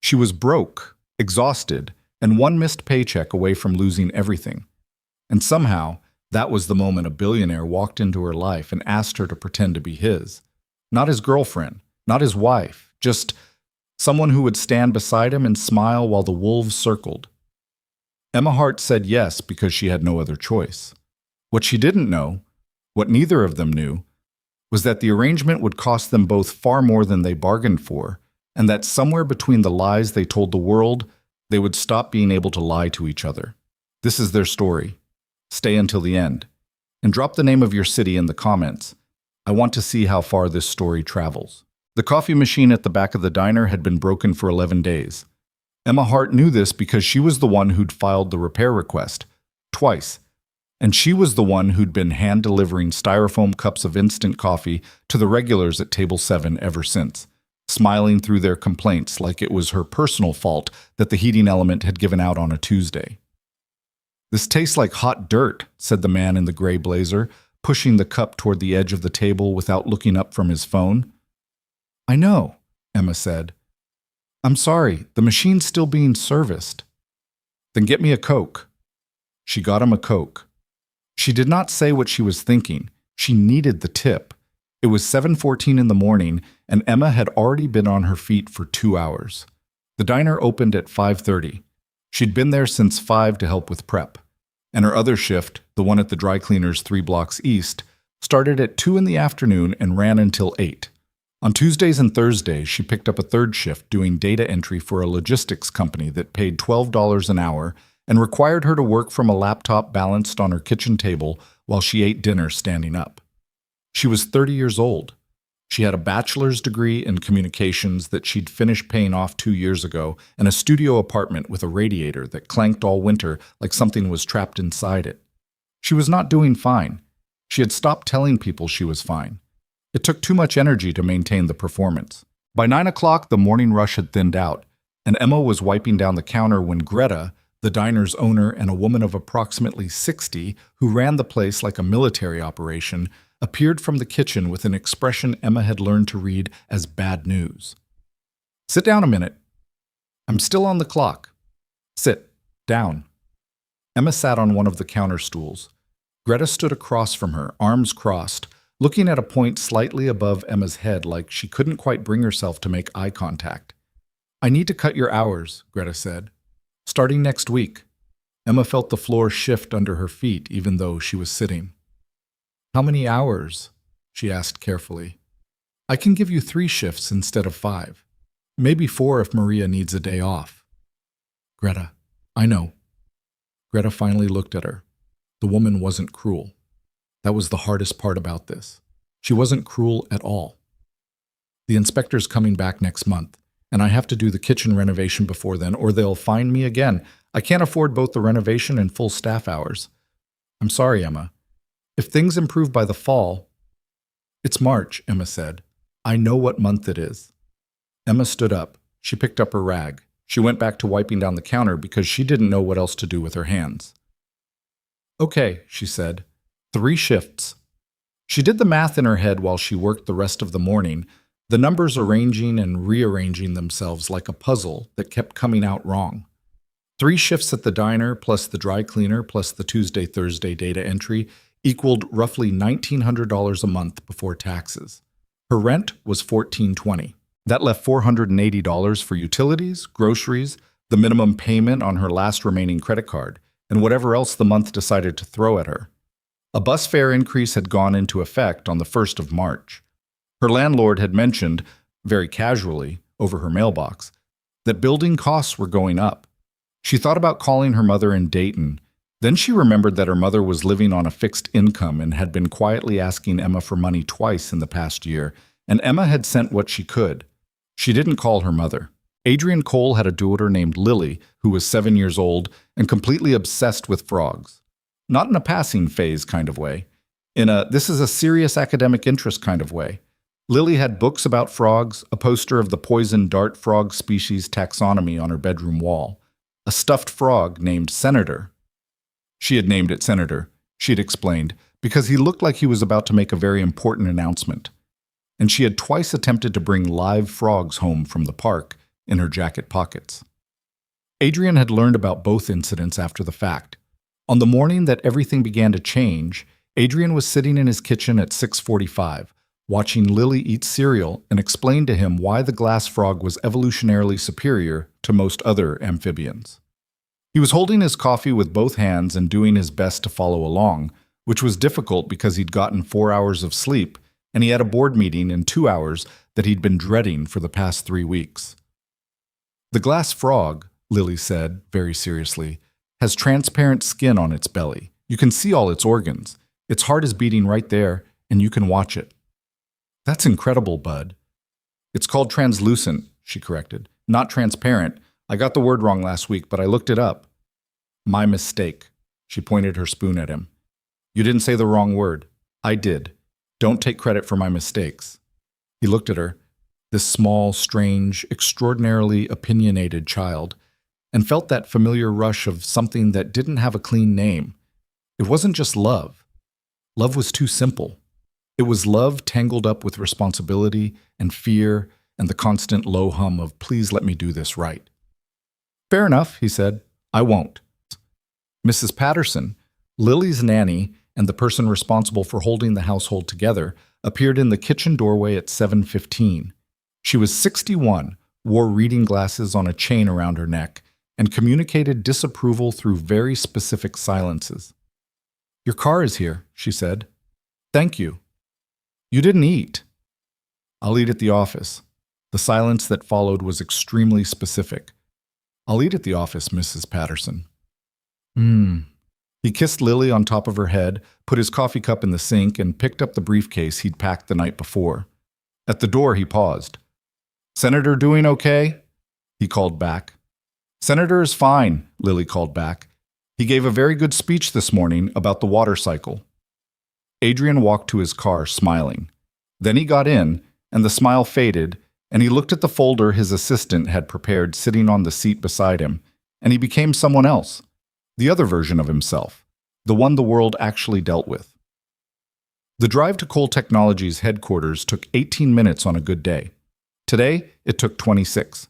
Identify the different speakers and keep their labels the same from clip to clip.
Speaker 1: She was broke, exhausted, and one missed paycheck away from losing everything. And somehow, that was the moment a billionaire walked into her life and asked her to pretend to be his. Not his girlfriend, not his wife, just someone who would stand beside him and smile while the wolves circled. Emma Hart said yes because she had no other choice. What she didn't know, what neither of them knew, was that the arrangement would cost them both far more than they bargained for, and that somewhere between the lies they told the world, they would stop being able to lie to each other. This is their story. Stay until the end. And drop the name of your city in the comments. I want to see how far this story travels. The coffee machine at the back of the diner had been broken for 11 days. Emma Hart knew this because she was the one who'd filed the repair request, twice. And she was the one who'd been hand-delivering styrofoam cups of instant coffee to the regulars at Table 7 ever since, smiling through their complaints like it was her personal fault that the heating element had given out on a Tuesday. "This tastes like hot dirt," said the man in the gray blazer, pushing the cup toward the edge of the table without looking up from his phone. "I know," Emma said. "I'm sorry, the machine's still being serviced." "Then get me a Coke." She got him a Coke. She did not say what she was thinking. She needed the tip. It was 7:14 in the morning, and Emma had already been on her feet for 2 hours. The diner opened at 5:30. She'd been there since 5 to help with prep. And her other shift, the one at the dry cleaners 3 blocks east, started at 2 in the afternoon and ran until 8. On Tuesdays and Thursdays, she picked up a third shift doing data entry for a logistics company that paid $12 an hour and required her to work from a laptop balanced on her kitchen table while she ate dinner standing up. She was 30 years old. She had a bachelor's degree in communications that she'd finished paying off 2 years ago and a studio apartment with a radiator that clanked all winter like something was trapped inside it. She was not doing fine. She had stopped telling people she was fine. It took too much energy to maintain the performance. By 9 o'clock, the morning rush had thinned out, and Emma was wiping down the counter when Greta, the diner's owner and a woman of approximately 60 who ran the place like a military operation, appeared from the kitchen with an expression Emma had learned to read as bad news. "Sit down a minute." "I'm still on the clock." "Sit down." Emma sat on one of the counter stools. Greta stood across from her, arms crossed, looking at a point slightly above Emma's head like she couldn't quite bring herself to make eye contact. "I need to cut your hours," Greta said. "Starting next week." Emma felt the floor shift under her feet even though she was sitting. "How many hours?" she asked carefully. "I can give you 3 shifts instead of 5. Maybe 4 if Maria needs a day off." "Greta, I know." Greta finally looked at her. The woman wasn't cruel. That was the hardest part about this. She wasn't cruel at all. "The inspector's coming back next month, and I have to do the kitchen renovation before then, or they'll fine me again. I can't afford both the renovation and full staff hours." "I'm sorry, Emma. If things improve by the fall—" "It's March," Emma said. "I know what month it is." Emma stood up. She picked up her rag. She went back to wiping down the counter because she didn't know what else to do with her hands. "Okay," she said. 3 shifts. She did the math in her head while she worked the rest of the morning, the numbers arranging and rearranging themselves like a puzzle that kept coming out wrong. 3 shifts at the diner plus the dry cleaner plus the Tuesday-Thursday data entry equaled roughly $1,900 a month before taxes. Her rent was $1,420. That left $480 for utilities, groceries, the minimum payment on her last remaining credit card, and whatever else the month decided to throw at her. A bus fare increase had gone into effect on the 1st of March. Her landlord had mentioned, very casually, over her mailbox, that building costs were going up. She thought about calling her mother in Dayton. Then she remembered that her mother was living on a fixed income and had been quietly asking Emma for money twice in the past year, and Emma had sent what she could. She didn't call her mother. Adrian Cole had a daughter named Lily, who was 7 years old and completely obsessed with frogs. Not in a passing phase kind of way. In a this is a serious academic interest kind of way. Lily had books about frogs, a poster of the poison dart frog species taxonomy on her bedroom wall, a stuffed frog named Senator. She had named it Senator, she had explained, because he looked like he was about to make a very important announcement. And she had twice attempted to bring live frogs home from the park, in her jacket pockets. Adrian had learned about both incidents after the fact. On the morning that everything began to change, Adrian was sitting in his kitchen at 6:45, watching Lily eat cereal and explain to him why the glass frog was evolutionarily superior to most other amphibians. He was holding his coffee with both hands and doing his best to follow along, which was difficult because he'd gotten 4 hours of sleep and he had a board meeting in 2 hours that he'd been dreading for the past 3 weeks. The glass frog, Lily said, very seriously, has transparent skin on its belly. You can see all its organs. Its heart is beating right there, and you can watch it. That's incredible, Bud. It's called translucent, she corrected. Not transparent. I got the word wrong last week, but I looked it up. My mistake. She pointed her spoon at him. You didn't say the wrong word. I did. Don't take credit for my mistakes. He looked at her, this small, strange, extraordinarily opinionated child, and felt that familiar rush of something that didn't have a clean name. It wasn't just love. Love was too simple. It was love tangled up with responsibility and fear and the constant low hum of, please let me do this right. Fair enough, he said. I won't. Mrs. Patterson, Lily's nanny and the person responsible for holding the household together, appeared in the kitchen doorway at 7:15. She was 61, wore reading glasses on a chain around her neck, and communicated disapproval through very specific silences. Your car is here, she said. Thank you. You didn't eat. I'll eat at the office. The silence that followed was extremely specific. I'll eat at the office, Mrs. Patterson. He kissed Lily on top of her head, put his coffee cup in the sink, and picked up the briefcase he'd packed the night before. At the door, he paused. Senator doing okay? He called back. Senator is fine, Lily called back. He gave a very good speech this morning about the water cycle. Adrian walked to his car, smiling. Then he got in, and the smile faded, and he looked at the folder his assistant had prepared sitting on the seat beside him, and he became someone else, the other version of himself, the one the world actually dealt with. The drive to Cole Technologies headquarters took 18 minutes on a good day. Today, it took 26.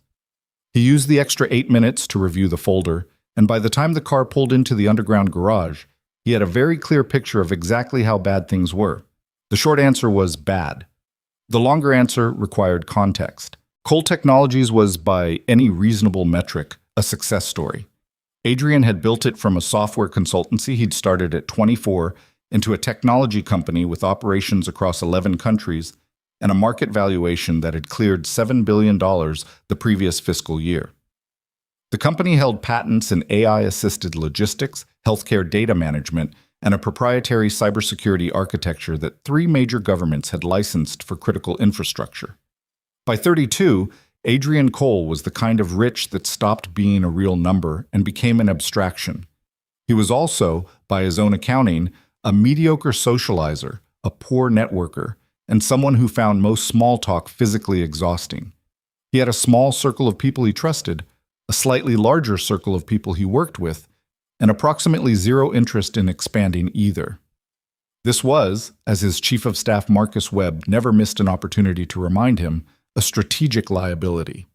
Speaker 1: He used the extra 8 minutes to review the folder, and by the time the car pulled into the underground garage, he had a very clear picture of exactly how bad things were. The short answer was bad. The longer answer required context. Cole Technologies was, by any reasonable metric, a success story. Adrian had built it from a software consultancy he'd started at 24 into a technology company with operations across 11 countries and a market valuation that had cleared $7 billion the previous fiscal year. The company held patents in AI-assisted logistics, healthcare data management, and a proprietary cybersecurity architecture that 3 major governments had licensed for critical infrastructure. By 32, Adrian Cole was the kind of rich that stopped being a real number and became an abstraction. He was also, by his own accounting, a mediocre socializer, a poor networker, and someone who found most small talk physically exhausting. He had a small circle of people he trusted, a slightly larger circle of people he worked with, and approximately zero interest in expanding either. This was, as his chief of staff Marcus Webb never missed an opportunity to remind him, a strategic liability.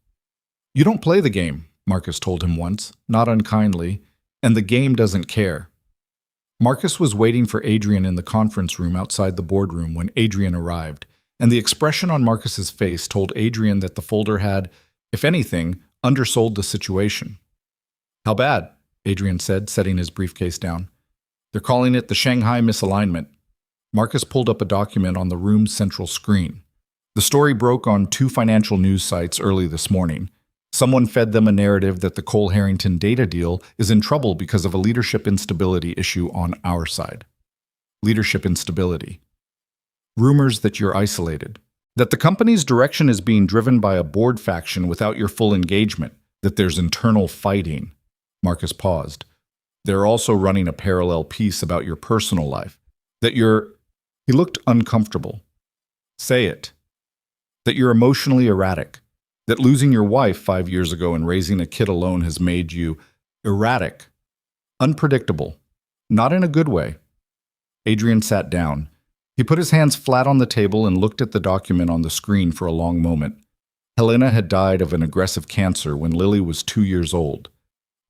Speaker 1: You don't play the game, Marcus told him once, not unkindly, and the game doesn't care. Marcus was waiting for Adrian in the conference room outside the boardroom when Adrian arrived, and the expression on Marcus's face told Adrian that the folder had, if anything, undersold the situation. How bad? Adrian said, setting his briefcase down. They're calling it the Shanghai misalignment. Marcus pulled up a document on the room's central screen. The story broke on 2 financial news sites early this morning. Someone fed them a narrative that the Cole-Harrington data deal is in trouble because of a leadership instability issue on our side. Leadership instability. Rumors that you're isolated. That the company's direction is being driven by a board faction without your full engagement. That there's internal fighting. Marcus paused. They're also running a parallel piece about your personal life. That you're... He looked uncomfortable. Say it. That you're emotionally erratic. That losing your wife 5 years ago and raising a kid alone has made you erratic, unpredictable, not in a good way. Adrian sat down. He put his hands flat on the table and looked at the document on the screen for a long moment. Helena had died of an aggressive cancer when Lily was 2 years old.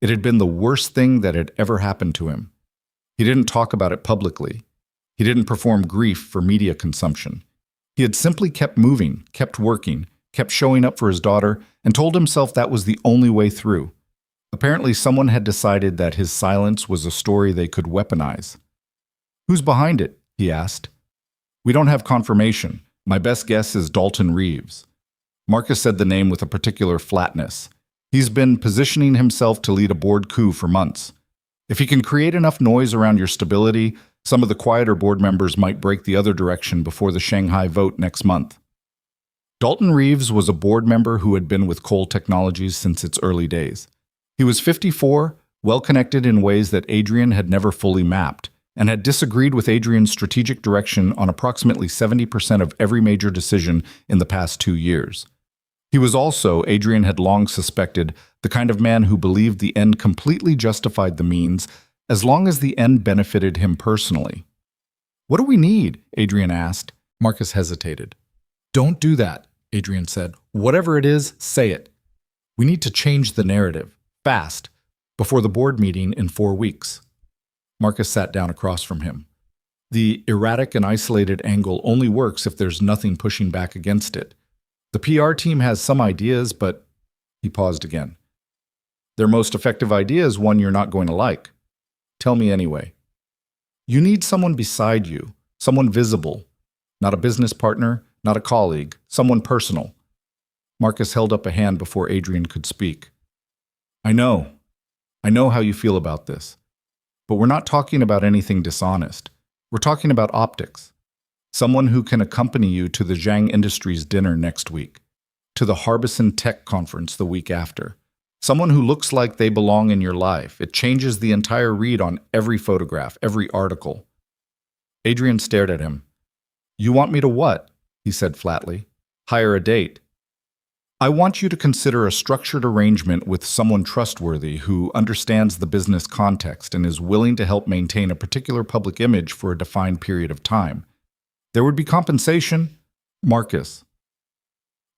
Speaker 1: It had been the worst thing that had ever happened to him. He didn't talk about it publicly. He didn't perform grief for media consumption. He had simply kept moving, kept working, kept showing up for his daughter, and told himself that was the only way through. Apparently, someone had decided that his silence was a story they could weaponize. "Who's behind it?" he asked. "We don't have confirmation. My best guess is Dalton Reeves." Marcus said the name with a particular flatness. "He's been positioning himself to lead a board coup for months. If he can create enough noise around your stability, some of the quieter board members might break the other direction before the Shanghai vote next month." Dalton Reeves was a board member who had been with Cole Technologies since its early days. He was 54, well-connected in ways that Adrian had never fully mapped, and had disagreed with Adrian's strategic direction on approximately 70% of every major decision in the past 2 years. He was also, Adrian had long suspected, the kind of man who believed the end completely justified the means, as long as the end benefited him personally. "What do we need?" Adrian asked. Marcus hesitated. "Don't do that," Adrian said. "Whatever it is, say it. We need to change the narrative, fast, before the board meeting in 4 weeks. Marcus sat down across from him. "The erratic and isolated angle only works if there's nothing pushing back against it. The PR team has some ideas, but—" He paused again. "Their most effective idea is one you're not going to like. Tell me anyway." "You need someone beside you, someone visible. Not a business partner, not a colleague, someone personal." Marcus held up a hand before Adrian could speak. I know how you feel about this. But we're not talking about anything dishonest. We're talking about optics. Someone who can accompany you to the Zhang Industries dinner next week, to the Harbison Tech conference the week after. Someone who looks like they belong in your life. It changes the entire read on every photograph, every article. Adrian stared at him. "You want me to what?" he said flatly. "Hire a date." "I want you to consider a structured arrangement with someone trustworthy who understands the business context and is willing to help maintain a particular public image for a defined period of time. There would be compensation, Marcus,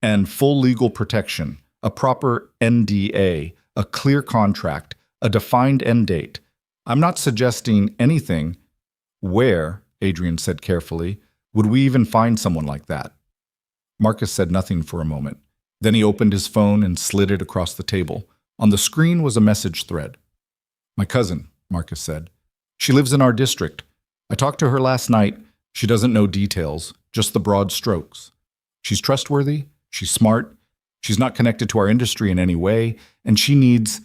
Speaker 1: and full legal protection, a proper NDA, a clear contract, a defined end date. I'm not suggesting anything." "Where," Adrian said carefully, "would we even find someone like that?" Marcus said nothing for a moment. Then he opened his phone and slid it across the table. On the screen was a message thread. "My cousin," Marcus said. "She lives in our district. I talked to her last night. She doesn't know details, just the broad strokes. She's trustworthy, she's smart, she's not connected to our industry in any way, and she needs—"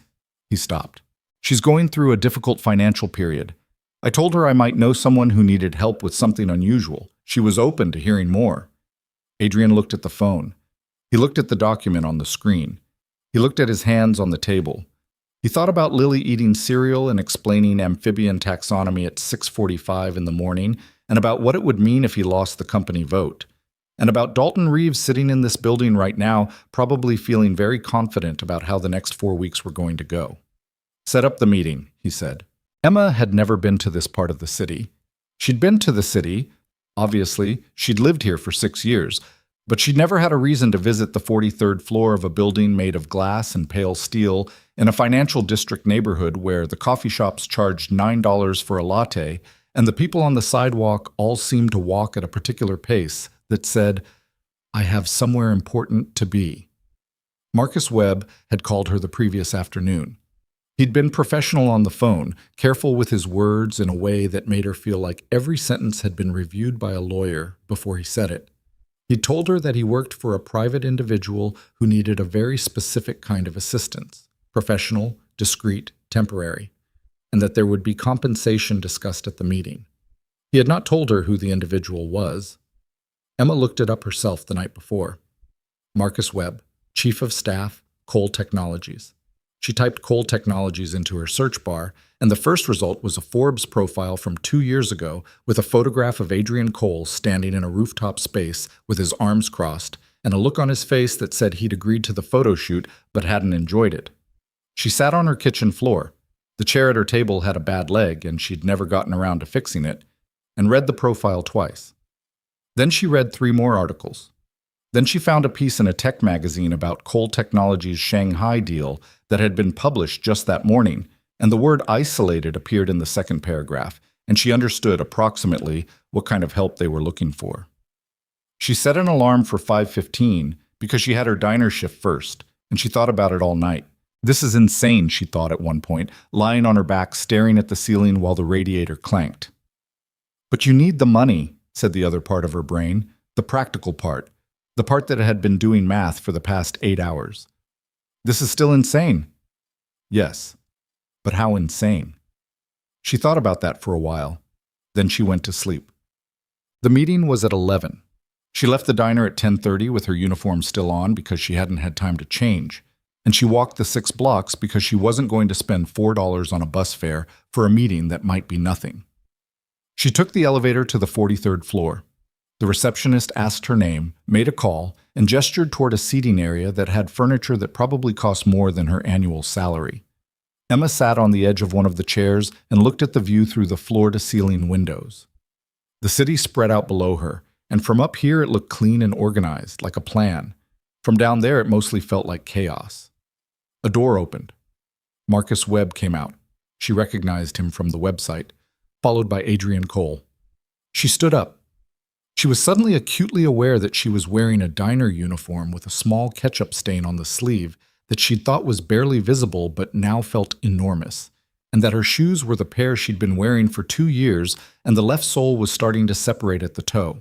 Speaker 1: He stopped. "She's going through a difficult financial period. I told her I might know someone who needed help with something unusual. She was open to hearing more." Adrian looked at the phone. He looked at the document on the screen. He looked at his hands on the table. He thought about Lily eating cereal and explaining amphibian taxonomy at 6:45 in the morning, and about what it would mean if he lost the company vote. And about Dalton Reeves sitting in this building right now, probably feeling very confident about how the next 4 weeks were going to go. "Set up the meeting," he said. Emma had never been to this part of the city. She'd been to the city. Obviously, she'd lived here for 6 years. But she'd never had a reason to visit the 43rd floor of a building made of glass and pale steel in a financial district neighborhood where the coffee shops charged $9 for a latte and the people on the sidewalk all seemed to walk at a particular pace that said, "I have somewhere important to be." Marcus Webb had called her the previous afternoon. He'd been professional on the phone, careful with his words in a way that made her feel like every sentence had been reviewed by a lawyer before he said it. He told her that he worked for a private individual who needed a very specific kind of assistance, professional, discreet, temporary, and that there would be compensation discussed at the meeting. He had not told her who the individual was. Emma looked it up herself the night before. Marcus Webb, Chief of Staff, Cole Technologies. She typed Cole Technologies into her search bar, and the first result was a Forbes profile from 2 years ago with a photograph of Adrian Cole standing in a rooftop space with his arms crossed and a look on his face that said he'd agreed to the photo shoot but hadn't enjoyed it. She sat on her kitchen floor. The chair at her table had a bad leg, and she'd never gotten around to fixing it, and read the profile twice. Then she read 3 more articles. Then she found a piece in a tech magazine about Cole Technologies' Shanghai deal that had been published just that morning, and the word isolated appeared in the second paragraph, and she understood approximately what kind of help they were looking for. She set an alarm for 5:15 because she had her diner shift first, and she thought about it all night. This is insane, she thought at one point, lying on her back staring at the ceiling while the radiator clanked. But you need the money, said the other part of her brain, the practical part, the part that had been doing math for the past 8 hours. This is still insane. Yes, but how insane? She thought about that for a while. Then she went to sleep. The meeting was at 11. She left the diner at 10:30 with her uniform still on because she hadn't had time to change, and she walked the 6 blocks because she wasn't going to spend $4 on a bus fare for a meeting that might be nothing. She took the elevator to the 43rd floor. The receptionist asked her name, made a call, and gestured toward a seating area that had furniture that probably cost more than her annual salary. Emma sat on the edge of one of the chairs and looked at the view through the floor-to-ceiling windows. The city spread out below her, and from up here it looked clean and organized, like a plan. From down there it mostly felt like chaos. A door opened. Marcus Webb came out. She recognized him from the website, followed by Adrian Cole. She stood up. She was suddenly acutely aware that she was wearing a diner uniform with a small ketchup stain on the sleeve that she'd thought was barely visible but now felt enormous, and that her shoes were the pair she'd been wearing for 2 years and the left sole was starting to separate at the toe.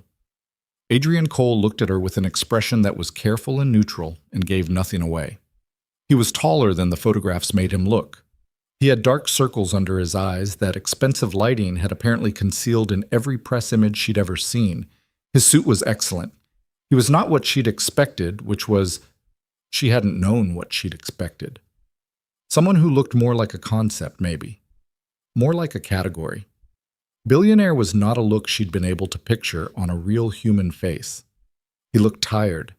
Speaker 1: Adrian Cole looked at her with an expression that was careful and neutral and gave nothing away. He was taller than the photographs made him look. He had dark circles under his eyes that expensive lighting had apparently concealed in every press image she'd ever seen. His suit was excellent. He was not what she'd expected, which was she hadn't known what she'd expected. Someone who looked more like a concept, maybe. More like a category. Billionaire was not a look she'd been able to picture on a real human face. He looked tired.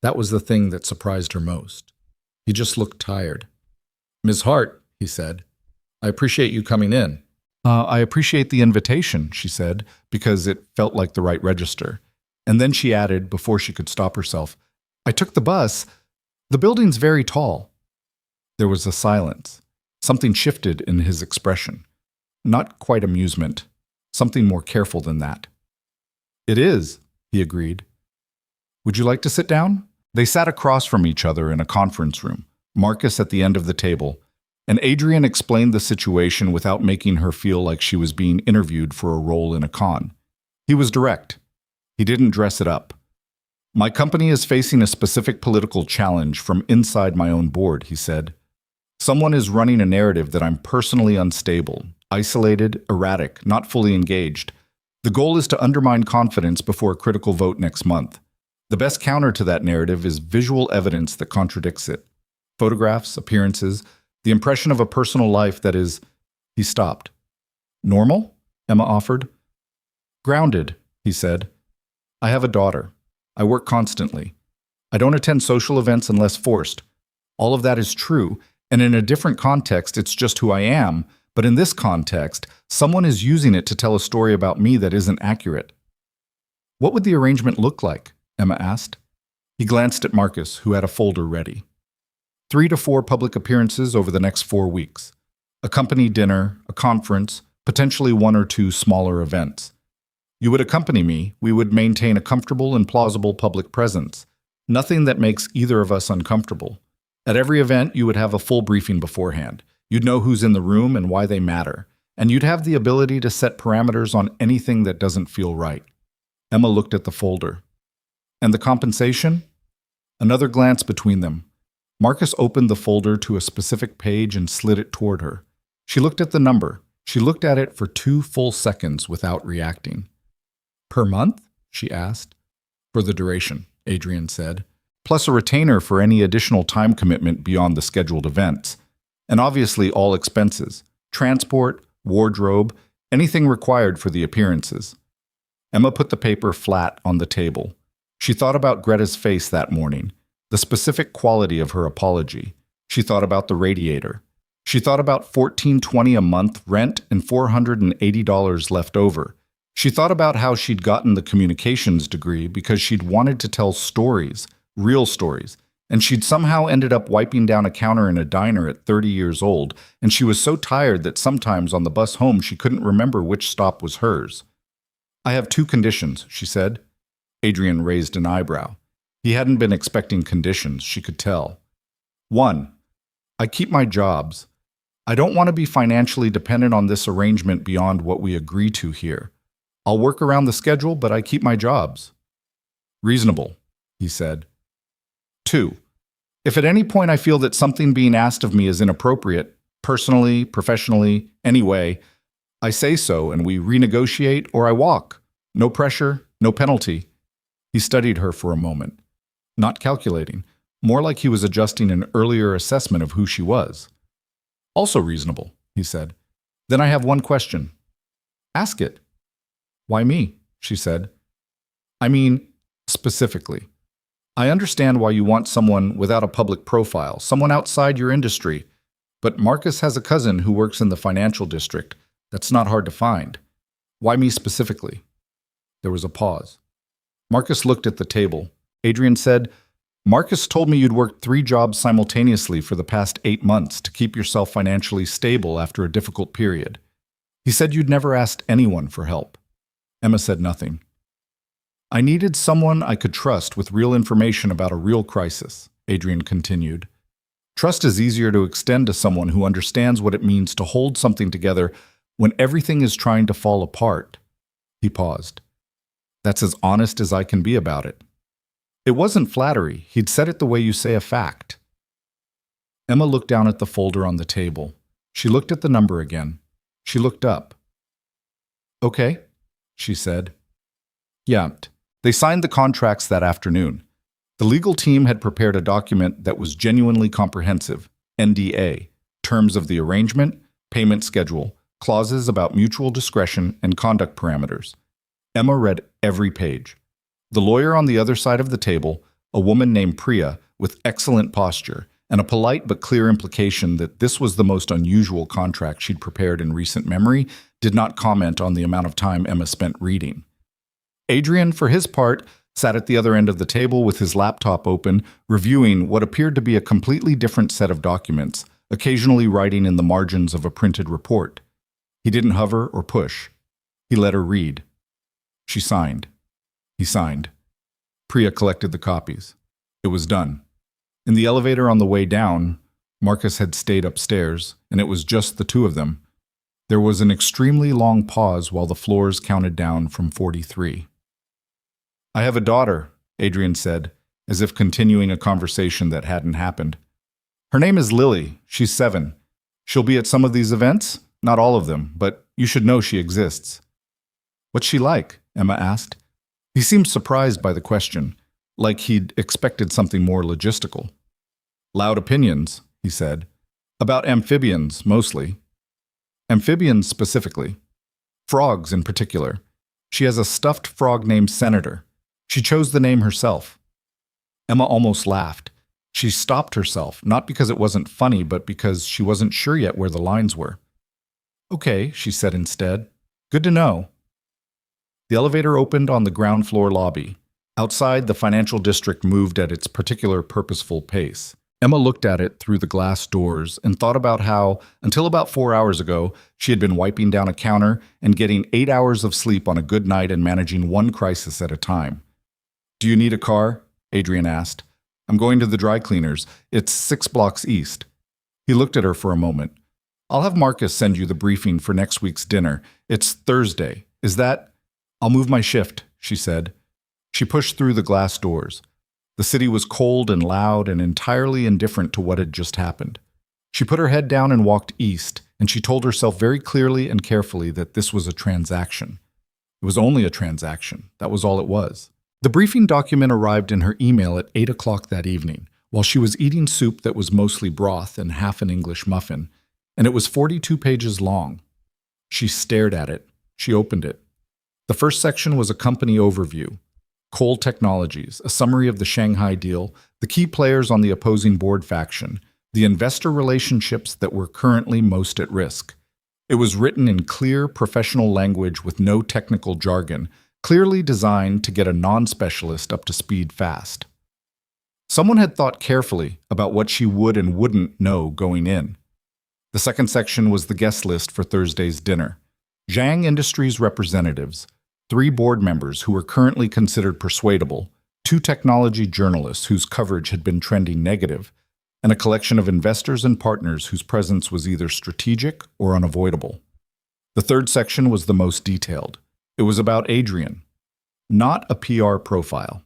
Speaker 1: That was the thing that surprised her most. He just looked tired. "Ms. Hart," he said, "I appreciate you coming in." I appreciate the invitation," she said, because it felt like the right register. And then she added, before she could stop herself, "I took the bus. The building's very tall." There was a silence. Something shifted in his expression. Not quite amusement. Something more careful than that. "It is," he agreed. "Would you like to sit down?" They sat across from each other in a conference room, Marcus at the end of the table, and Adrian explained the situation without making her feel like she was being interviewed for a role in a con. He was direct. He didn't dress it up. "My company is facing a specific political challenge from inside my own board," he said. "Someone is running a narrative that I'm personally unstable, isolated, erratic, not fully engaged. The goal is to undermine confidence before a critical vote next month. The best counter to that narrative is visual evidence that contradicts it. Photographs, appearances, the impression of a personal life that is..." He stopped. "Normal?" Emma offered. "Grounded," he said. "I have a daughter. I work constantly. I don't attend social events unless forced. All of that is true, and in a different context, it's just who I am, but in this context, someone is using it to tell a story about me that isn't accurate." "What would the arrangement look like?" Emma asked. He glanced at Marcus, who had a folder ready. 3 to 4 public appearances over the next 4 weeks. A company dinner, a conference, potentially 1 or 2 smaller events. You would accompany me. We would maintain a comfortable and plausible public presence. Nothing that makes either of us uncomfortable. At every event, you would have a full briefing beforehand. You'd know who's in the room and why they matter. And you'd have the ability to set parameters on anything that doesn't feel right. Emma looked at the folder. "And the compensation?" Another glance between them. Marcus opened the folder to a specific page and slid it toward her. She looked at the number. She looked at it for 2 full seconds without reacting. "Per month?" she asked. "For the duration," Adrian said. "Plus a retainer for any additional time commitment beyond the scheduled events. And obviously all expenses. Transport, wardrobe, anything required for the appearances." Emma put the paper flat on the table. She thought about Greta's face that morning, the specific quality of her apology. She thought about the radiator. She thought about $14.20 a month rent and $480 left over. She thought about how she'd gotten the communications degree because she'd wanted to tell stories, real stories, and she'd somehow ended up wiping down a counter in a diner at 30 years old, and she was so tired that sometimes on the bus home she couldn't remember which stop was hers. "I have 2 conditions," she said. Adrian raised an eyebrow. He hadn't been expecting conditions, she could tell. 1. I keep my jobs. I don't want to be financially dependent on this arrangement beyond what we agree to here. I'll work around the schedule, but I keep my jobs. Reasonable, he said. 2. If at any point I feel that something being asked of me is inappropriate, personally, professionally, anyway, I say so and we renegotiate or I walk. No pressure, no penalty. He studied her for a moment, not calculating, more like he was adjusting an earlier assessment of who she was. Also reasonable, he said. Then I have one question. Ask it. Why me? She said. I mean, specifically. I understand why you want someone without a public profile, someone outside your industry. But Marcus has a cousin who works in the financial district. That's not hard to find. Why me specifically? There was a pause. Marcus looked at the table. Adrian said, Marcus told me you'd worked 3 jobs simultaneously for the past 8 months to keep yourself financially stable after a difficult period. He said you'd never asked anyone for help. Emma said nothing. I needed someone I could trust with real information about a real crisis, Adrian continued. Trust is easier to extend to someone who understands what it means to hold something together when everything is trying to fall apart. He paused. That's as honest as I can be about it. It wasn't flattery. He'd said it the way you say a fact. Emma looked down at the folder on the table. She looked at the number again. She looked up. Okay, she said. Yeah, they signed the contracts that afternoon. The legal team had prepared a document that was genuinely comprehensive, NDA, terms of the arrangement, payment schedule, clauses about mutual discretion, and conduct parameters. Emma read every page. The lawyer on the other side of the table, a woman named Priya, with excellent posture, and a polite but clear implication that this was the most unusual contract she'd prepared in recent memory, did not comment on the amount of time Emma spent reading. Adrian, for his part, sat at the other end of the table with his laptop open, reviewing what appeared to be a completely different set of documents, occasionally writing in the margins of a printed report. He didn't hover or push. He let her read. She signed. He signed. Priya collected the copies. It was done. In the elevator on the way down, Marcus had stayed upstairs, and it was just the 2 of them. There was an extremely long pause while the floors counted down from 43. I have a daughter, Adrian said, as if continuing a conversation that hadn't happened. Her name is Lily. She's 7. She'll be at some of these events? Not all of them, but you should know she exists. What's she like? Emma asked. He seemed surprised by the question, like he'd expected something more logistical. Loud opinions, he said. About amphibians, mostly. Amphibians specifically. Frogs in particular. She has a stuffed frog named Senator. She chose the name herself. Emma almost laughed. She stopped herself, not because it wasn't funny, but because she wasn't sure yet where the lines were. Okay, she said instead. Good to know. The elevator opened on the ground floor lobby. Outside, the financial district moved at its particular purposeful pace. Emma looked at it through the glass doors and thought about how, until about 4 hours ago, she had been wiping down a counter and getting 8 hours of sleep on a good night and managing one crisis at a time. Do you need a car? Adrian asked. I'm going to the dry cleaners. It's 6 blocks east. He looked at her for a moment. I'll have Marcus send you the briefing for next week's dinner. It's Thursday. Is that... I'll move my shift, she said. She pushed through the glass doors. The city was cold and loud and entirely indifferent to what had just happened. She put her head down and walked east, and she told herself very clearly and carefully that this was a transaction. It was only a transaction. That was all it was. The briefing document arrived in her email at 8 o'clock that evening, while she was eating soup that was mostly broth and half an English muffin, and it was 42 pages long. She stared at it. She opened it. The first section was a company overview. Cole Technologies, a summary of the Shanghai deal, the key players on the opposing board faction, the investor relationships that were currently most at risk. It was written in clear, professional language with no technical jargon, clearly designed to get a non-specialist up to speed fast. Someone had thought carefully about what she would and wouldn't know going in. The second section was the guest list for Thursday's dinner. Zhang Industries representatives, 3 board members who were currently considered persuadable, 2 technology journalists whose coverage had been trending negative, and a collection of investors and partners whose presence was either strategic or unavoidable. The third section was the most detailed. It was about Adrian. Not a PR profile.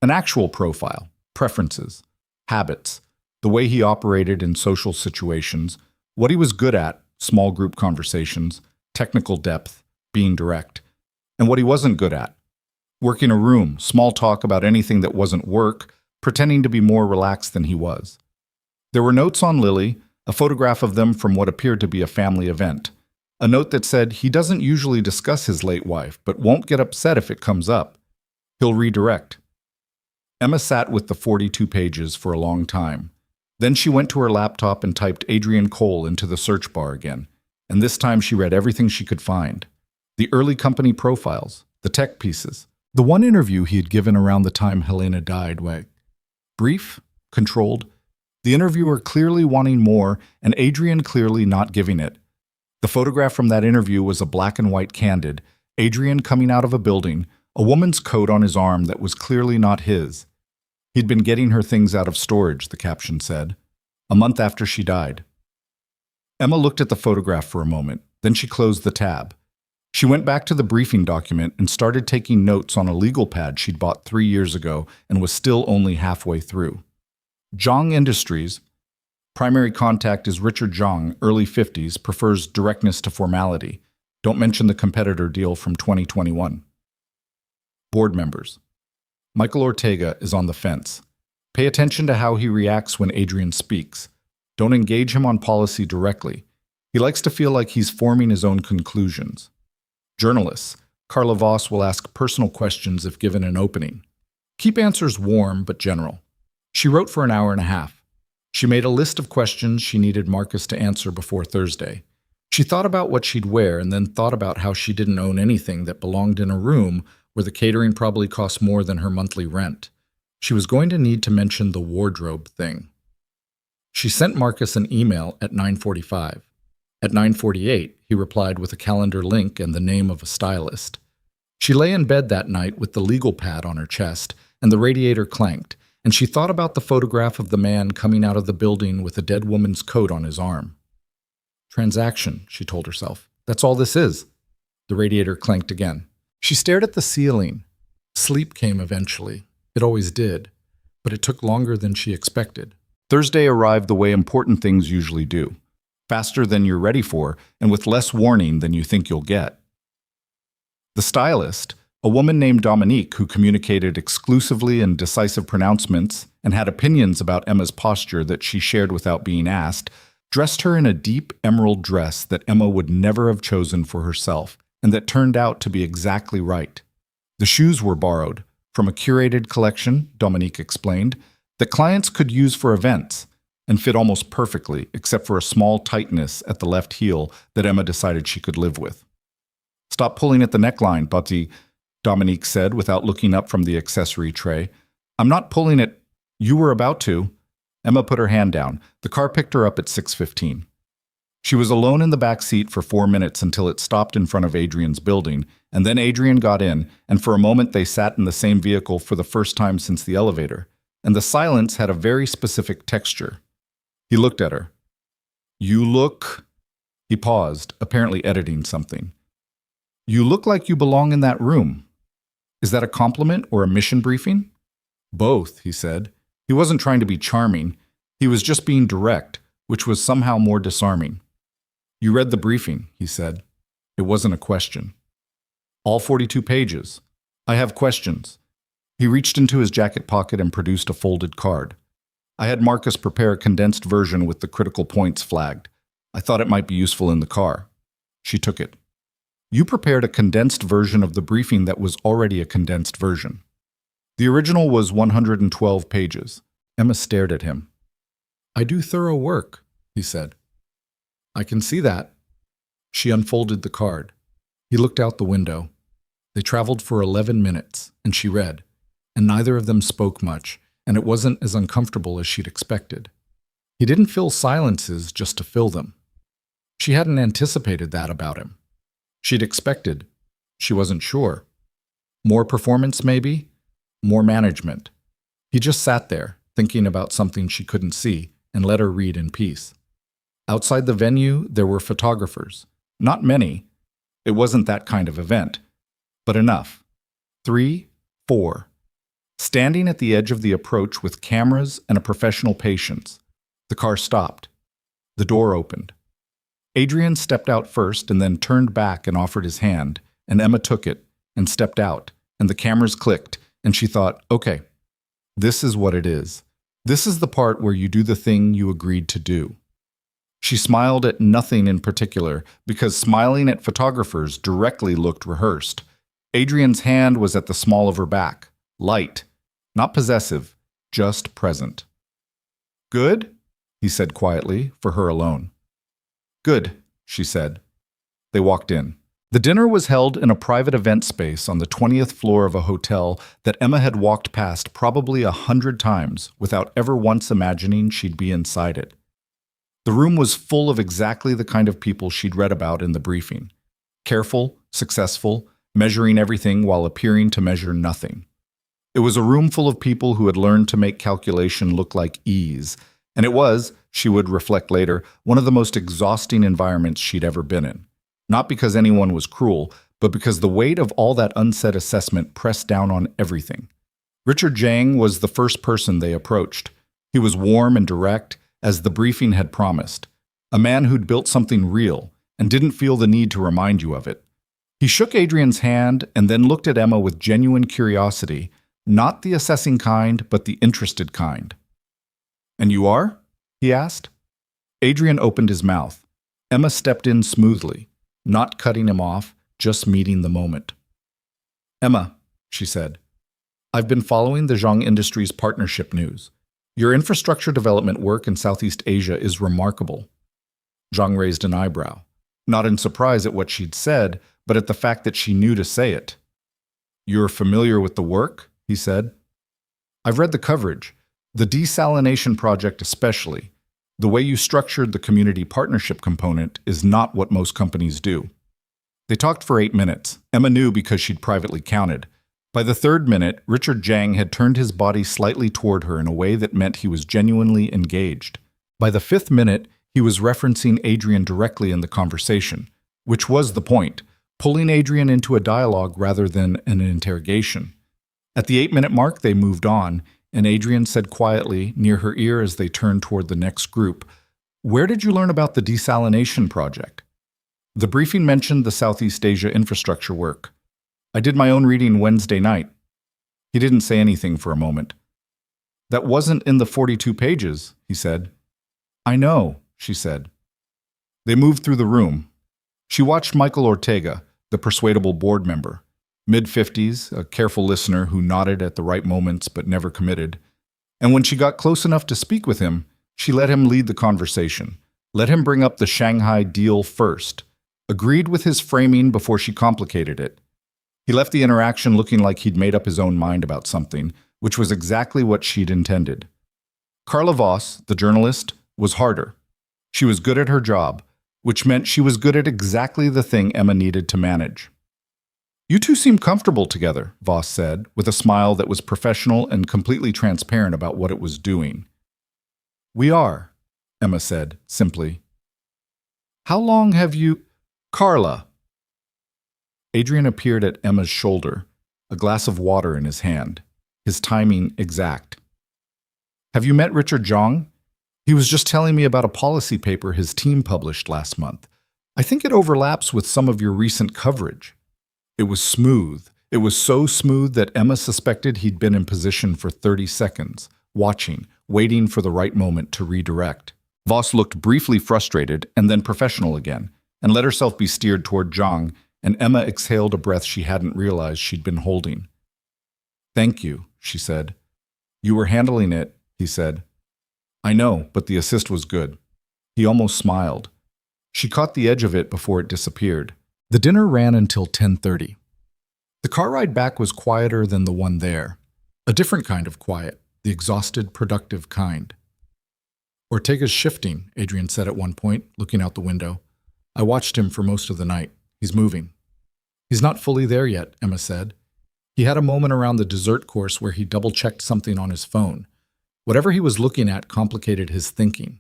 Speaker 1: An actual profile, preferences, habits, the way he operated in social situations, what he was good at, small group conversations, technical depth, being direct, and what he wasn't good at, working a room, small talk about anything that wasn't work, pretending to be more relaxed than he was. There were notes on Lily, a photograph of them from what appeared to be a family event, a note that said he doesn't usually discuss his late wife, but won't get upset if it comes up. He'll redirect. Emma sat with the 42 pages for a long time. Then she went to her laptop and typed Adrian Cole into the search bar again, and this time she read everything she could find. The early company profiles, the tech pieces, the one interview he had given around the time Helena died. Brief, controlled, the interviewer clearly wanting more and Adrian clearly not giving it. The photograph from that interview was a black and white candid, Adrian coming out of a building, a woman's coat on his arm that was clearly not his. He'd been getting her things out of storage, the caption said, a month after she died. Emma looked at the photograph for a moment, then she closed the tab. She went back to the briefing document and started taking notes on a legal pad she'd bought 3 years ago and was still only halfway through. Zhang Industries, primary contact is Richard Zhang, early 50s, prefers directness to formality. Don't mention the competitor deal from 2021. Board members. Michael Ortega is on the fence. Pay attention to how he reacts when Adrian speaks. Don't engage him on policy directly. He likes to feel like he's forming his own conclusions. Journalists. Carla Voss will ask personal questions if given an opening. Keep answers warm but general. She wrote for an hour and a half. She made a list of questions she needed Marcus to answer before Thursday. She thought about what she'd wear and then thought about how she didn't own anything that belonged in a room where the catering probably cost more than her monthly rent. She was going to need to mention the wardrobe thing. She sent Marcus an email at 9:45. At 9:48, he replied with a calendar link and the name of a stylist. She lay in bed that night with the legal pad on her chest, and the radiator clanked, and she thought about the photograph of the man coming out of the building with a dead woman's coat on his arm. Transaction, she told herself. That's all this is. The radiator clanked again. She stared at the ceiling. Sleep came eventually. It always did, but it took longer than she expected. Thursday arrived the way important things usually do. Faster than you're ready for, and with less warning than you think you'll get. The stylist, a woman named Dominique who communicated exclusively in decisive pronouncements and had opinions about Emma's posture that she shared without being asked, dressed her in a deep emerald dress that Emma would never have chosen for herself, and that turned out to be exactly right. The shoes were borrowed from a curated collection, Dominique explained, that clients could use for events, and fit almost perfectly, except for a small tightness at the left heel that Emma decided she could live with. Stop pulling at the neckline, Bati, Dominique said without looking up from the accessory tray. I'm not pulling it. You were about to. Emma put her hand down. The car picked her up at 6:15. She was alone in the back seat for 4 minutes until it stopped in front of Adrian's building, and then Adrian got in, and for a moment they sat in the same vehicle for the first time since the elevator, and the silence had a very specific texture. He looked at her. You look... He paused, apparently editing something. You look like you belong in that room. Is that a compliment or a mission briefing? Both, he said. He wasn't trying to be charming. He was just being direct, which was somehow more disarming. You read the briefing, he said. It wasn't a question. All 42 pages. I have questions. He reached into his jacket pocket and produced a folded card. I had Marcus prepare a condensed version with the critical points flagged. I thought it might be useful in the car. She took it. You prepared a condensed version of the briefing that was already a condensed version. The original was 112 pages. Emma stared at him. I do thorough work, he said. I can see that. She unfolded the card. He looked out the window. They traveled for 11 minutes, and she read, and neither of them spoke much, and it wasn't as uncomfortable as she'd expected. He didn't fill silences just to fill them. She hadn't anticipated that about him. She'd expected, she wasn't sure. More performance, maybe? More management. He just sat there, thinking about something she couldn't see, and let her read in peace. Outside the venue, there were photographers. Not many. It wasn't that kind of event. But enough. 3, 4. Standing at the edge of the approach with cameras and a professional patience. The car stopped. The door opened. Adrian stepped out first and then turned back and offered his hand, and Emma took it and stepped out, and the cameras clicked, and she thought, okay, this is what it is. This is the part where you do the thing you agreed to do. She smiled at nothing in particular, because smiling at photographers directly looked rehearsed. Adrian's hand was at the small of her back, light, not possessive, just present. Good? He said quietly, for her alone. Good, she said. They walked in. The dinner was held in a private event space on the 20th floor of a hotel that Emma had walked past probably 100 times without ever once imagining she'd be inside it. The room was full of exactly the kind of people she'd read about in the briefing. Careful, successful, measuring everything while appearing to measure nothing. It was a room full of people who had learned to make calculation look like ease, and it was, she would reflect later, one of the most exhausting environments she'd ever been in. Not because anyone was cruel, but because the weight of all that unsaid assessment pressed down on everything. Richard Jang was the first person they approached. He was warm and direct, as the briefing had promised. A man who'd built something real and didn't feel the need to remind you of it. He shook Adrian's hand and then looked at Emma with genuine curiosity, not the assessing kind, but the interested kind. "And you are?" he asked. Adrian opened his mouth. Emma stepped in smoothly, not cutting him off, just meeting the moment. "Emma," she said, "I've been following the Zhang Industries partnership news. Your infrastructure development work in Southeast Asia is remarkable." Zhang raised an eyebrow, not in surprise at what she'd said, but at the fact that she knew to say it. "You're familiar with the work?" he said. "I've read the coverage, the desalination project especially. The way you structured the community partnership component is not what most companies do." They talked for 8 minutes. Emma knew because she'd privately counted. By the 3rd minute, Richard Jang had turned his body slightly toward her in a way that meant he was genuinely engaged. By the 5th minute, he was referencing Adrian directly in the conversation, which was the point, pulling Adrian into a dialogue rather than an interrogation. At the 8-minute mark, they moved on, and Adrian said quietly, near her ear as they turned toward the next group, "Where did you learn about the desalination project?" The briefing mentioned the Southeast Asia infrastructure work. "I did my own reading Wednesday night." He didn't say anything for a moment. "That wasn't in the 42 pages, he said. "I know," she said. They moved through the room. She watched Michael Ortega, the persuadable board member, mid-50s, a careful listener who nodded at the right moments but never committed. And when she got close enough to speak with him, she let him lead the conversation, let him bring up the Shanghai deal first, agreed with his framing before she complicated it. He left the interaction looking like he'd made up his own mind about something, which was exactly what she'd intended. Carla Voss, the journalist, was harder. She was good at her job, which meant she was good at exactly the thing Emma needed to manage. "You two seem comfortable together," Voss said, with a smile that was professional and completely transparent about what it was doing. "We are," Emma said, simply. "How long have you—" "Carla!" Adrian appeared at Emma's shoulder, a glass of water in his hand, his timing exact. "Have you met Richard Zhang? He was just telling me about a policy paper his team published last month. I think it overlaps with some of your recent coverage." It was smooth. It was so smooth that Emma suspected he'd been in position for 30 seconds, watching, waiting for the right moment to redirect. Voss looked briefly frustrated and then professional again, and let herself be steered toward Zhang, and Emma exhaled a breath she hadn't realized she'd been holding. "Thank you," she said. "You were handling it," he said. "I know, but the assist was good." He almost smiled. She caught the edge of it before it disappeared. The dinner ran until 10:30. The car ride back was quieter than the one there. A different kind of quiet, the exhausted, productive kind. Ortega's shifting, Adrian said at one point, looking out the window. I watched him for most of the night. He's moving. He's not fully there yet, Emma said. He had a moment around the dessert course where he double-checked something on his phone. Whatever he was looking at complicated his thinking.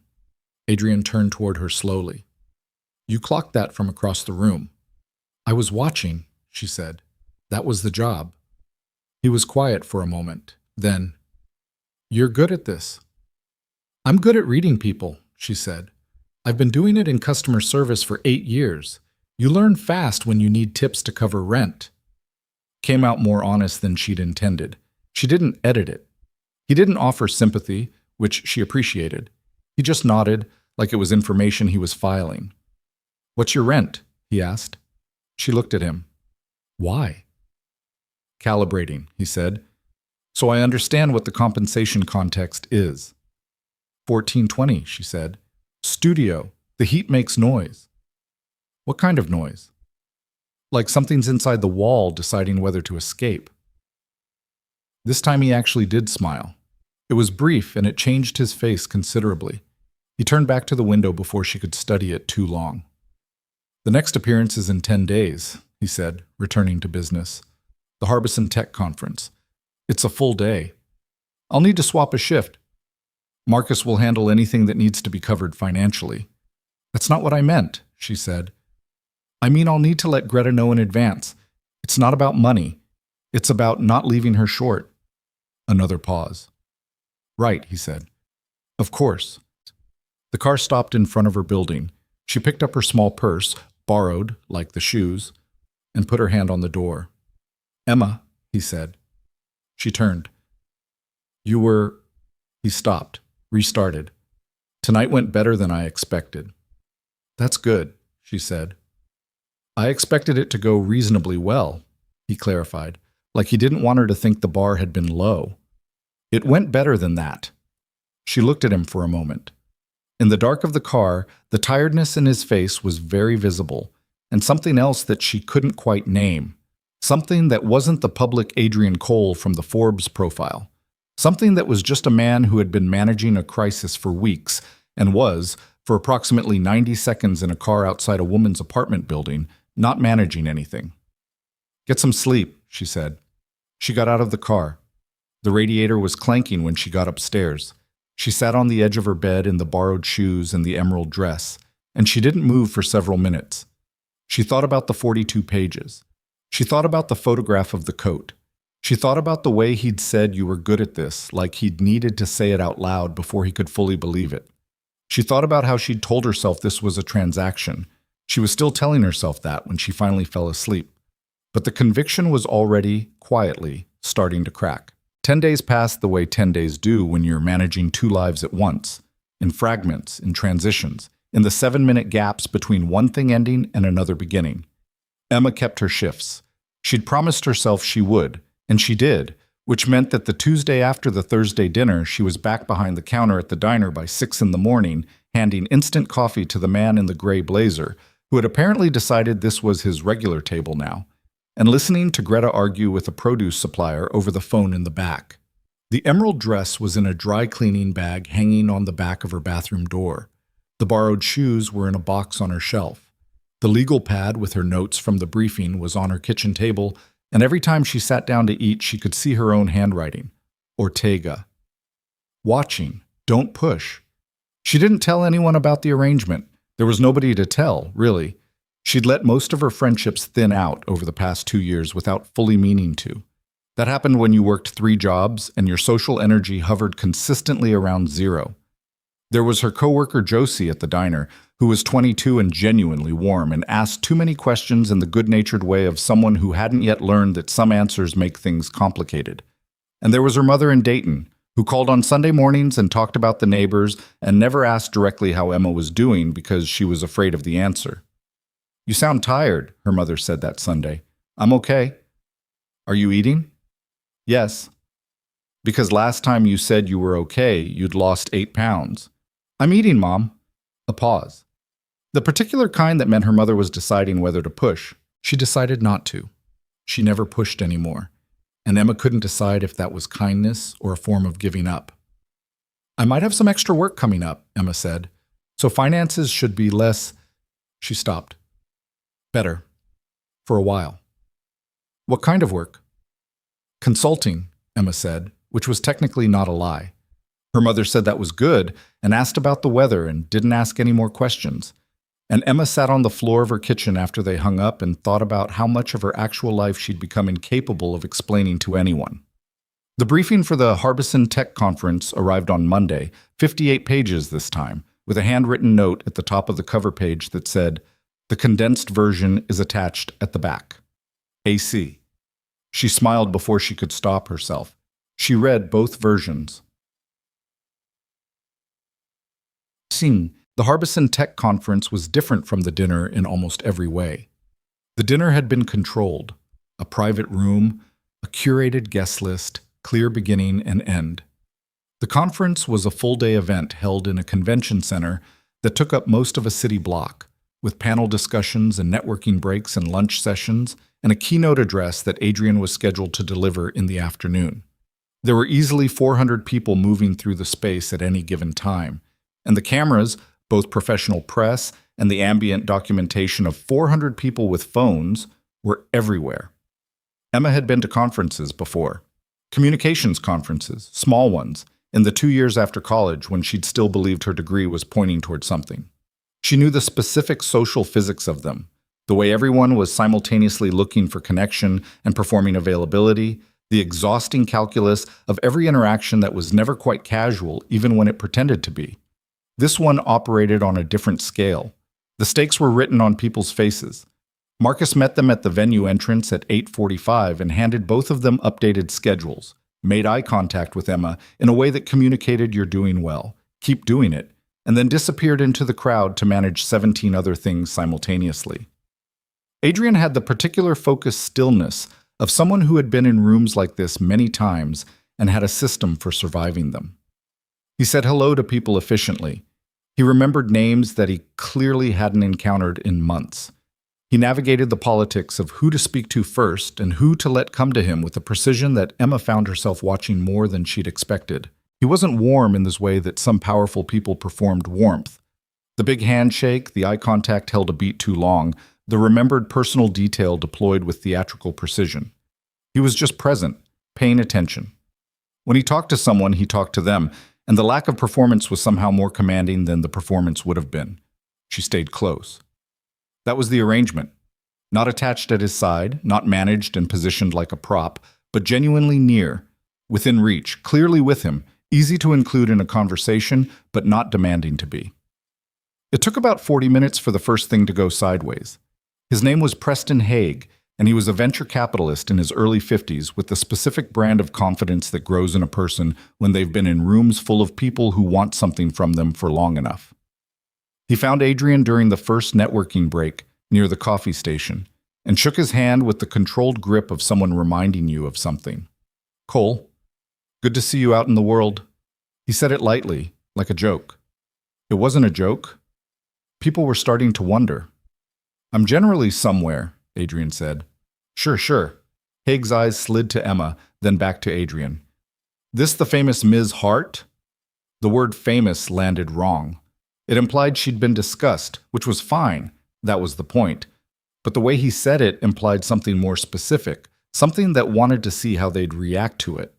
Speaker 1: Adrian turned toward her slowly. You clocked that from across the room. I was watching, she said. That was the job. He was quiet for a moment. Then, you're good at this. I'm good at reading people, she said. I've been doing it in customer service for 8 years. You learn fast when you need tips to cover rent. Came out more honest than she'd intended. She didn't edit it. He didn't offer sympathy, which she appreciated. He just nodded, like it was information he was filing. What's your rent? He asked. She looked at him. Why? Calibrating, he said. So I understand what the compensation context is. $14.20, she said. Studio. The heat makes noise. What kind of noise? Like something's inside the wall deciding whether to escape. This time he actually did smile. It was brief and it changed his face considerably. He turned back to the window before she could study it too long. The next appearance is in 10 days, he said, returning to business. The Harbison Tech Conference. It's a full day. I'll need to swap a shift. Marcus will handle anything that needs to be covered financially. That's not what I meant, she said. I mean, I'll need to let Greta know in advance. It's not about money. It's about not leaving her short. Another pause. Right, he said. Of course. The car stopped in front of her building. She picked up her small purse, borrowed, like the shoes, and put her hand on the door. Emma, he said. She turned. You were... He stopped, restarted. Tonight went better than I expected. That's good, she said. I expected it to go reasonably well, he clarified, like he didn't want her to think the bar had been low. It went better than that. She looked at him for a moment. In the dark of the car, the tiredness in his face was very visible, and something else that she couldn't quite name. Something that wasn't the public Adrian Cole from the Forbes profile. Something that was just a man who had been managing a crisis for weeks and was, for approximately 90 seconds in a car outside a woman's apartment building, not managing anything. Get some sleep, she said. She got out of the car. The radiator was clanking when she got upstairs. She sat on the edge of her bed in the borrowed shoes and the emerald dress, and she didn't move for several minutes. She thought about the 42 pages. She thought about the photograph of the coat. She thought about the way he'd said you were good at this, like he'd needed to say it out loud before he could fully believe it. She thought about how she'd told herself this was a transaction. She was still telling herself that when she finally fell asleep. But the conviction was already, quietly, starting to crack. 10 days passed the way 10 days do when you're managing 2 lives at once, in fragments, in transitions, in the 7-minute gaps between one thing ending and another beginning. Emma kept her shifts. She'd promised herself she would, and she did, which meant that the Tuesday after the Thursday dinner, she was back behind the counter at the diner by 6 in the morning, handing instant coffee to the man in the gray blazer, who had apparently decided this was his regular table now, and listening to Greta argue with a produce supplier over the phone in the back. The emerald dress was in a dry cleaning bag hanging on the back of her bathroom door. The borrowed shoes were in a box on her shelf. The legal pad with her notes from the briefing was on her kitchen table, and every time she sat down to eat, she could see her own handwriting. Ortega. Watching. Don't push. She didn't tell anyone about the arrangement. There was nobody to tell, really. She'd let most of her friendships thin out over the past 2 years without fully meaning to. That happened when you worked 3 jobs and your social energy hovered consistently around 0. There was her coworker Josie at the diner, who was 22 and genuinely warm and asked too many questions in the good-natured way of someone who hadn't yet learned that some answers make things complicated. And there was her mother in Dayton, who called on Sunday mornings and talked about the neighbors and never asked directly how Emma was doing because she was afraid of the answer. You sound tired, her mother said that Sunday. I'm okay. Are you eating? Yes. Because last time you said you were okay, you'd lost 8 pounds. I'm eating, Mom. A pause. The particular kind that meant her mother was deciding whether to push. She decided not to. She never pushed anymore, and Emma couldn't decide if that was kindness or a form of giving up. I might have some extra work coming up, Emma said, so finances should be less. She stopped. Better. For a while. What kind of work? Consulting, Emma said, which was technically not a lie. Her mother said that was good and asked about the weather and didn't ask any more questions. And Emma sat on the floor of her kitchen after they hung up and thought about how much of her actual life she'd become incapable of explaining to anyone. The briefing for the Harbison Tech Conference arrived on Monday, 58 pages this time, with a handwritten note at the top of the cover page that said, "The condensed version is attached at the back. AC." She smiled before she could stop herself. She read both versions. The Harbison Tech Conference was different from the dinner in almost every way. The dinner had been controlled. A private room, a curated guest list, clear beginning and end. The conference was a full-day event held in a convention center that took up most of a city block, with panel discussions and networking breaks and lunch sessions, and a keynote address that Adrian was scheduled to deliver in the afternoon. There were easily 400 people moving through the space at any given time, and the cameras, both professional press and the ambient documentation of 400 people with phones, were everywhere. Emma had been to conferences before. Communications conferences, small ones, in the 2 years after college when she'd still believed her degree was pointing toward something. She knew the specific social physics of them, the way everyone was simultaneously looking for connection and performing availability, the exhausting calculus of every interaction that was never quite casual, even when it pretended to be. This one operated on a different scale. The stakes were written on people's faces. Marcus met them at the venue entrance at 8:45 and handed both of them updated schedules, made eye contact with Emma in a way that communicated "you're doing well, keep doing it," and then disappeared into the crowd to manage 17 other things simultaneously. Adrian had the particular focused stillness of someone who had been in rooms like this many times and had a system for surviving them. He said hello to people efficiently. He remembered names that he clearly hadn't encountered in months. He navigated the politics of who to speak to first and who to let come to him with a precision that Emma found herself watching more than she'd expected. He wasn't warm in this way that some powerful people performed warmth. The big handshake, the eye contact held a beat too long, the remembered personal detail deployed with theatrical precision. He was just present, paying attention. When he talked to someone, he talked to them, and the lack of performance was somehow more commanding than the performance would have been. She stayed close. That was the arrangement. Not attached at his side, not managed and positioned like a prop, but genuinely near, within reach, clearly with him, easy to include in a conversation, but not demanding to be. It took about 40 minutes for the first thing to go sideways. His name was Preston Haig, and he was a venture capitalist in his early 50s with the specific brand of confidence that grows in a person when they've been in rooms full of people who want something from them for long enough. He found Adrian during the first networking break near the coffee station and shook his hand with the controlled grip of someone reminding you of something. "Cole, good to see you out in the world." He said it lightly, like a joke. It wasn't a joke. People were starting to wonder. "I'm generally somewhere," Adrian said. Sure. Haig's eyes slid to Emma, then back to Adrian. "This the famous Ms. Hart?" The word famous landed wrong. It implied she'd been discussed, which was fine. That was the point. But the way he said it implied something more specific, something that wanted to see how they'd react to it.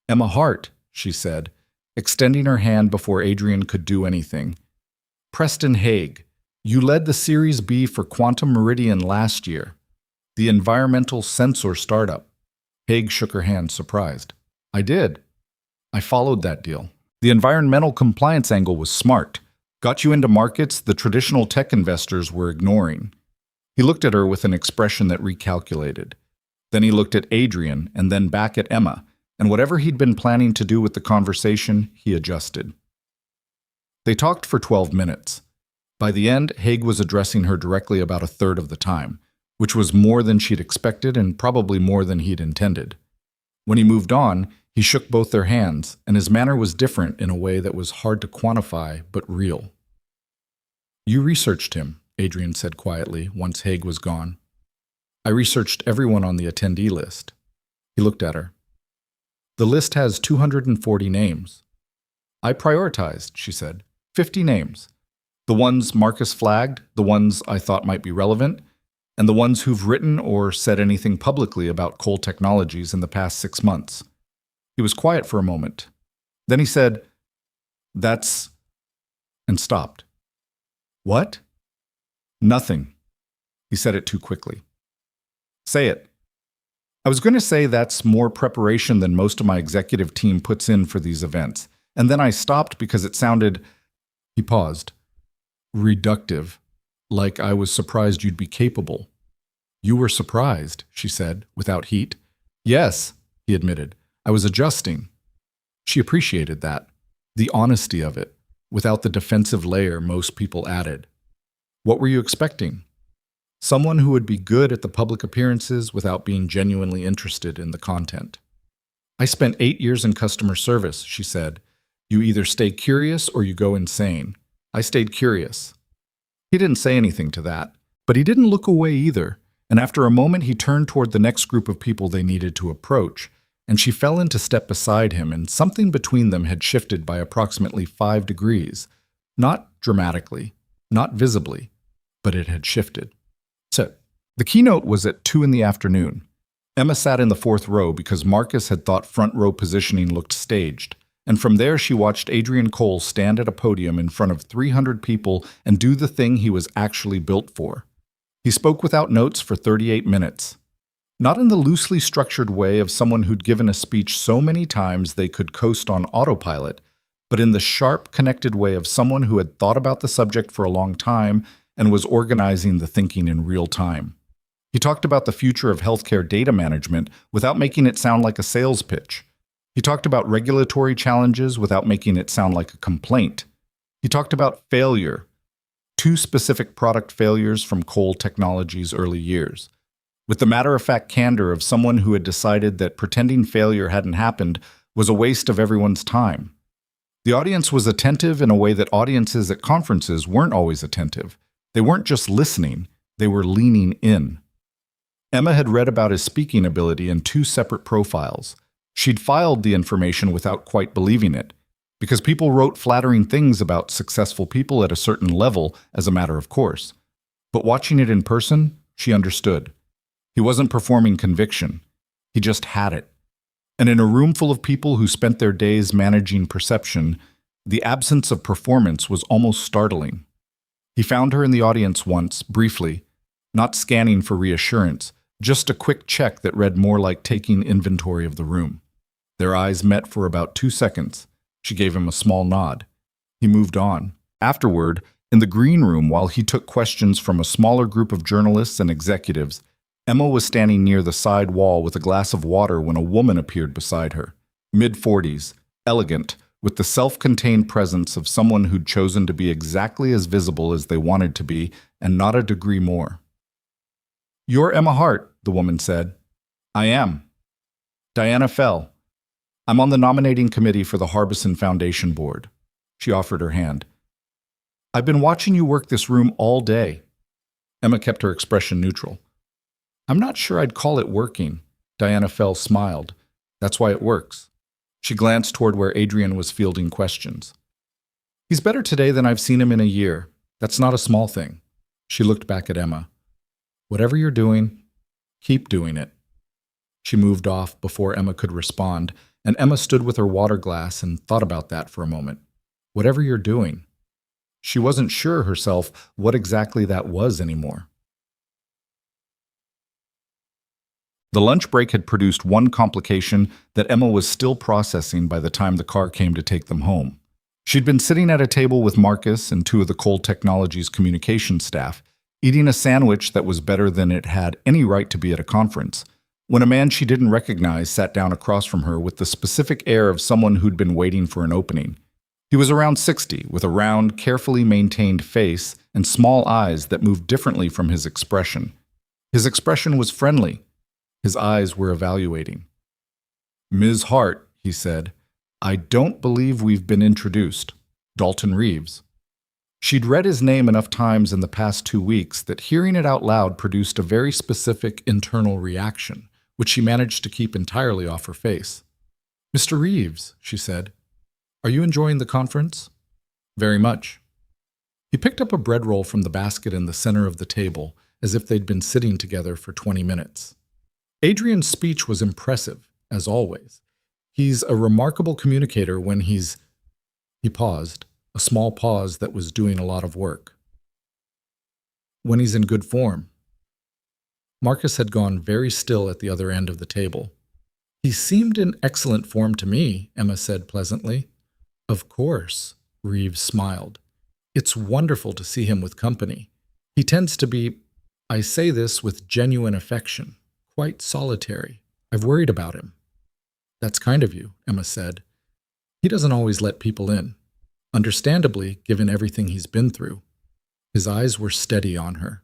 Speaker 1: "Emma Hart," she said, extending her hand before Adrian could do anything. "Preston Haig, you led the Series B for Quantum Meridian last year, the environmental sensor startup." Haig shook her hand, surprised. "I did. I followed that deal. The environmental compliance angle was smart. Got you into markets the traditional tech investors were ignoring." He looked at her with an expression that recalculated. Then he looked at Adrian and then back at Emma, and whatever he'd been planning to do with the conversation, he adjusted. They talked for 12 minutes. By the end, Haig was addressing her directly about a third of the time, which was more than she'd expected and probably more than he'd intended. When he moved on, he shook both their hands, and his manner was different in a way that was hard to quantify but real. You researched him, Adrian said quietly, once Haig was gone. I researched everyone on the attendee list. He looked at her. The list has 240 names. I prioritized, she said. 50 names. The ones Marcus flagged, the ones I thought might be relevant, and the ones who've written or said anything publicly about Cole Technologies in the past 6 months. He was quiet for a moment. Then he said, That's... and stopped. What? Nothing. He said it too quickly. Say it. I was going to say that's more preparation than most of my executive team puts in for these events, and then I stopped because it sounded... He paused. Reductive. Like I was surprised you'd be capable. You were surprised, she said, without heat. Yes, he admitted. I was adjusting. She appreciated that. The honesty of it, without the defensive layer most people added. What were you expecting? Someone who would be good at the public appearances without being genuinely interested in the content. I spent 8 years in customer service, she said. You either stay curious or you go insane. I stayed curious. He didn't say anything to that, but he didn't look away either, and after a moment he turned toward the next group of people they needed to approach, and she fell into step beside him, and something between them had shifted by approximately 5 degrees. Not dramatically, not visibly, but it had shifted. So, the keynote was at 2 in the afternoon. Emma sat in the 4th row because Marcus had thought front row positioning looked staged. And from there she watched Adrian Cole stand at a podium in front of 300 people and do the thing he was actually built for. He spoke without notes for 38 minutes. Not in the loosely structured way of someone who'd given a speech so many times they could coast on autopilot, but in the sharp, connected way of someone who had thought about the subject for a long time and was organizing the thinking in real time. He talked about the future of healthcare data management without making it sound like a sales pitch. He talked about regulatory challenges without making it sound like a complaint. He talked about failure, 2 specific product failures from Cole Technologies' early years, with the matter-of-fact candor of someone who had decided that pretending failure hadn't happened was a waste of everyone's time. The audience was attentive in a way that audiences at conferences weren't always attentive. They weren't just listening, they were leaning in. Emma had read about his speaking ability in 2 separate profiles. She'd filed the information without quite believing it, because people wrote flattering things about successful people at a certain level as a matter of course. But watching it in person, she understood. He wasn't performing conviction. He just had it. And in a room full of people who spent their days managing perception, the absence of performance was almost startling. He found her in the audience once, briefly, not scanning for reassurance, just a quick check that read more like taking inventory of the room. Their eyes met for about 2 seconds. She gave him a small nod. He moved on. Afterward, in the green room, while he took questions from a smaller group of journalists and executives, Emma was standing near the side wall with a glass of water when a woman appeared beside her. Mid-40s, elegant, with the self-contained presence of someone who'd chosen to be exactly as visible as they wanted to be, and not a degree more. "You're Emma Hart," the woman said. "I am. Diana Fell. I'm on the nominating committee for the Harbison Foundation Board." She offered her hand. "I've been watching you work this room all day." Emma kept her expression neutral. "I'm not sure I'd call it working." Diana Fell smiled. "That's why it works." She glanced toward where Adrian was fielding questions. "He's better today than I've seen him in a year. That's not a small thing." She looked back at Emma. "Whatever you're doing, keep doing it." She moved off before Emma could respond, and Emma stood with her water glass and thought about that for a moment. Whatever you're doing. She wasn't sure herself what exactly that was anymore. The lunch break had produced one complication that Emma was still processing by the time the car came to take them home. She'd been sitting at a table with Marcus and 2 of the Cole Technologies communication staff, eating a sandwich that was better than it had any right to be at a conference, when a man she didn't recognize sat down across from her with the specific air of someone who'd been waiting for an opening. He was around 60, with a round, carefully maintained face and small eyes that moved differently from his expression. His expression was friendly. His eyes were evaluating. "Ms. Hart," he said, "I don't believe we've been introduced. Dalton Reeves." She'd read his name enough times in the past 2 weeks that hearing it out loud produced a very specific internal reaction, which she managed to keep entirely off her face. "Mr. Reeves," she said, "are you enjoying the conference?" "Very much." He picked up a bread roll from the basket in the center of the table, as if they'd been sitting together for 20 minutes. Adrian's speech was impressive, as always. He's a remarkable communicator when he's... He paused, a small pause that was doing a lot of work. When he's in good form. Marcus had gone very still at the other end of the table. "He seemed in excellent form to me," Emma said pleasantly. "Of course," Reeves smiled. "It's wonderful to see him with company. He tends to be, I say this with genuine affection, quite solitary. I've worried about him." "That's kind of you," Emma said. "He doesn't always let people in. Understandably, given everything he's been through." His eyes were steady on her.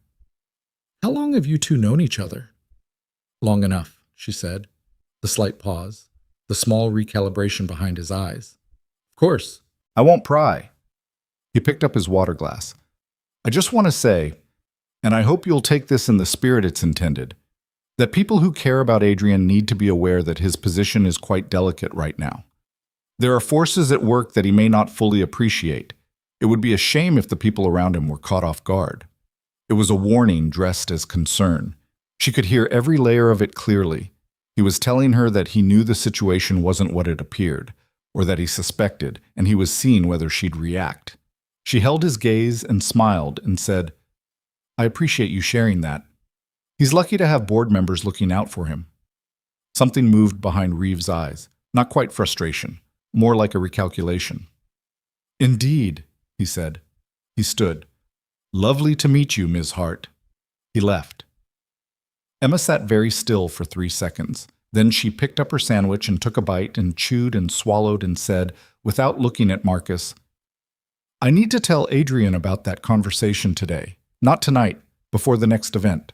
Speaker 1: "How long have you two known each other?" "Long enough," she said. The slight pause, the small recalibration behind his eyes. "Of course. I won't pry." He picked up his water glass. "I just want to say, and I hope you'll take this in the spirit it's intended, that people who care about Adrian need to be aware that his position is quite delicate right now. There are forces at work that he may not fully appreciate. It would be a shame if the people around him were caught off guard." It was a warning dressed as concern. She could hear every layer of it clearly. He was telling her that he knew the situation wasn't what it appeared, or that he suspected, and he was seeing whether she'd react. She held his gaze and smiled and said, "I appreciate you sharing that. He's lucky to have board members looking out for him." Something moved behind Reeves' eyes, not quite frustration, more like a recalculation. "Indeed," he said. He stood. "Lovely to meet you, Ms. Hart." He left. Emma sat very still for 3 seconds. Then she picked up her sandwich and took a bite and chewed and swallowed and said, without looking at Marcus, "I need to tell Adrian about that conversation today. Not tonight, before the next event."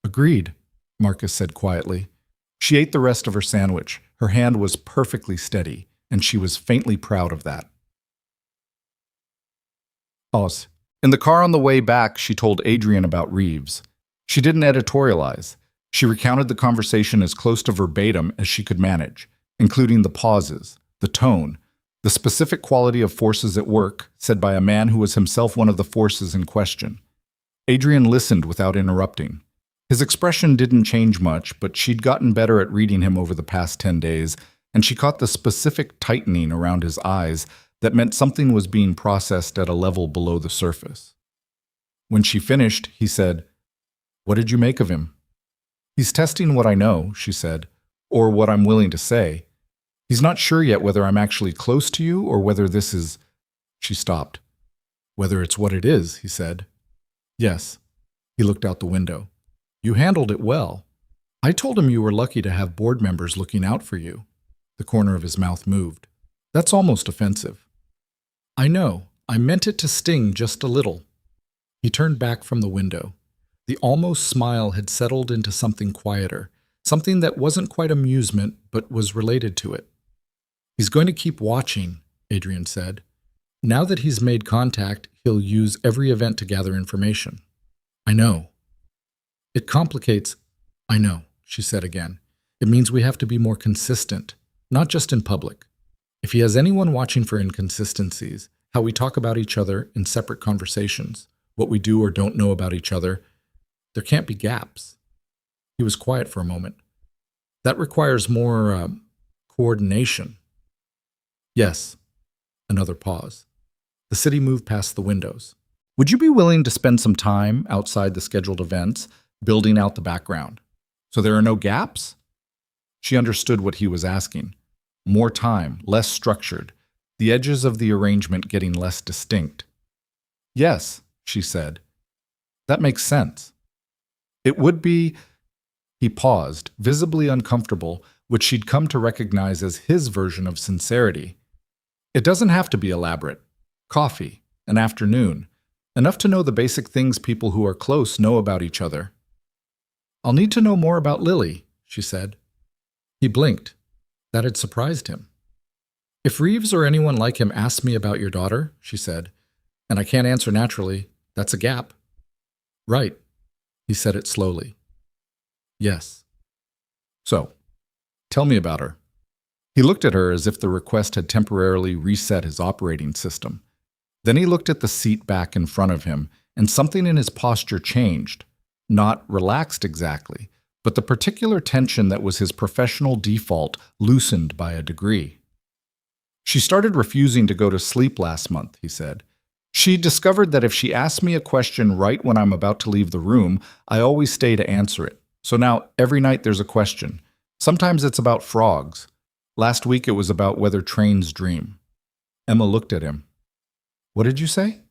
Speaker 1: "Agreed," Marcus said quietly. She ate the rest of her sandwich. Her hand was perfectly steady, and she was faintly proud of that. Pause. In the car on the way back, she told Adrian about Reeves. She didn't editorialize. She recounted the conversation as close to verbatim as she could manage, including the pauses, the tone, the specific quality of forces at work, said by a man who was himself one of the forces in question. Adrian listened without interrupting. His expression didn't change much, but she'd gotten better at reading him over the past 10 days, and she caught the specific tightening around his eyes that meant something was being processed at a level below the surface. When she finished, he said, "What did you make of him?" "He's testing what I know," she said, "or what I'm willing to say. He's not sure yet whether I'm actually close to you or whether this is..." She stopped. "Whether it's what it is," he said. "Yes." He looked out the window. "You handled it well. I told him you were lucky to have board members looking out for you." The corner of his mouth moved. "That's almost offensive." "I know. I meant it to sting just a little." He turned back from the window. The almost smile had settled into something quieter, something that wasn't quite amusement but was related to it. "He's going to keep watching," Adrian said. "Now that he's made contact, he'll use every event to gather information." "I know." "It complicates..." "I know," she said again. "It means we have to be more consistent, not just in public. If he has anyone watching for inconsistencies, how we talk about each other in separate conversations, what we do or don't know about each other, there can't be gaps." He was quiet for a moment. "That requires more coordination." "Yes." Another pause. The city moved past the windows. "Would you be willing to spend some time outside the scheduled events, building out the background, so there are no gaps?" She understood what he was asking. More time, less structured, the edges of the arrangement getting less distinct. "Yes," she said. "That makes sense." It would be... He paused, visibly uncomfortable, which she'd come to recognize as his version of sincerity. "It doesn't have to be elaborate. Coffee, an afternoon, enough to know the basic things people who are close know about each other." "I'll need to know more about Lily," she said. He blinked. That had surprised him. "If Reeves or anyone like him asks me about your daughter," she said, And I can't answer naturally. That's a gap. Right. He said it slowly. Yes. So, tell me about her. He looked at her as if the request had temporarily reset his operating system. Then he looked at the seat back in front of him, and something in his posture changed. Not relaxed exactly, but the particular tension that was his professional default loosened by a degree. She started refusing to go to sleep last month, he said. She discovered that if she asked me a question right when I'm about to leave the room, I always stay to answer it. So now every night there's a question. Sometimes it's about frogs. Last week it was about whether trains dream. Emma looked at him. What did you say?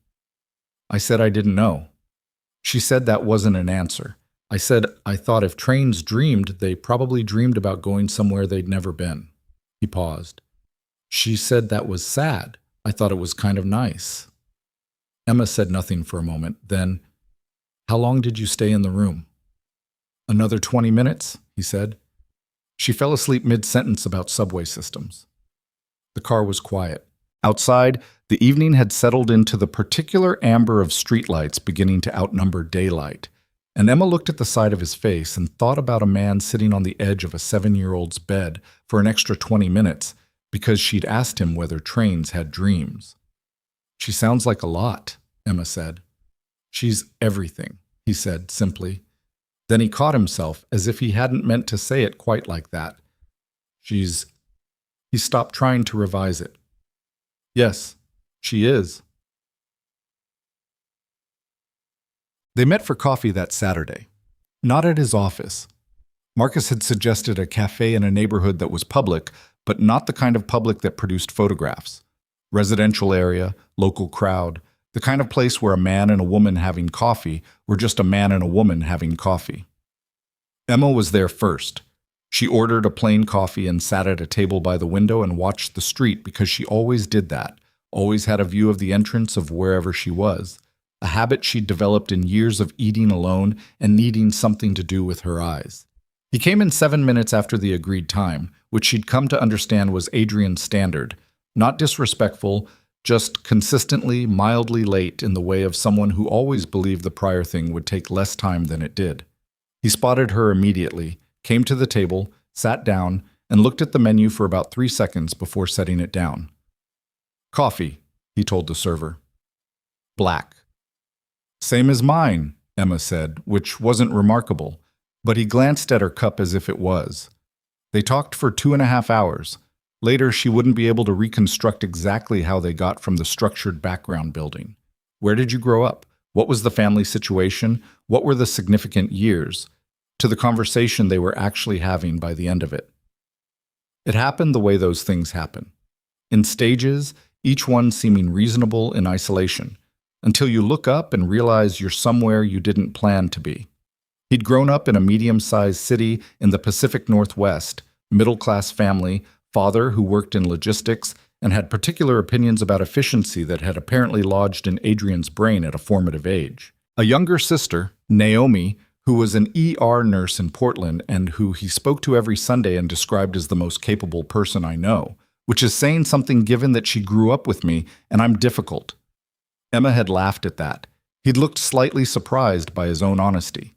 Speaker 1: I said I didn't know. She said that wasn't an answer. I said I thought if trains dreamed, they probably dreamed about going somewhere they'd never been. He paused. She said that was sad. I thought it was kind of nice. Emma said nothing for a moment. Then, how long did you stay in the room? Another 20 minutes, he said. She fell asleep mid-sentence about subway systems. The car was quiet. Outside, the evening had settled into the particular amber of streetlights beginning to outnumber daylight, and Emma looked at the side of his face and thought about a man sitting on the edge of a 7-year-old's bed for an extra 20 minutes because she'd asked him whether trains had dreams. She sounds like a lot, Emma said. She's everything, he said simply. Then he caught himself as if he hadn't meant to say it quite like that. He stopped trying to revise it. Yes, she is. They met for coffee that Saturday. Not at his office. Marcus had suggested a cafe in a neighborhood that was public, but not the kind of public that produced photographs. Residential area, local crowd, the kind of place where a man and a woman having coffee were just a man and a woman having coffee. Emma was there first. She ordered a plain coffee and sat at a table by the window and watched the street because she always did that, always had a view of the entrance of wherever she was, a habit she'd developed in years of eating alone and needing something to do with her eyes. He came in 7 minutes after the agreed time, which she'd come to understand was Adrian's standard, not disrespectful, just consistently, mildly late in the way of someone who always believed the prior thing would take less time than it did. He spotted her immediately, came to the table, sat down, and looked at the menu for about 3 seconds before setting it down. Coffee, he told the server. Black. Same as mine, Emma said, which wasn't remarkable, but he glanced at her cup as if it was. They talked for 2.5 hours. Later, she wouldn't be able to reconstruct exactly how they got from the structured background building. Where did you grow up? What was the family situation? What were the significant years? To the conversation they were actually having by the end of it. It happened the way those things happen. In stages, each one seeming reasonable in isolation, until you look up and realize you're somewhere you didn't plan to be. He'd grown up in a medium-sized city in the Pacific Northwest, middle-class family, father who worked in logistics and had particular opinions about efficiency that had apparently lodged in Adrian's brain at a formative age. A younger sister, Naomi, who was an ER nurse in Portland and who he spoke to every Sunday and described as the most capable person I know, which is saying something given that she grew up with me and I'm difficult. Emma had laughed at that. He'd looked slightly surprised by his own honesty.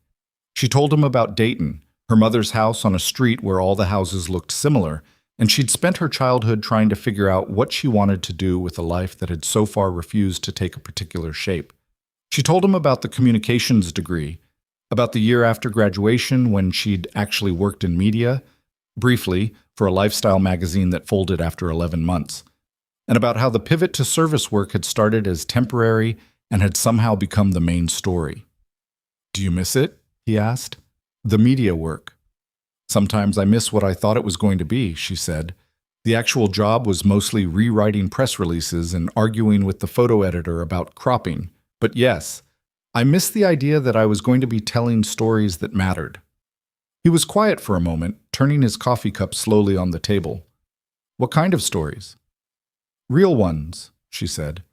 Speaker 1: She told him about Dayton, her mother's house on a street where all the houses looked similar, and she'd spent her childhood trying to figure out what she wanted to do with a life that had so far refused to take a particular shape. She told him about the communications degree, about the year after graduation when she'd actually worked in media, briefly, for a lifestyle magazine that folded after 11 months, and about how the pivot to service work had started as temporary and had somehow become the main story. Do you miss it? He asked. The media work. Sometimes I miss what I thought it was going to be, she said. The actual job was mostly rewriting press releases and arguing with the photo editor about cropping. But yes, I miss the idea that I was going to be telling stories that mattered. He was quiet for a moment, turning his coffee cup slowly on the table. What kind of stories? Real ones, she said.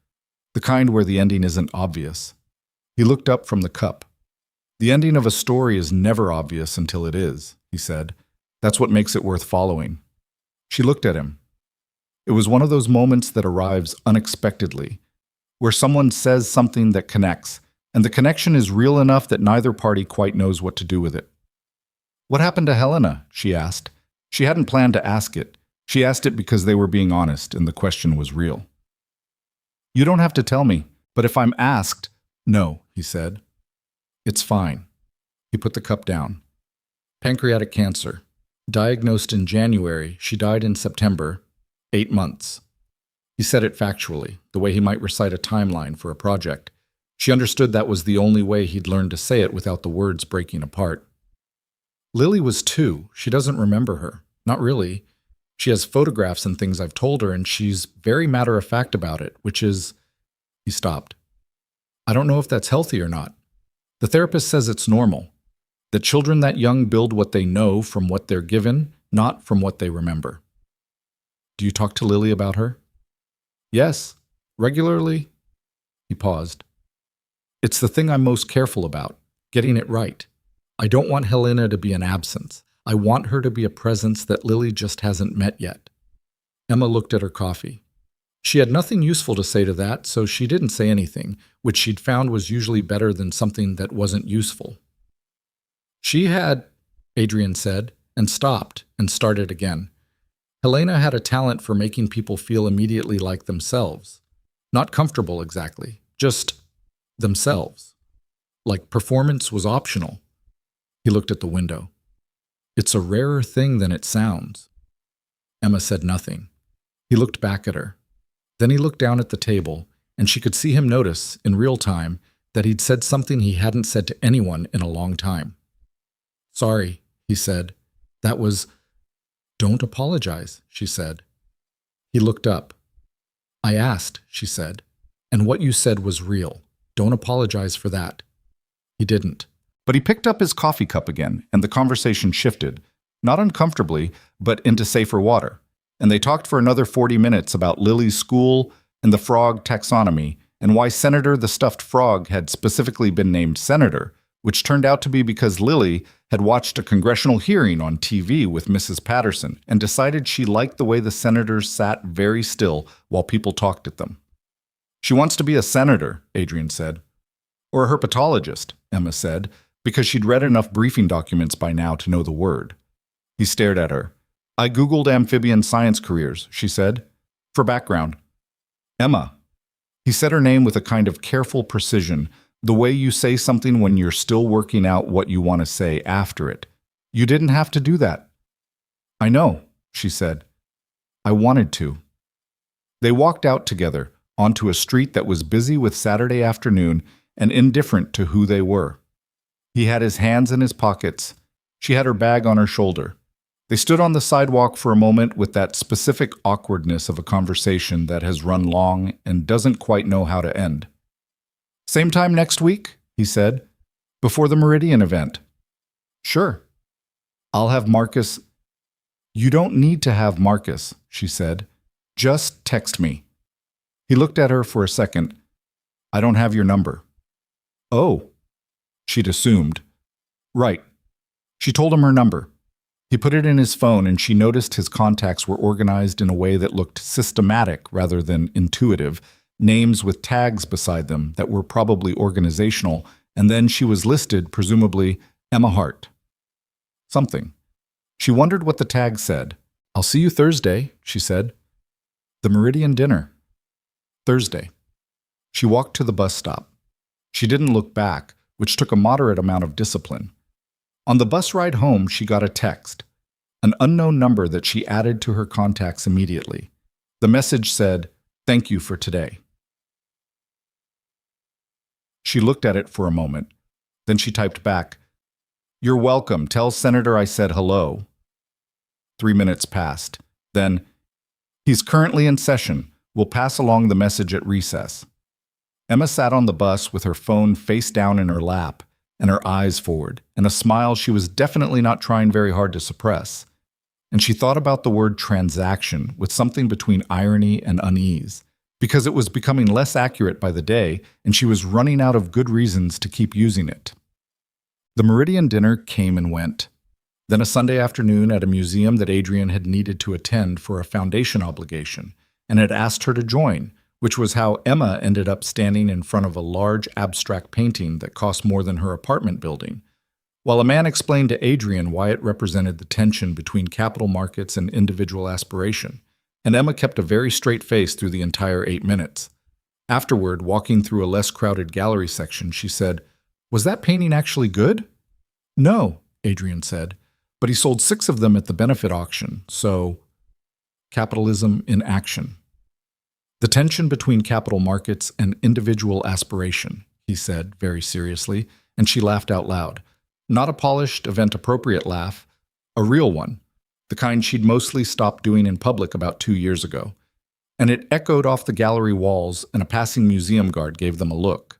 Speaker 1: The kind where the ending isn't obvious. He looked up from the cup. The ending of a story is never obvious until it is, he said. That's what makes it worth following. She looked at him. It was one of those moments that arrives unexpectedly, where someone says something that connects, and the connection is real enough that neither party quite knows what to do with it. "What happened to Helena?" she asked. She hadn't planned to ask it. She asked it because they were being honest, and the question was real. "You don't have to tell me, but if I'm asked—" "No," he said. "It's fine." He put the cup down. "Pancreatic cancer. Diagnosed in January, she died in September. 8 months." He said it factually, the way he might recite a timeline for a project. She understood that was the only way he'd learned to say it without the words breaking apart. "Lily was 2. She doesn't remember her. Not really. She has photographs and things I've told her, and she's very matter-of-fact about it, which is—" He stopped. "I don't know if that's healthy or not. The therapist says it's normal, that children that young build what they know from what they're given, not from what they remember." "Do you talk to Lily about her?" "Yes. Regularly." He paused. "It's the thing I'm most careful about, getting it right. I don't want Helena to be an absence. I want her to be a presence that Lily just hasn't met yet." Emma looked at her coffee. She had nothing useful to say to that, so she didn't say anything, which she'd found was usually better than something that wasn't useful. "She had," Adrian said, and stopped and started again. "Helena had a talent for making people feel immediately like themselves. Not comfortable exactly, just themselves. Like performance was optional." He looked at the window. "It's a rarer thing than it sounds." Emma said nothing. He looked back at her. Then he looked down at the table, and she could see him notice, in real time, that he'd said something he hadn't said to anyone in a long time. "Sorry," he said. "That was—" "Don't apologize," she said. He looked up. "I asked," she said, "and what you said was real. Don't apologize for that." He didn't. But he picked up his coffee cup again, and the conversation shifted, not uncomfortably, but into safer water. And they talked for another 40 minutes about Lily's school and the frog taxonomy, and why Senator the stuffed frog had specifically been named Senator, which turned out to be because Lily had watched a congressional hearing on TV with Mrs. Patterson and decided she liked the way the senators sat very still while people talked at them. "She wants to be a senator," Adrian said. "Or a herpetologist," Emma said, because she'd read enough briefing documents by now to know the word. He stared at her. "I Googled amphibian science careers," she said, "for background." "Emma." He said her name with a kind of careful precision, the way you say something when you're still working out what you want to say after it. "You didn't have to do that." "I know," she said. "I wanted to." They walked out together, onto a street that was busy with Saturday afternoon and indifferent to who they were. He had his hands in his pockets. She had her bag on her shoulder. They stood on the sidewalk for a moment with that specific awkwardness of a conversation that has run long and doesn't quite know how to end. "Same time next week?" he said. "Before the Meridian event." "Sure." "I'll have Marcus—" "You don't need to have Marcus," she said. "Just text me." He looked at her for a second. "I don't have your number." "Oh." She'd assumed. "Right." She told him her number. He put it in his phone, and she noticed his contacts were organized in a way that looked systematic rather than intuitive, names with tags beside them that were probably organizational, and then she was listed, presumably, Emma Hart. Something. She wondered what the tag said. "I'll see you Thursday," she said. "The Meridian dinner." Thursday. She walked to the bus stop. She didn't look back, which took a moderate amount of discipline. On the bus ride home, she got a text, an unknown number that she added to her contacts immediately. The message said, "Thank you for today." She looked at it for a moment. Then she typed back, "You're welcome. Tell Senator I said hello." 3 minutes passed. Then, "He's currently in session. We'll pass along the message at recess." Emma sat on the bus with her phone face down in her lap and her eyes forward, and a smile she was definitely not trying very hard to suppress. And she thought about the word transaction with something between irony and unease, because it was becoming less accurate by the day, and she was running out of good reasons to keep using it. The Meridian dinner came and went. Then a Sunday afternoon at a museum that Adrian had needed to attend for a foundation obligation, and had asked her to join, which was how Emma ended up standing in front of a large abstract painting that cost more than her apartment building, while a man explained to Adrian why it represented the tension between capital markets and individual aspiration, and Emma kept a very straight face through the entire 8 minutes. Afterward, walking through a less crowded gallery section, she said, "Was that painting actually good?" "No," Adrian said, "but he sold 6 of them at the benefit auction, so—" Capitalism in action. "The tension between capital markets and individual aspiration," he said very seriously, and she laughed out loud. Not a polished, event-appropriate laugh, a real one, the kind she'd mostly stopped doing in public about 2 years ago. And it echoed off the gallery walls, and a passing museum guard gave them a look.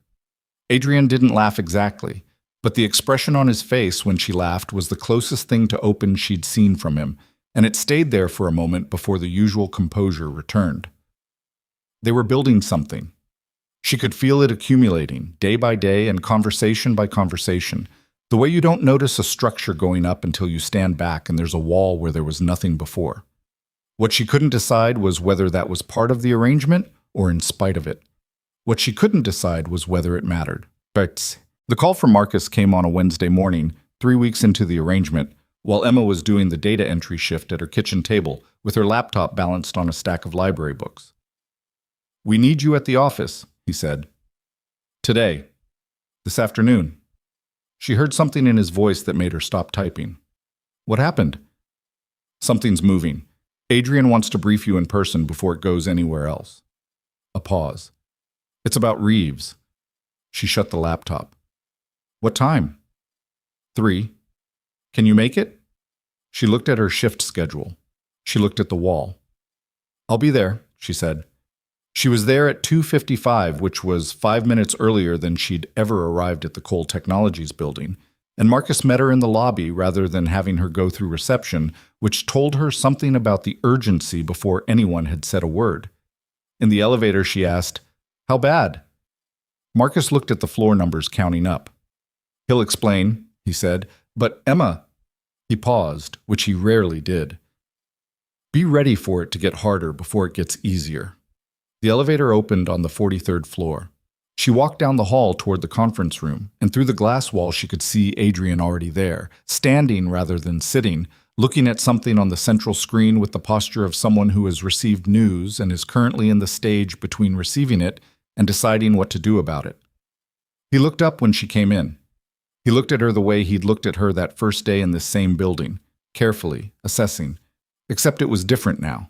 Speaker 1: Adrian didn't laugh exactly, but the expression on his face when she laughed was the closest thing to open she'd seen from him, and it stayed there for a moment before the usual composure returned. They were building something. She could feel it accumulating, day by day and conversation by conversation, the way you don't notice a structure going up until you stand back and there's a wall where there was nothing before. What she couldn't decide was whether that was part of the arrangement or in spite of it. What she couldn't decide was whether it mattered. But the call from Marcus came on a Wednesday morning, 3 weeks into the arrangement, while Emma was doing the data entry shift at her kitchen table with her laptop balanced on a stack of library books. "We need you at the office," he said. "Today. This afternoon." She heard something in his voice that made her stop typing. "What happened?" "Something's moving. Adrian wants to brief you in person before it goes anywhere else." A pause. "It's about Reeves." She shut the laptop. "What time?" 3. "Can you make it?" She looked at her shift schedule. She looked at the wall. "I'll be there," she said. She was there at 2:55, which was 5 minutes earlier than she'd ever arrived at the Cole Technologies building, and Marcus met her in the lobby rather than having her go through reception, which told her something about the urgency before anyone had said a word. In the elevator, she asked, "How bad?" Marcus looked at the floor numbers counting up. "He'll explain," he said, "but Emma—" He paused, which he rarely did. "Be ready for it to get harder before it gets easier." The elevator opened on the 43rd floor. She walked down the hall toward the conference room, and through the glass wall she could see Adrian already there, standing rather than sitting, looking at something on the central screen with the posture of someone who has received news and is currently in the stage between receiving it and deciding what to do about it. He looked up when she came in. He looked at her the way he'd looked at her that first day in this same building, carefully, assessing, except it was different now.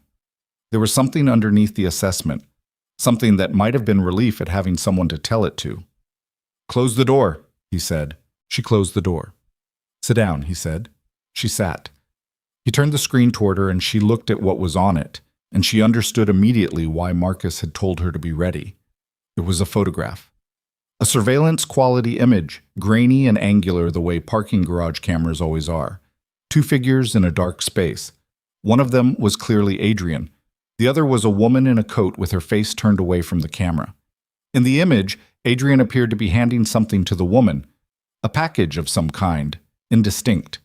Speaker 1: There was something underneath the assessment, something that might have been relief at having someone to tell it to. "Close the door," he said. She closed the door. "Sit down," he said. She sat. He turned the screen toward her and she looked at what was on it, and she understood immediately why Marcus had told her to be ready. It was a photograph. A surveillance-quality image, grainy and angular the way parking garage cameras always are. 2 figures in a dark space. One of them was clearly Adrian. The other was a woman in a coat with her face turned away from the camera. In the image, Adrian appeared to be handing something to the woman, a package of some kind, indistinct.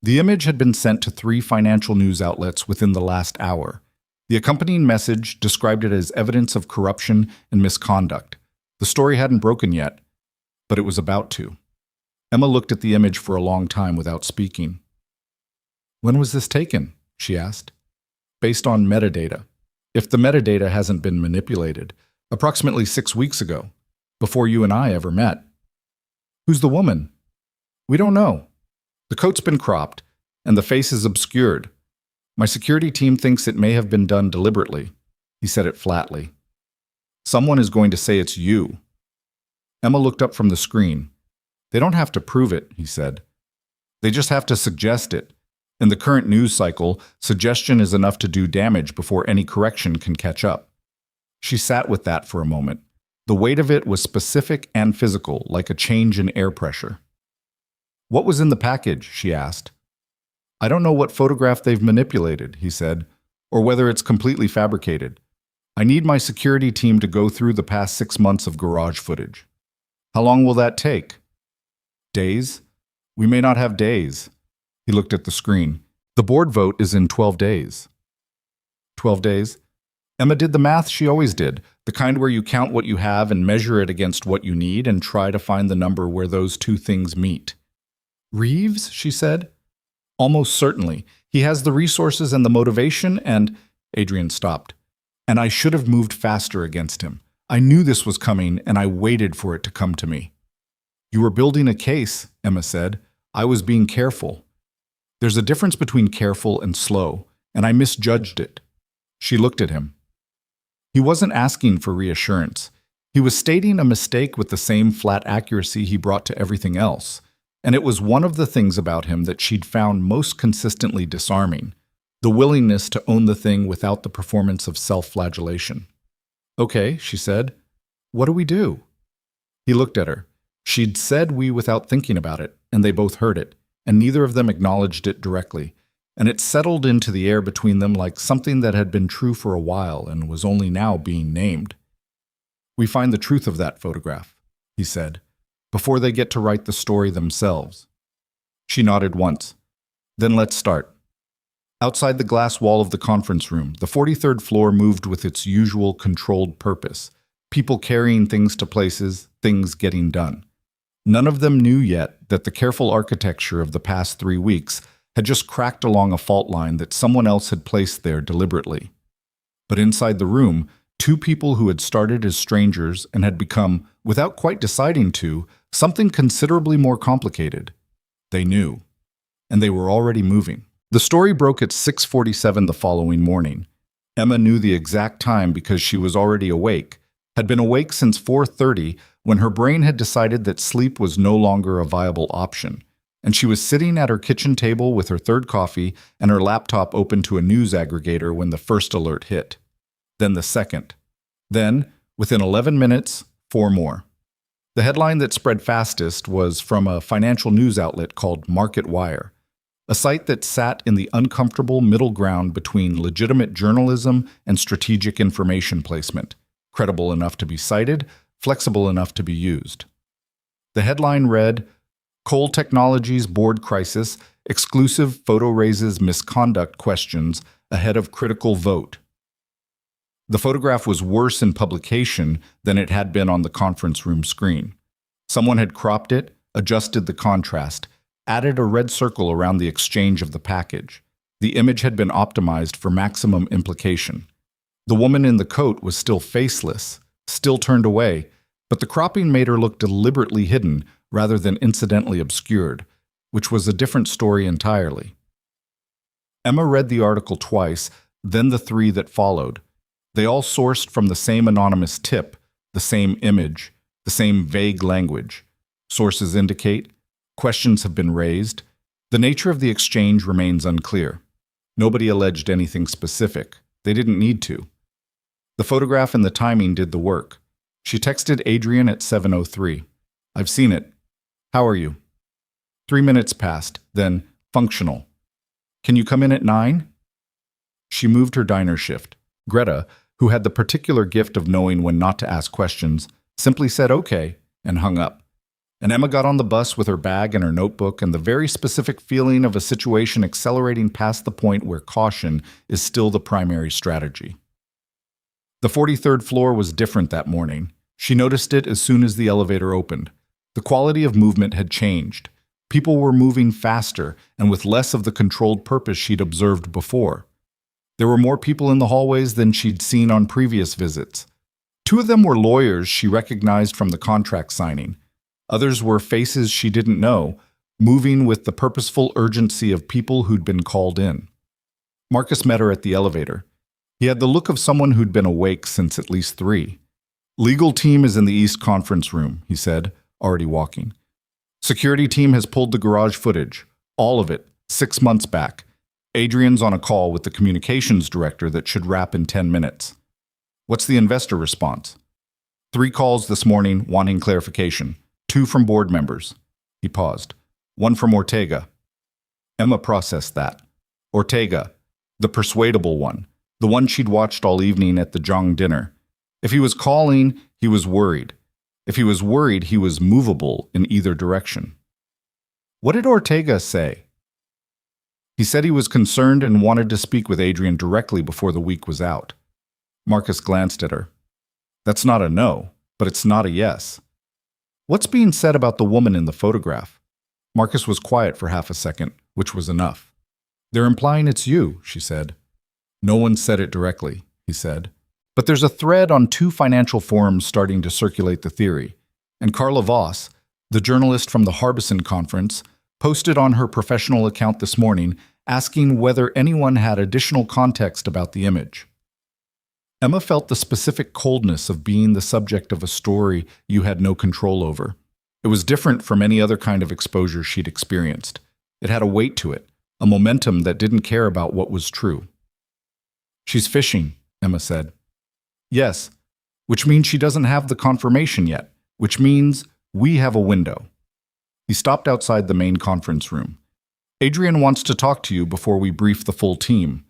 Speaker 1: The image had been sent to 3 financial news outlets within the last hour. The accompanying message described it as evidence of corruption and misconduct. The story hadn't broken yet, but it was about to. Emma looked at the image for a long time without speaking. "When was this taken?" she asked. "Based on metadata. If the metadata hasn't been manipulated, approximately 6 weeks ago, before you and I ever met." "Who's the woman?" "We don't know. The coat's been cropped, and the face is obscured. My security team thinks it may have been done deliberately." He said it flatly. "Someone is going to say it's you." Emma looked up from the screen. "They don't have to prove it," he said. "They just have to suggest it. In the current news cycle, suggestion is enough to do damage before any correction can catch up." She sat with that for a moment. The weight of it was specific and physical, like a change in air pressure. "What was in the package?" she asked. "I don't know what photograph they've manipulated," he said, "or whether it's completely fabricated. I need my security team to go through the past 6 months of garage footage." "How long will that take?" "Days? We may not have days." He looked at the screen. "The board vote is in 12 days. 12 days? Emma did the math she always did, the kind where you count what you have and measure it against what you need and try to find the number where those two things meet. Reeves, she said. Almost certainly. He has the resources and the motivation and… Adrian stopped. And I should have moved faster against him. I knew this was coming and I waited for it to come to me. You were building a case, Emma said. I was being careful. There's a difference between careful and slow, and I misjudged it. She looked at him. He wasn't asking for reassurance. He was stating a mistake with the same flat accuracy he brought to everything else, and it was one of the things about him that she'd found most consistently disarming, the willingness to own the thing without the performance of self-flagellation. Okay, she said. What do we do? He looked at her. She'd said we without thinking about it, and they both heard it, and neither of them acknowledged it directly, and it settled into the air between them like something that had been true for a while and was only now being named. We find the truth of that photograph, he said, before they get to write the story themselves. She nodded once. Then let's start. Outside the glass wall of the conference room, the 43rd floor moved with its usual controlled purpose, people carrying things to places, things getting done. None of them knew yet that the careful architecture of the past 3 weeks had just cracked along a fault line that someone else had placed there deliberately. But inside the room, two people who had started as strangers and had become, without quite deciding to, something considerably more complicated. They knew. And they were already moving. The story broke at 6:47 the following morning. Emma knew the exact time because she was already awake, had been awake since 4:30 when her brain had decided that sleep was no longer a viable option, and she was sitting at her kitchen table with her third coffee and her laptop open to a news aggregator when the first alert hit. Then the second. Then, within 11 minutes, 4 more. The headline that spread fastest was from a financial news outlet called Market Wire, a site that sat in the uncomfortable middle ground between legitimate journalism and strategic information placement, credible enough to be cited, flexible enough to be used. The headline read, Cole Technologies Board Crisis, Exclusive Photo Raises Misconduct Questions Ahead of Critical Vote. The photograph was worse in publication than it had been on the conference room screen. Someone had cropped it, adjusted the contrast, added a red circle around the exchange of the package. The image had been optimized for maximum implication. The woman in the coat was still faceless, still turned away, but the cropping made her look deliberately hidden rather than incidentally obscured, which was a different story entirely. Emma read the article twice, then the 3 that followed. They all sourced from the same anonymous tip, the same image, the same vague language. Sources indicate, questions have been raised. The nature of the exchange remains unclear. Nobody alleged anything specific. They didn't need to. The photograph and the timing did the work. She texted Adrian at 7:03. I've seen it. How are you? 3 minutes passed, then functional. Can you come in at 9? She moved her diner shift. Greta, who had the particular gift of knowing when not to ask questions, simply said okay and hung up. And Emma got on the bus with her bag and her notebook and the very specific feeling of a situation accelerating past the point where caution is still the primary strategy. The 43rd floor was different that morning. She noticed it as soon as the elevator opened. The quality of movement had changed. People were moving faster and with less of the controlled purpose she'd observed before. There were more people in the hallways than she'd seen on previous visits. 2 of them were lawyers she recognized from the contract signing. Others were faces she didn't know, moving with the purposeful urgency of people who'd been called in. Marcus met her at the elevator. He had the look of someone who'd been awake since at least 3. Legal team is in the East Conference Room, he said, already walking. Security team has pulled the garage footage, all of it, 6 months back. Adrian's on a call with the communications director that should wrap in 10 minutes. What's the investor response? 3 calls this morning wanting clarification, 2 from board members. He paused. 1 from Ortega. Emma processed that. Ortega, the persuadable one, the one she'd watched all evening at the Zhang dinner. If he was calling, he was worried. If he was worried, he was movable in either direction. What did Ortega say? He said he was concerned and wanted to speak with Adrian directly before the week was out. Marcus glanced at her. That's not a no, but it's not a yes. What's being said about the woman in the photograph? Marcus was quiet for half a second, which was enough. They're implying it's you, she said. No one said it directly, he said. But there's a thread on 2 financial forums starting to circulate the theory, and Carla Voss, the journalist from the Harbison conference, posted on her professional account this morning asking whether anyone had additional context about the image. Emma felt the specific coldness of being the subject of a story you had no control over. It was different from any other kind of exposure she'd experienced. It had a weight to it, a momentum that didn't care about what was true. She's fishing, Emma said. Yes, which means she doesn't have the confirmation yet, which means we have a window. He stopped outside the main conference room. Adrian wants to talk to you before we brief the full team.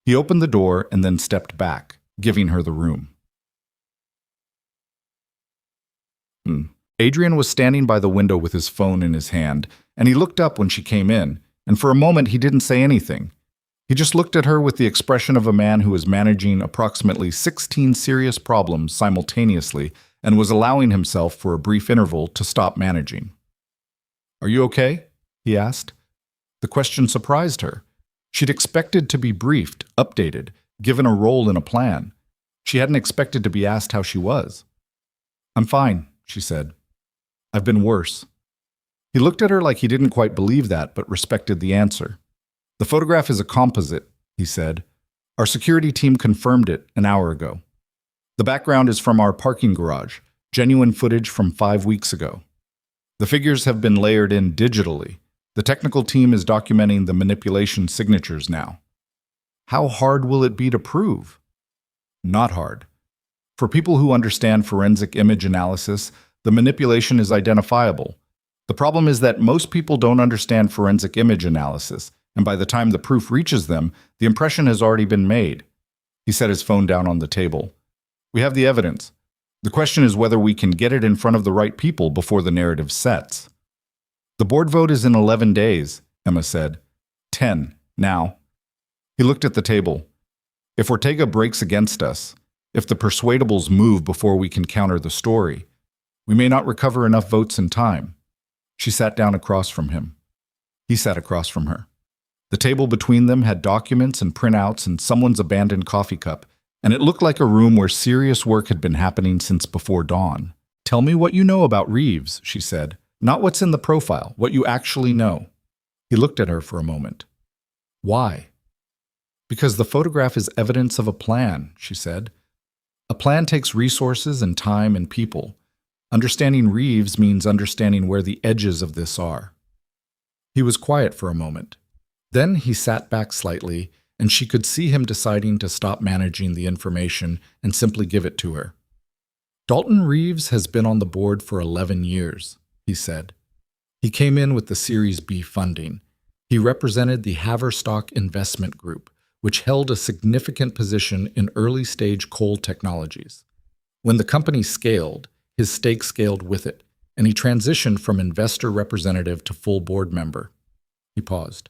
Speaker 1: He opened the door and then stepped back, giving her the room. Adrian was standing by the window with his phone in his hand, and he looked up when she came in, and for a moment he didn't say anything. He just looked at her with the expression of a man who was managing approximately 16 serious problems simultaneously and was allowing himself for a brief interval to stop managing. Are you okay? He asked. The question surprised her. She'd expected to be briefed, updated, given a role in a plan. She hadn't expected to be asked how she was. I'm fine, she said. I've been worse. He looked at her like he didn't quite believe that, but respected the answer. The photograph is a composite, he said. Our security team confirmed it an hour ago. The background is from our parking garage, genuine footage from 5 weeks ago. The figures have been layered in digitally. The technical team is documenting the manipulation signatures now. How hard will it be to prove? Not hard. For people who understand forensic image analysis, the manipulation is identifiable. The problem is that most people don't understand forensic image analysis, and by the time the proof reaches them, the impression has already been made. He set his phone down on the table. We have the evidence. The question is whether we can get it in front of the right people before the narrative sets. The board vote is in 11 days, Emma said. 10, now. He looked at the table. If Ortega breaks against us, if the persuadables move before we can counter the story, we may not recover enough votes in time. She sat down across from him. He sat across from her. The table between them had documents and printouts and someone's abandoned coffee cup, and it looked like a room where serious work had been happening since before dawn. Tell me what you know about Reeves, she said. Not what's in the profile, what you actually know. He looked at her for a moment. Why? Because the photograph is evidence of a plan, she said. A plan takes resources and time and people. Understanding Reeves means understanding where the edges of this are. He was quiet for a moment. Then he sat back slightly, and she could see him deciding to stop managing the information and simply give it to her. Dalton Reeves has been on the board for 11 years, he said. He came in with the Series B funding. He represented the Haverstock Investment Group, which held a significant position in early-stage coal technologies. When the company scaled, his stake scaled with it, and he transitioned from investor representative to full board member. He paused.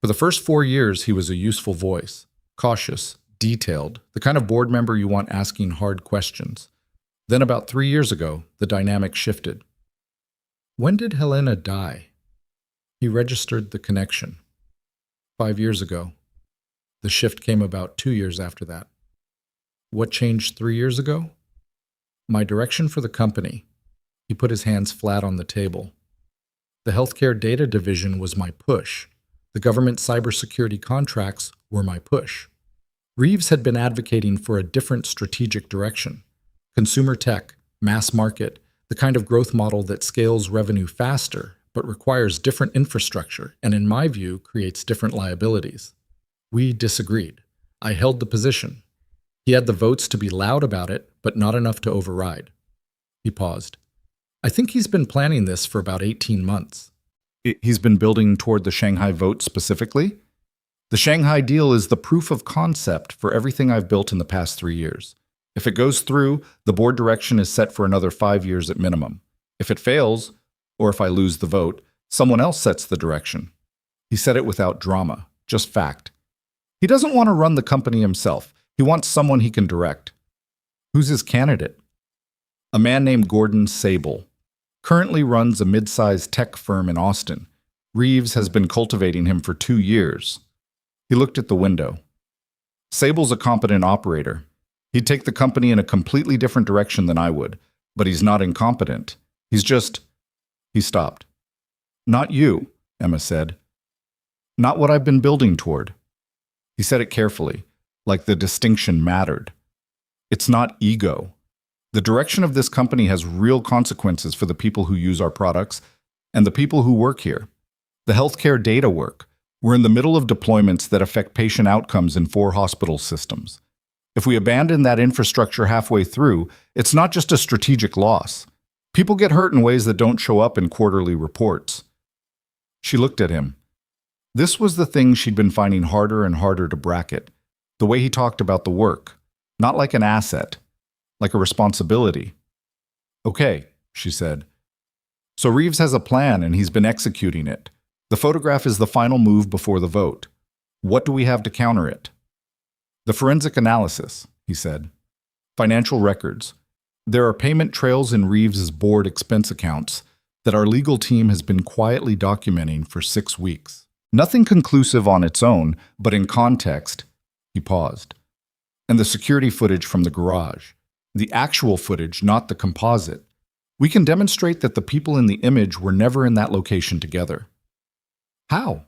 Speaker 1: For the first 4 years, he was a useful voice, cautious, detailed, the kind of board member you want asking hard questions. Then about 3 years ago, the dynamic shifted. When did Helena die? He registered the connection. 5 years ago. The shift came about 2 years after that. What changed 3 years ago? My direction for the company. He put his hands flat on the table. The healthcare data division was my push. The government cybersecurity contracts were my push. Reeves had been advocating for a different strategic direction. Consumer tech, mass market, the kind of growth model that scales revenue faster, but requires different infrastructure and, in my view, creates different liabilities. We disagreed. I held the position. He had the votes to be loud about it, but not enough to override. He paused. I think he's been planning this for about 18 months. He's been building toward the Shanghai vote specifically? The Shanghai deal is the proof of concept for everything I've built in the past 3 years. If it goes through, the board direction is set for another 5 years at minimum. If it fails, or if I lose the vote, someone else sets the direction. He said it without drama, just fact. He doesn't want to run the company himself. He wants someone he can direct. Who's his candidate? A man named Gordon Sable. Currently runs a mid-sized tech firm in Austin. Reeves has been cultivating him for 2 years. He looked at the window. Sable's a competent operator. He'd take the company in a completely different direction than I would, but he's not incompetent. He's just... He stopped. Not you, Emma said. Not what I've been building toward. He said it carefully, like the distinction mattered. It's not ego. The direction of this company has real consequences for the people who use our products and the people who work here. The healthcare data work. We're in the middle of deployments that affect patient outcomes in 4 hospital systems. If we abandon that infrastructure halfway through, it's not just a strategic loss. People get hurt in ways that don't show up in quarterly reports. She looked at him. This was the thing she'd been finding harder and harder to bracket. The way he talked about the work. Not like an asset, like a responsibility. Okay, she said. So Reeves has a plan and he's been executing it. The photograph is the final move before the vote. What do we have to counter it? The forensic analysis, he said. Financial records. There are payment trails in Reeves's board expense accounts that our legal team has been quietly documenting for 6 weeks. Nothing conclusive on its own, but in context, he paused. And the security footage from the garage. The actual footage, not the composite. We can demonstrate that the people in the image were never in that location together. How?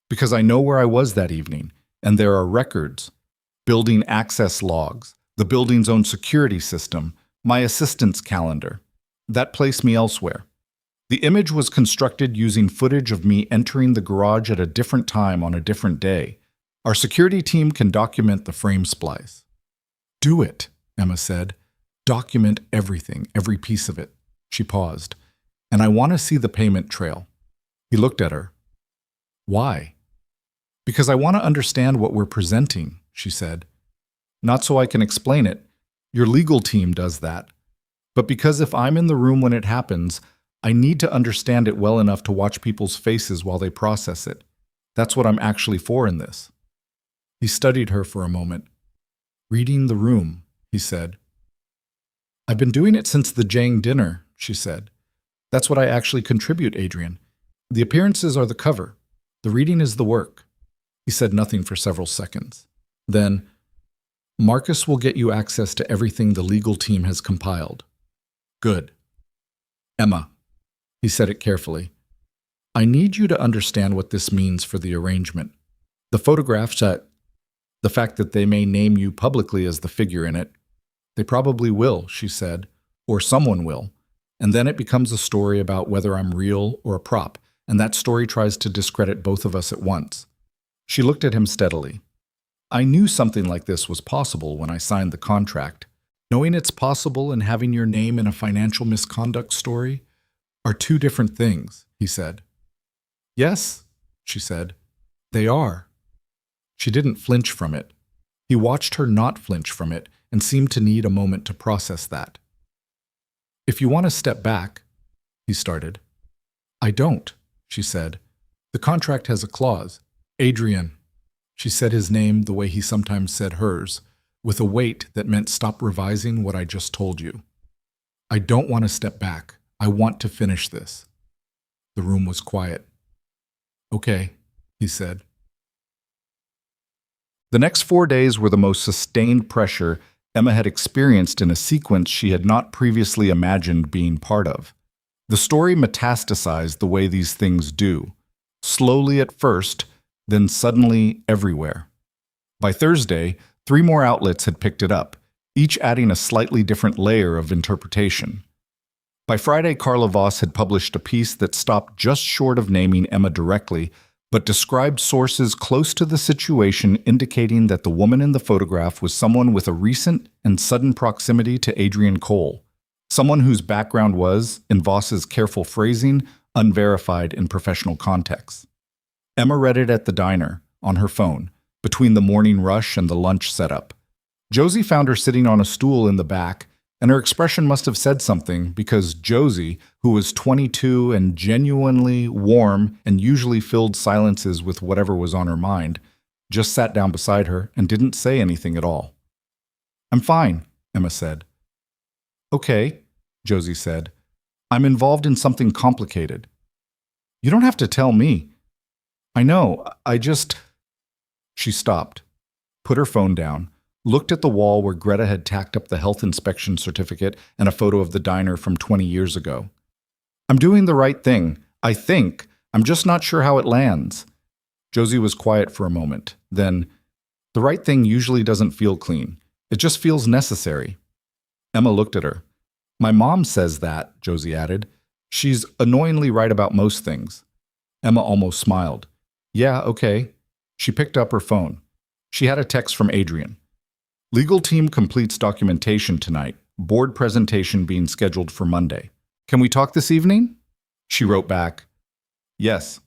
Speaker 1: Because I know where I was that evening, and there are records, building access logs, the building's own security system, my assistant's calendar. That placed me elsewhere. The image was constructed using footage of me entering the garage at a different time on a different day. Our security team can document the frame splice. Do it, Emma said. Document everything, every piece of it. She paused. And I want to see the payment trail. He looked at her. Why? Because I want to understand what we're presenting, she said. Not so I can explain it. Your legal team does that. But because if I'm in the room when it happens, I need to understand it well enough to watch people's faces while they process it. That's what I'm actually for in this. He studied her for a moment. Reading the room, he said. I've been doing it since the Jang dinner, she said. That's what I actually contribute, Adrian. The appearances are the cover. The reading is the work. He said nothing for several seconds. Then, Marcus will get you access to everything the legal team has compiled. Good. Emma, he said it carefully. I need you to understand what this means for the arrangement. The photographs the fact that they may name you publicly as the figure in it. They probably will, she said, or someone will. And then it becomes a story about whether I'm real or a prop, and that story tries to discredit both of us at once. She looked at him steadily. I knew something like this was possible when I signed the contract. Knowing it's possible and having your name in a financial misconduct story are 2 different things, he said. Yes, she said. They are. She didn't flinch from it. He watched her not flinch from it and seemed to need a moment to process that. If you want to step back, he started. I don't, she said. The contract has a clause. Adrian. She said his name the way he sometimes said hers, with a weight that meant stop revising what I just told you. I don't want to step back. I want to finish this. The room was quiet. Okay, he said. The next 4 days were the most sustained pressure Emma had experienced in a sequence she had not previously imagined being part of. The story metastasized the way these things do, slowly at first, then suddenly everywhere. By Thursday, 3 more outlets had picked it up, each adding a slightly different layer of interpretation. By Friday, Carla Voss had published a piece that stopped just short of naming Emma directly, but described sources close to the situation indicating that the woman in the photograph was someone with a recent and sudden proximity to Adrian Cole, someone whose background was, in Voss's careful phrasing, unverified in professional contexts. Emma read it at the diner, on her phone, between the morning rush and the lunch setup. Josie found her sitting on a stool in the back, and her expression must have said something because Josie, who was 22 and genuinely warm and usually filled silences with whatever was on her mind, just sat down beside her and didn't say anything at all. "I'm fine," Emma said. "Okay," Josie said. "I'm involved in something complicated." "You don't have to tell me." "I know, I just—" She stopped, put her phone down, looked at the wall where Greta had tacked up the health inspection certificate and a photo of the diner from 20 years ago. "I'm doing the right thing, I think. I'm just not sure how it lands." Josie was quiet for a moment. Then, "The right thing usually doesn't feel clean. It just feels necessary." Emma looked at her. "My mom says that," Josie added. "She's annoyingly right about most things." Emma almost smiled. "Yeah, okay." She picked up her phone. She had a text from Adrian. "Legal team completes documentation tonight. Board presentation being scheduled for Monday. Can we talk this evening?" She wrote back, "Yes.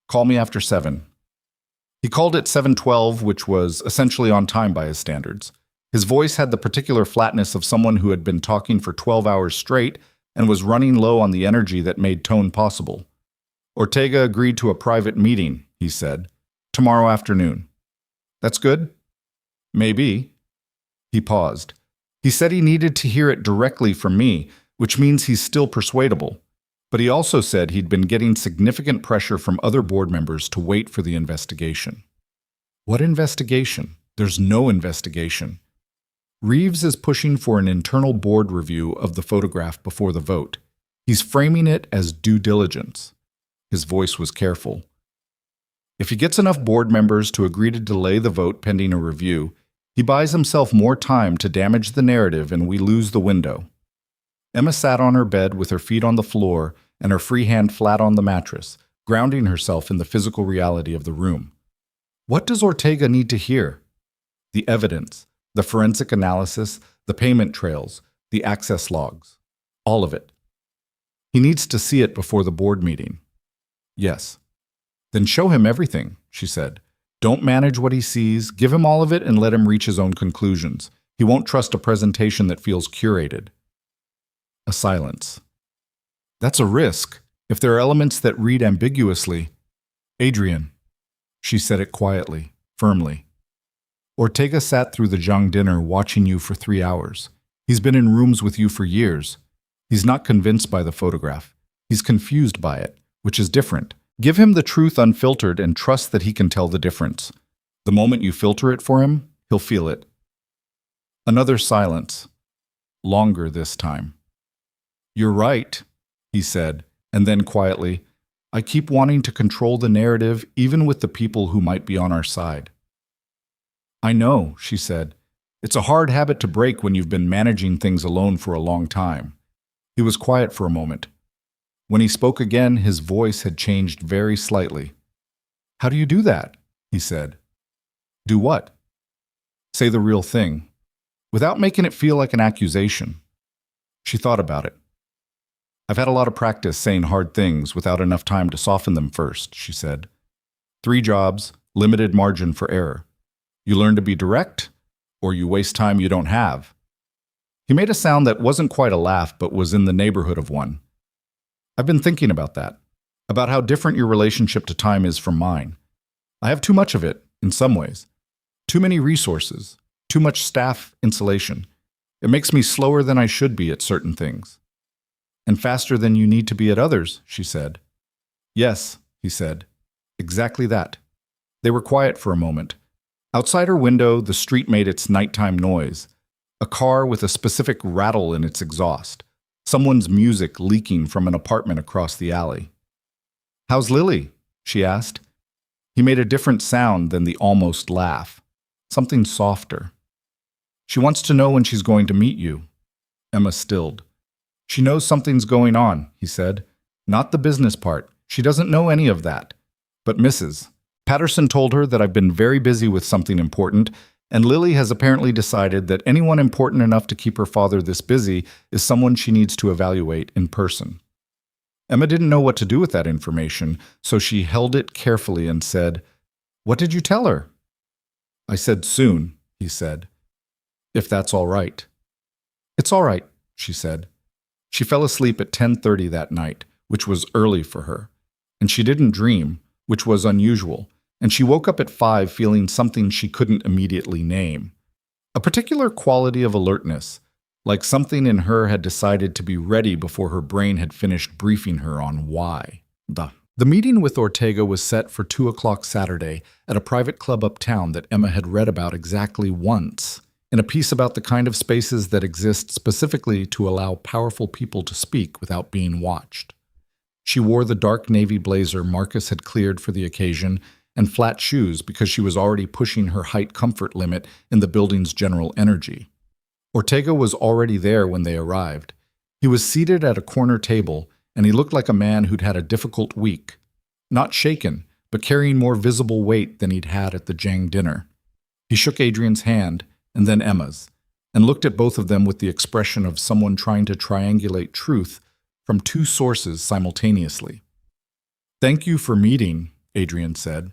Speaker 1: Call me after 7. He called at 7:12, which was essentially on time by his standards. His voice had the particular flatness of someone who had been talking for 12 hours straight and was running low on the energy that made tone possible. "Ortega agreed to a private meeting," he said. "Tomorrow afternoon." "That's good?" "Maybe." He paused. "He said he needed to hear it directly from me, which means he's still persuadable. But he also said he'd been getting significant pressure from other board members to wait for the investigation." What investigation? There's no investigation. Reeves is pushing for an internal board review of the photograph before the vote. He's framing it as due diligence. His voice was careful. If he gets enough board members to agree to delay the vote pending a review, he buys himself more time to damage the narrative and we lose the window. Emma sat on her bed with her feet on the floor and her free hand flat on the mattress, grounding herself in the physical reality of the room. What does Ortega need to hear? The evidence, the forensic analysis, the payment trails, the access logs. All of it. He needs to see it before the board meeting. Yes. Then show him everything, she said. Don't manage what he sees, give him all of it and let him reach his own conclusions. He won't trust a presentation that feels curated. A silence. That's a risk. If there are elements that read ambiguously. Adrian. She said it quietly, firmly. Ortega sat through the Zhang dinner watching you for 3 hours. He's been in rooms with you for years. He's not convinced by the photograph. He's confused by it, which is different. Give him the truth unfiltered and trust that he can tell the difference. The moment you filter it for him, he'll feel it. Another silence. Longer this time. You're right, he said, and then quietly, I keep wanting to control the narrative even with the people who might be on our side. I know, she said. It's a hard habit to break when you've been managing things alone for a long time. He was quiet for a moment. When he spoke again, his voice had changed very slightly. How do you do that? He said. Do what? Say the real thing, without making it feel like an accusation. She thought about it. I've had a lot of practice saying hard things without enough time to soften them first, she said. 3 jobs, limited margin for error. You learn to be direct, or you waste time you don't have. He made a sound that wasn't quite a laugh, but was in the neighborhood of one. I've been thinking about that, about how different your relationship to time is from mine. I have too much of it, in some ways. Too many resources, too much staff insulation. It makes me slower than I should be at certain things. And faster than you need to be at others, she said. Yes, he said. Exactly that. They were quiet for a moment. Outside her window, the street made its nighttime noise. A car with a specific rattle in its exhaust. Someone's music leaking from an apartment across the alley. How's Lily? She asked. He made a different sound than the almost laugh. Something softer. She wants to know when she's going to meet you. Emma stilled. She knows something's going on, he said. Not the business part. She doesn't know any of that. But Mrs. Patterson told her that I've been very busy with something important, and Lily has apparently decided that anyone important enough to keep her father this busy is someone she needs to evaluate in person. Emma didn't know what to do with that information, so she held it carefully and said, What did you tell her? I said soon, he said. If that's all right. It's all right, she said. She fell asleep at 10:30 that night, which was early for her, and she didn't dream, which was unusual, and she woke up at 5 feeling something she couldn't immediately name. A particular quality of alertness, like something in her had decided to be ready before her brain had finished briefing her on why. The meeting with Ortega was set for 2 o'clock Saturday at a private club uptown that Emma had read about exactly once, in a piece about the kind of spaces that exist specifically to allow powerful people to speak without being watched. She wore the dark navy blazer Marcus had cleared for the occasion and flat shoes because she was already pushing her height comfort limit in the building's general energy. Ortega was already there when they arrived. He was seated at a corner table, and he looked like a man who'd had a difficult week. Not shaken, but carrying more visible weight than he'd had at the Jang dinner. He shook Adrian's hand, and then Emma's, and looked at both of them with the expression of someone trying to triangulate truth from 2 sources simultaneously. "Thank you for meeting," Adrian said.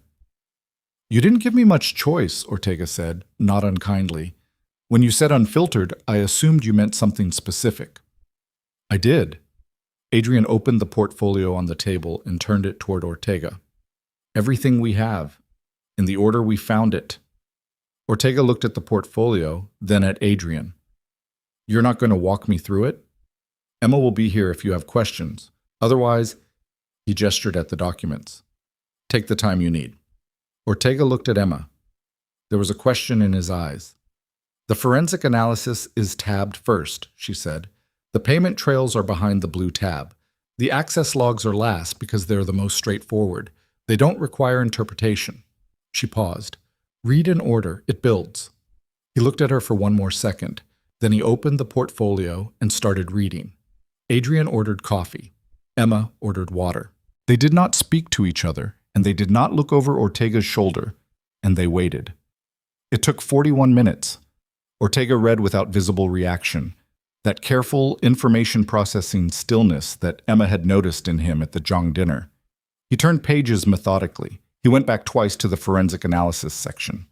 Speaker 1: "You didn't give me much choice," Ortega said, not unkindly. "When you said unfiltered, I assumed you meant something specific." "I did." Adrian opened the portfolio on the table and turned it toward Ortega. "Everything we have, in the order we found it." Ortega looked at the portfolio, then at Adrian. "You're not going to walk me through it? Emma will be here if you have questions. Otherwise," he gestured at the documents, "take the time you need." Ortega looked at Emma. There was a question in his eyes. "The forensic analysis is tabbed first," she said. "The payment trails are behind the blue tab. The access logs are last because they're the most straightforward. They don't require interpretation." She paused. "Read in order. It builds." He looked at her for one more second. Then he opened the portfolio and started reading. Adrian ordered coffee. Emma ordered water. They did not speak to each other, and they did not look over Ortega's shoulder, and they waited. It took 41 minutes. Ortega read without visible reaction, that careful information-processing stillness that Emma had noticed in him at the Jang dinner. He turned pages methodically. He went back twice to the forensic analysis section.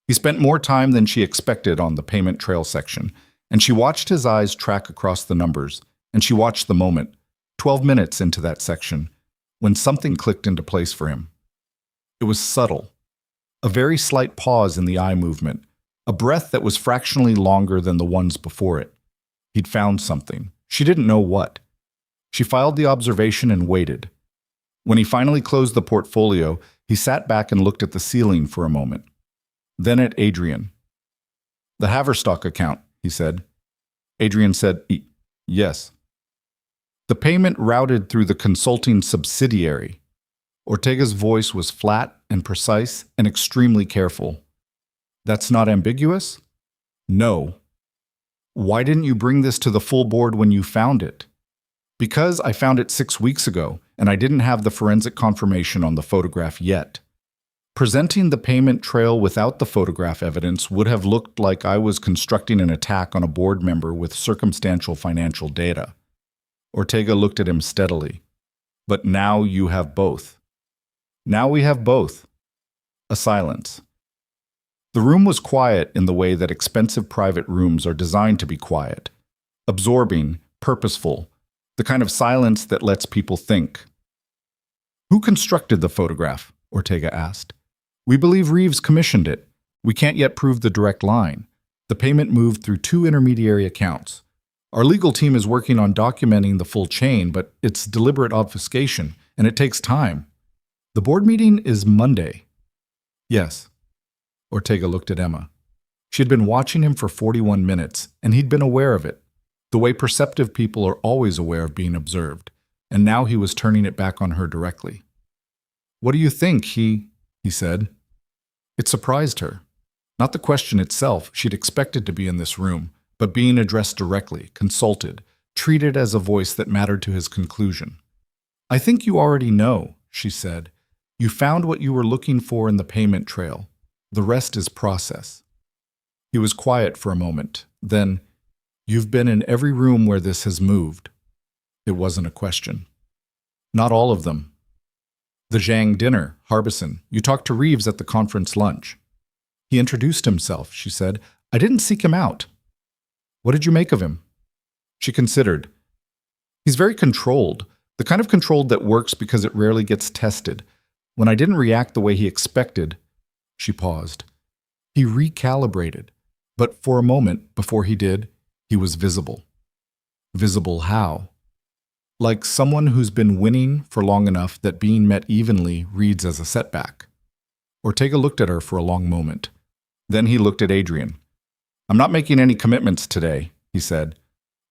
Speaker 1: He spent more time than she expected on the payment trail section, and she watched his eyes track across the numbers, and she watched the moment, 12 minutes into that section, when something clicked into place for him. It was subtle. A very slight pause in the eye movement, a breath that was fractionally longer than the ones before it. He'd found something. She didn't know what. She filed the observation and waited. When he finally closed the portfolio, he sat back and looked at the ceiling for a moment. Then at Adrian. "The Haverstock account," he said. Adrian said, "Yes." "The payment routed through the consulting subsidiary." Ortega's voice was flat and precise and extremely careful. "That's not ambiguous?" "No." "Why didn't you bring this to the full board when you found it?" "Because I found it 6 weeks ago, and I didn't have the forensic confirmation on the photograph yet." Presenting the payment trail without the photograph evidence would have looked like I was constructing an attack on a board member with circumstantial financial data. Ortega looked at him steadily. "But now you have both." "Now we have both." A silence. The room was quiet in the way that expensive private rooms are designed to be quiet. Absorbing, purposeful, the kind of silence that lets people think. "Who constructed the photograph?" Ortega asked. "We believe Reeves commissioned it. We can't yet prove the direct line. The payment moved through 2 intermediary accounts. Our legal team is working on documenting the full chain, but it's deliberate obfuscation, and it takes time. The board meeting is Monday." "Yes." Ortega looked at Emma. She had been watching him for 41 minutes, and he'd been aware of it, the way perceptive people are always aware of being observed, and now he was turning it back on her directly. "What do you think?" he said. It surprised her. Not the question itself, she'd expected to be in this room, but being addressed directly, consulted, treated as a voice that mattered to his conclusion. "I think you already know," she said. "You found what you were looking for in the payment trail. The rest is process." He was quiet for a moment. Then, "You've been in every room where this has moved." It wasn't a question. "Not all of them." "The Zhang dinner, Harbison. You talked to Reeves at the conference lunch." "He introduced himself," she said. "I didn't seek him out." "What did you make of him?" She considered. "He's very controlled, the kind of controlled that works because it rarely gets tested. When I didn't react the way he expected, she paused. He recalibrated, but for a moment before he did, he was visible. Visible how? Like someone who's been winning for long enough that being met evenly reads as a setback. Or take a look at her for a long moment. Then he looked at Adrian. I'm not making any commitments today, he said.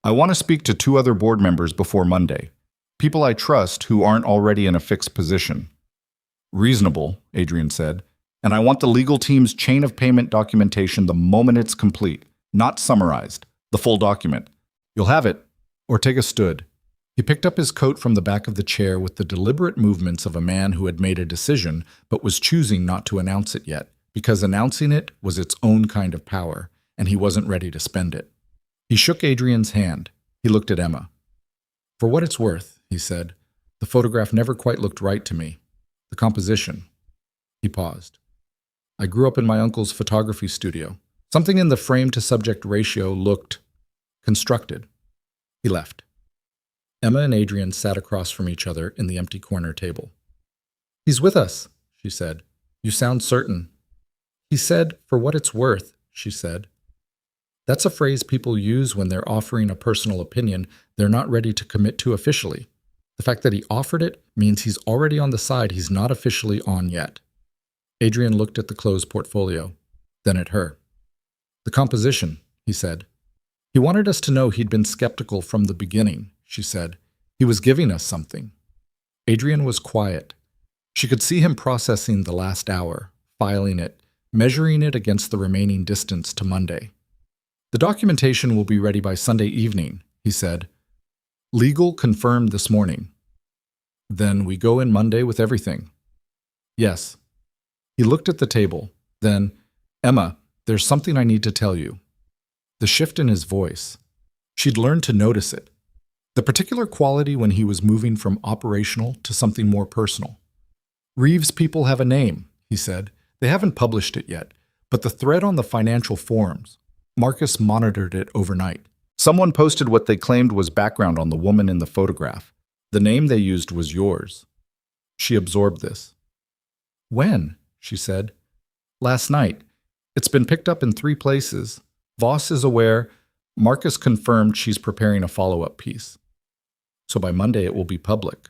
Speaker 1: I want to speak to 2 other board members before Monday. People I trust who aren't already in a fixed position. Reasonable, Adrian said. And I want the legal team's chain of payment documentation the moment it's complete, not summarized, the full document. You'll have it, or take a stood. He picked up his coat from the back of the chair with the deliberate movements of a man who had made a decision but was choosing not to announce it yet, because announcing it was its own kind of power, and he wasn't ready to spend it. He shook Adrian's hand. He looked at Emma. For what it's worth, he said, the photograph never quite looked right to me. The composition. He paused. I grew up in my uncle's photography studio. Something in the frame-to-subject ratio looked constructed. He left. Emma and Adrian sat across from each other in the empty corner table. He's with us, she said. You sound certain. He said, for what it's worth, she said. That's a phrase people use when they're offering a personal opinion they're not ready to commit to officially. The fact that he offered it means he's already on the side he's not officially on yet. Adrian looked at the closed portfolio, then at her. The composition, he said. He wanted us to know he'd been skeptical from the beginning, she said. He was giving us something. Adrian was quiet. She could see him processing the last hour, filing it, measuring it against the remaining distance to Monday. The documentation will be ready by Sunday evening, he said. Legal confirmed this morning. Then we go in Monday with everything. Yes. He looked at the table. Then, Emma, there's something I need to tell you. The shift in his voice. She'd learned to notice it. The particular quality when he was moving from operational to something more personal. Reeves people have a name, he said. They haven't published it yet, but the thread on the financial forums, Marcus monitored it overnight. Someone posted what they claimed was background on the woman in the photograph. The name they used was yours. She absorbed this. When? She said. Last night. It's been picked up in 3 places. Voss is aware. Marcus confirmed she's preparing a follow-up piece. So by Monday it will be public.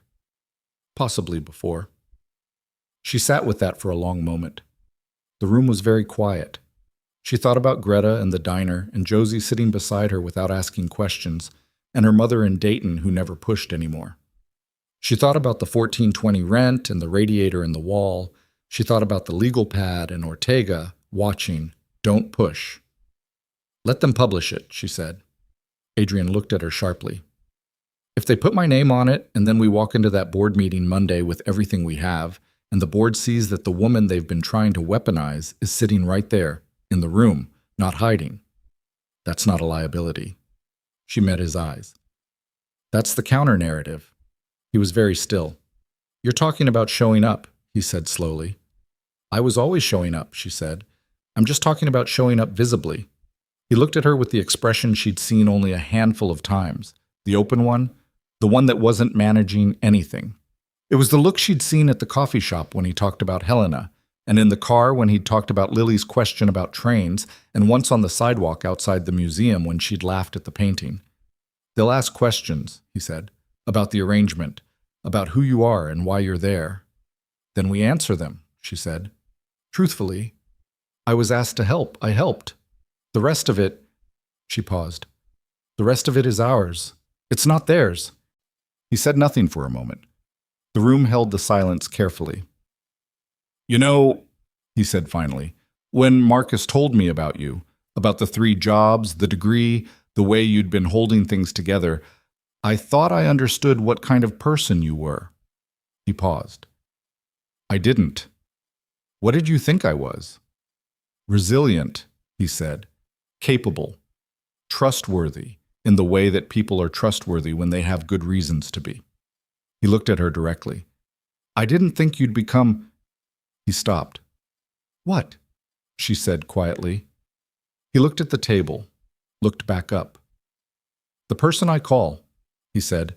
Speaker 1: Possibly before. She sat with that for a long moment. The room was very quiet. She thought about Greta and the diner and Josie sitting beside her without asking questions, and her mother in Dayton who never pushed anymore. She thought about the 1420 rent and the radiator in the wall. She thought about the legal pad and Ortega watching, don't push. Let them publish it, she said. Adrian looked at her sharply. If they put my name on it and then we walk into that board meeting Monday with everything we have, and the board sees that the woman they've been trying to weaponize is sitting right there, in the room, not hiding. That's not a liability. She met his eyes. That's the counter-narrative. He was very still. You're talking about showing up, he said slowly. I was always showing up, she said. I'm just talking about showing up visibly. He looked at her with the expression she'd seen only a handful of times, the open one, the one that wasn't managing anything. It was the look she'd seen at the coffee shop when he talked about Helena, and in the car when he'd talked about Lily's question about trains, and once on the sidewalk outside the museum when she'd laughed at the painting. They'll ask questions, he said, about the arrangement, about who you are and why you're there. Then we answer them, she said. Truthfully, I was asked to help. I helped. The rest of it, she paused. The rest of it is ours. It's not theirs. He said nothing for a moment. The room held the silence carefully. You know, he said finally, when Marcus told me about you, about the 3 jobs, the degree, the way you'd been holding things together, I thought I understood what kind of person you were. He paused. I didn't. What did you think I was? Resilient, he said. Capable. Trustworthy, in the way that people are trustworthy when they have good reasons to be. He looked at her directly. I didn't think you'd become... He stopped. What? She said quietly. He looked at the table, looked back up. The person I call, he said,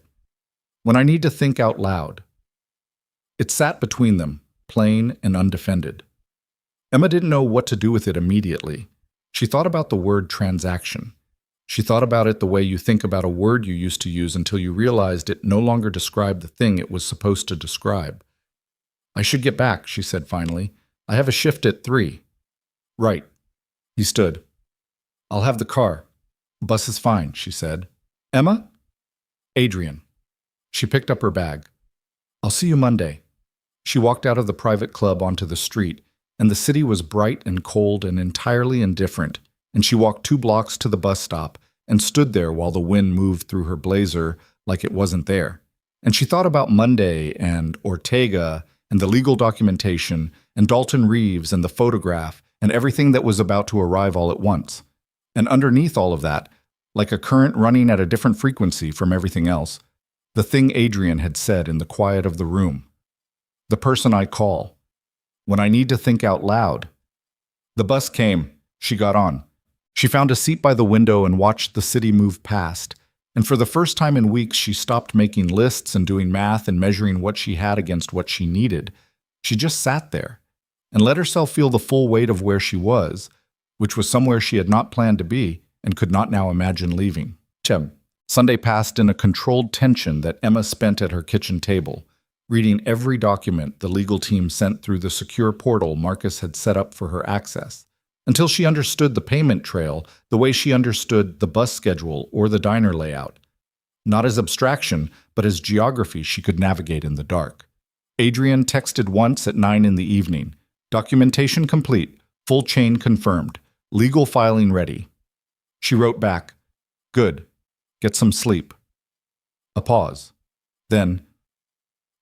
Speaker 1: when I need to think out loud. It sat between them, plain and undefended. Emma didn't know what to do with it immediately. She thought about the word transaction. She thought about it the way you think about a word you used to use until you realized it no longer described the thing it was supposed to describe. "I should get back," she said finally. "I have a shift at 3. "Right." He stood. "I'll have the car. Bus is fine," she said. "Emma?" "Adrian." She picked up her bag. "I'll see you Monday." She walked out of the private club onto the street, and the city was bright and cold and entirely indifferent, and she walked 2 blocks to the bus stop and stood there while the wind moved through her blazer like it wasn't there. And she thought about Monday and Ortega and the legal documentation and Dalton Reeves and the photograph and everything that was about to arrive all at once. And underneath all of that, like a current running at a different frequency from everything else, the thing Adrian had said in the quiet of the room. "The person I call. When I need to think out loud." The bus came. She got on. She found a seat by the window and watched the city move past. And for the first time in weeks, she stopped making lists and doing math and measuring what she had against what she needed. She just sat there and let herself feel the full weight of where she was, which was somewhere she had not planned to be and could not now imagine leaving. Sunday passed in a controlled tension that Emma spent at her kitchen table, reading every document the legal team sent through the secure portal Marcus had set up for her access, until she understood the payment trail the way she understood the bus schedule or the diner layout. Not as abstraction, but as geography she could navigate in the dark. Adrian texted once at 9 in the evening. "Documentation complete. Full chain confirmed. Legal filing ready." She wrote back, "Good. Get some sleep." A pause. Then,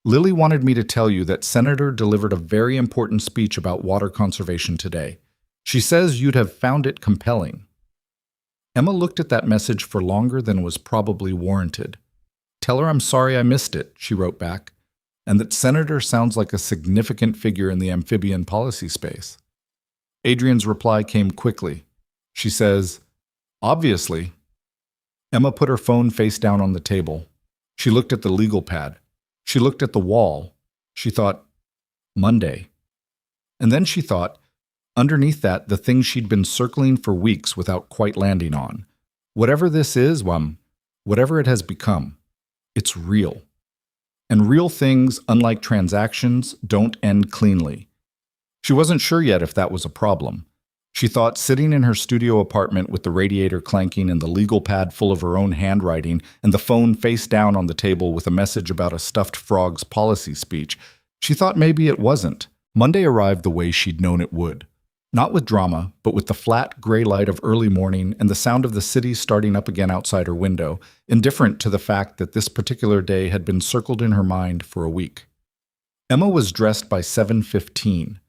Speaker 1: "Lily wanted me to tell you that Senator delivered a very important speech about water conservation today. She says you'd have found it compelling." Emma looked at that message for longer than was probably warranted. "Tell her I'm sorry I missed it," she wrote back, "and that Senator sounds like a significant figure in the amphibian policy space." Adrian's reply came quickly. She says, "Obviously." Emma put her phone face down on the table. She looked at the legal pad. She looked at the wall. She thought, Monday. And then she thought, underneath that, the thing she'd been circling for weeks without quite landing on. Whatever this is, whatever it has become, it's real. And real things, unlike transactions, don't end cleanly. She wasn't sure yet if that was a problem. She thought, sitting in her studio apartment with the radiator clanking and the legal pad full of her own handwriting and the phone face down on the table with a message about a stuffed frog's policy speech, she thought maybe it wasn't. Monday arrived the way she'd known it would. Not with drama, but with the flat, gray light of early morning and the sound of the city starting up again outside her window, indifferent to the fact that this particular day had been circled in her mind for a week. Emma was dressed by 7:15.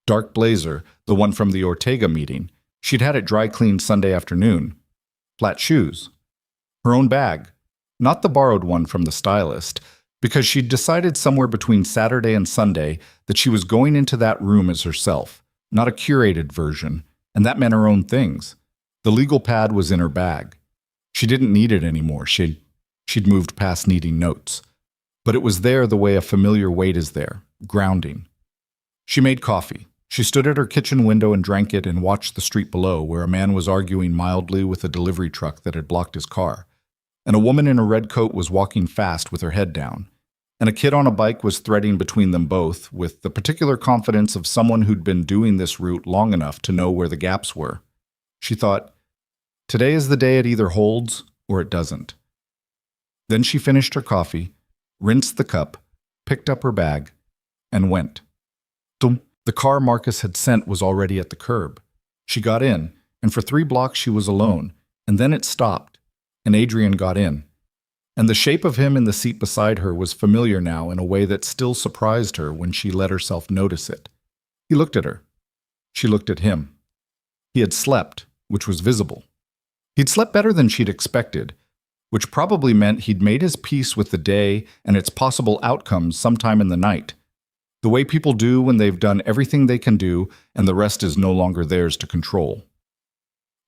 Speaker 1: Dark blazer, the one from the Ortega meeting. She'd had it dry cleaned Sunday afternoon. Flat shoes. Her own bag. Not the borrowed one from the stylist, because she'd decided somewhere between Saturday and Sunday that she was going into that room as herself. Not a curated version, and that meant her own things. The legal pad was in her bag. She didn't need it anymore. She'd moved past needing notes. But it was there the way a familiar weight is there, grounding. She made coffee. She stood at her kitchen window and drank it and watched the street below, where a man was arguing mildly with a delivery truck that had blocked his car. And a woman in a red coat was walking fast with her head down. And a kid on a bike was threading between them both, with the particular confidence of someone who'd been doing this route long enough to know where the gaps were. She thought, today is the day it either holds or it doesn't. Then she finished her coffee, rinsed the cup, picked up her bag, and went. The car Marcus had sent was already at the curb. She got in, and for 3 blocks she was alone, and then it stopped, and Adrian got in. And the shape of him in the seat beside her was familiar now in a way that still surprised her when she let herself notice it. He looked at her. She looked at him. He had slept, which was visible. He'd slept better than she'd expected, which probably meant he'd made his peace with the day and its possible outcomes sometime in the night. The way people do when they've done everything they can do and the rest is no longer theirs to control.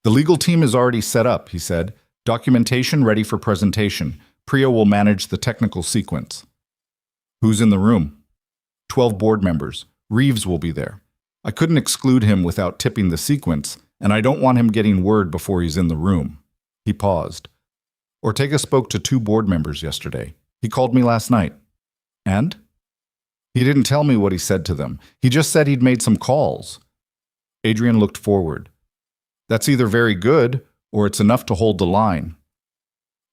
Speaker 1: The legal team is already set up, he said. Documentation ready for presentation. Priya will manage the technical sequence. Who's in the room? 12 board members. Reeves will be there. I couldn't exclude him without tipping the sequence, and I don't want him getting word before he's in the room." He paused. "Ortega spoke to 2 board members yesterday. He called me last night." "And?" "He didn't tell me what he said to them. He just said he'd made some calls." Adrian looked forward. "That's either very good, or it's enough to hold the line."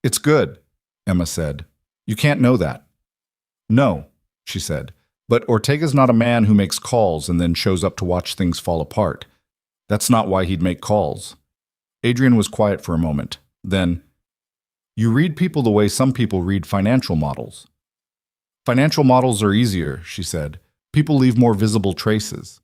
Speaker 1: "It's good," Emma said. "You can't know that." "No," she said, "but Ortega's not a man who makes calls and then shows up to watch things fall apart. That's not why he'd make calls." Adrian was quiet for a moment. Then, "You read people the way some people read financial models." "Financial models are easier," she said. "People leave more visible traces."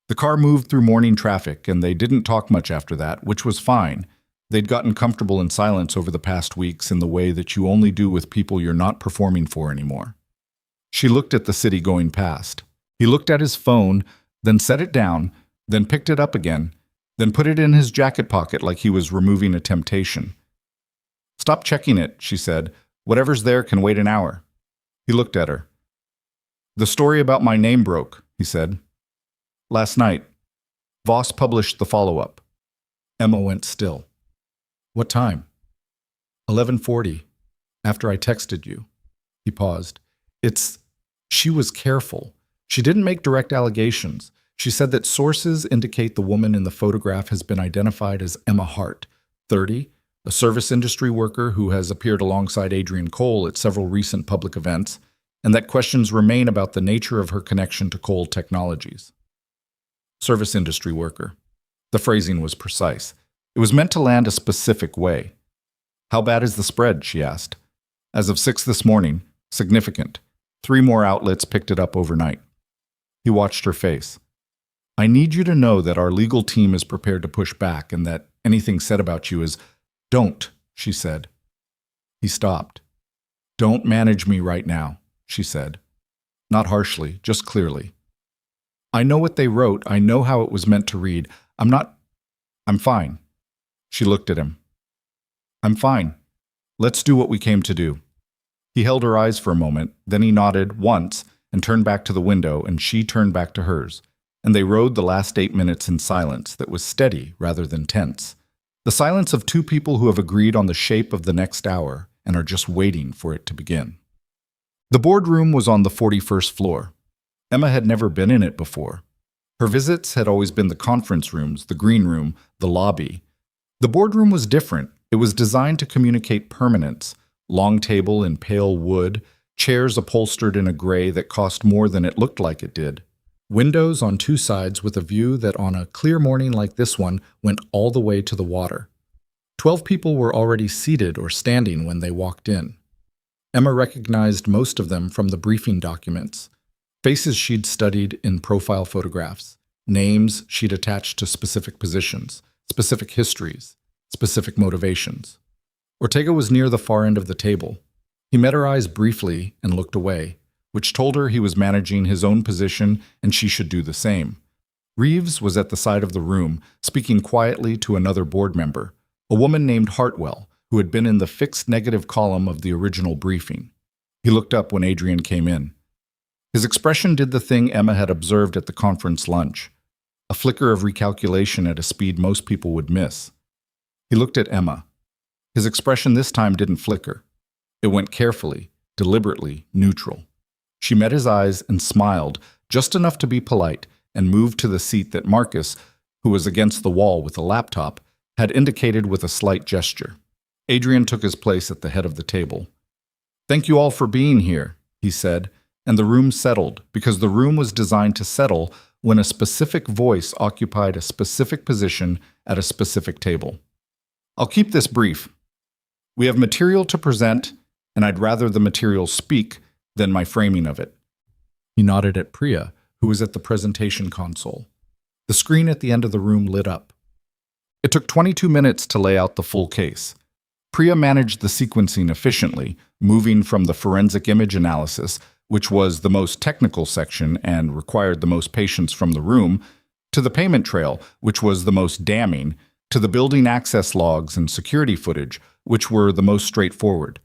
Speaker 1: The car moved through morning traffic, and they didn't talk much after that, which was fine. They'd gotten comfortable in silence over the past weeks in the way that you only do with people you're not performing for anymore. She looked at the city going past. He looked at his phone, then set it down, then picked it up again, then put it in his jacket pocket like he was removing a temptation. "Stop checking it," she said. "Whatever's there can wait an hour." He looked at her. "The story about my name broke," he said. "Last night. Voss published the follow-up." Emma went still. "What time?" 11:40. "After I texted you." He paused. She was careful. She didn't make direct allegations. She said that sources indicate the woman in the photograph has been identified as Emma Hart, 30, a service industry worker who has appeared alongside Adrian Cole at several recent public events, and that questions remain about the nature of her connection to Cole Technologies. Service industry worker. The phrasing was precise. It was meant to land a specific way. "How bad is the spread?" she asked. "As of 6 this morning, significant. 3 more outlets picked it up overnight." He watched her face. "I need you to know that our legal team is prepared to push back and that anything said about you is—" "Don't," she said. He stopped. "Don't manage me right now," she said. Not harshly, just clearly. "I know what they wrote. I know how it was meant to read. I'm fine." She looked at him. "I'm fine. Let's do what we came to do." He held her eyes for a moment, then he nodded once and turned back to the window, and she turned back to hers, and they rode the last 8 minutes in silence that was steady rather than tense. The silence of 2 people who have agreed on the shape of the next hour and are just waiting for it to begin. The boardroom was on the 41st floor. Emma had never been in it before. Her visits had always been the conference rooms, the green room, the lobby. The boardroom was different. It was designed to communicate permanence. Long table in pale wood, chairs upholstered in a gray that cost more than it looked like it did. Windows on 2 sides with a view that on a clear morning like this one went all the way to the water. 12 people were already seated or standing when they walked in. Emma recognized most of them from the briefing documents. Faces she'd studied in profile photographs, names she'd attached to specific positions, specific histories, specific motivations. Ortega was near the far end of the table. He met her eyes briefly and looked away, which told her he was managing his own position and she should do the same. Reeves was at the side of the room, speaking quietly to another board member, a woman named Hartwell, who had been in the fixed negative column of the original briefing. He looked up when Adrian came in. His expression did the thing Emma had observed at the conference lunch, a flicker of recalculation at a speed most people would miss. He looked at Emma. His expression this time didn't flicker. It went carefully, deliberately neutral. She met his eyes and smiled, just enough to be polite, and moved to the seat that Marcus, who was against the wall with a laptop, had indicated with a slight gesture. Adrian took his place at the head of the table. "Thank you all for being here," he said, and the room settled, because the room was designed to settle when a specific voice occupied a specific position at a specific table. "I'll keep this brief. We have material to present, and I'd rather the material speak than my framing of it." He nodded at Priya, who was at the presentation console. The screen at the end of the room lit up. It took 22 minutes to lay out the full case. Priya managed the sequencing efficiently, moving from the forensic image analysis, which was the most technical section and required the most patience from the room, to the payment trail, which was the most damning, to the building access logs and security footage, which were the most straightforward.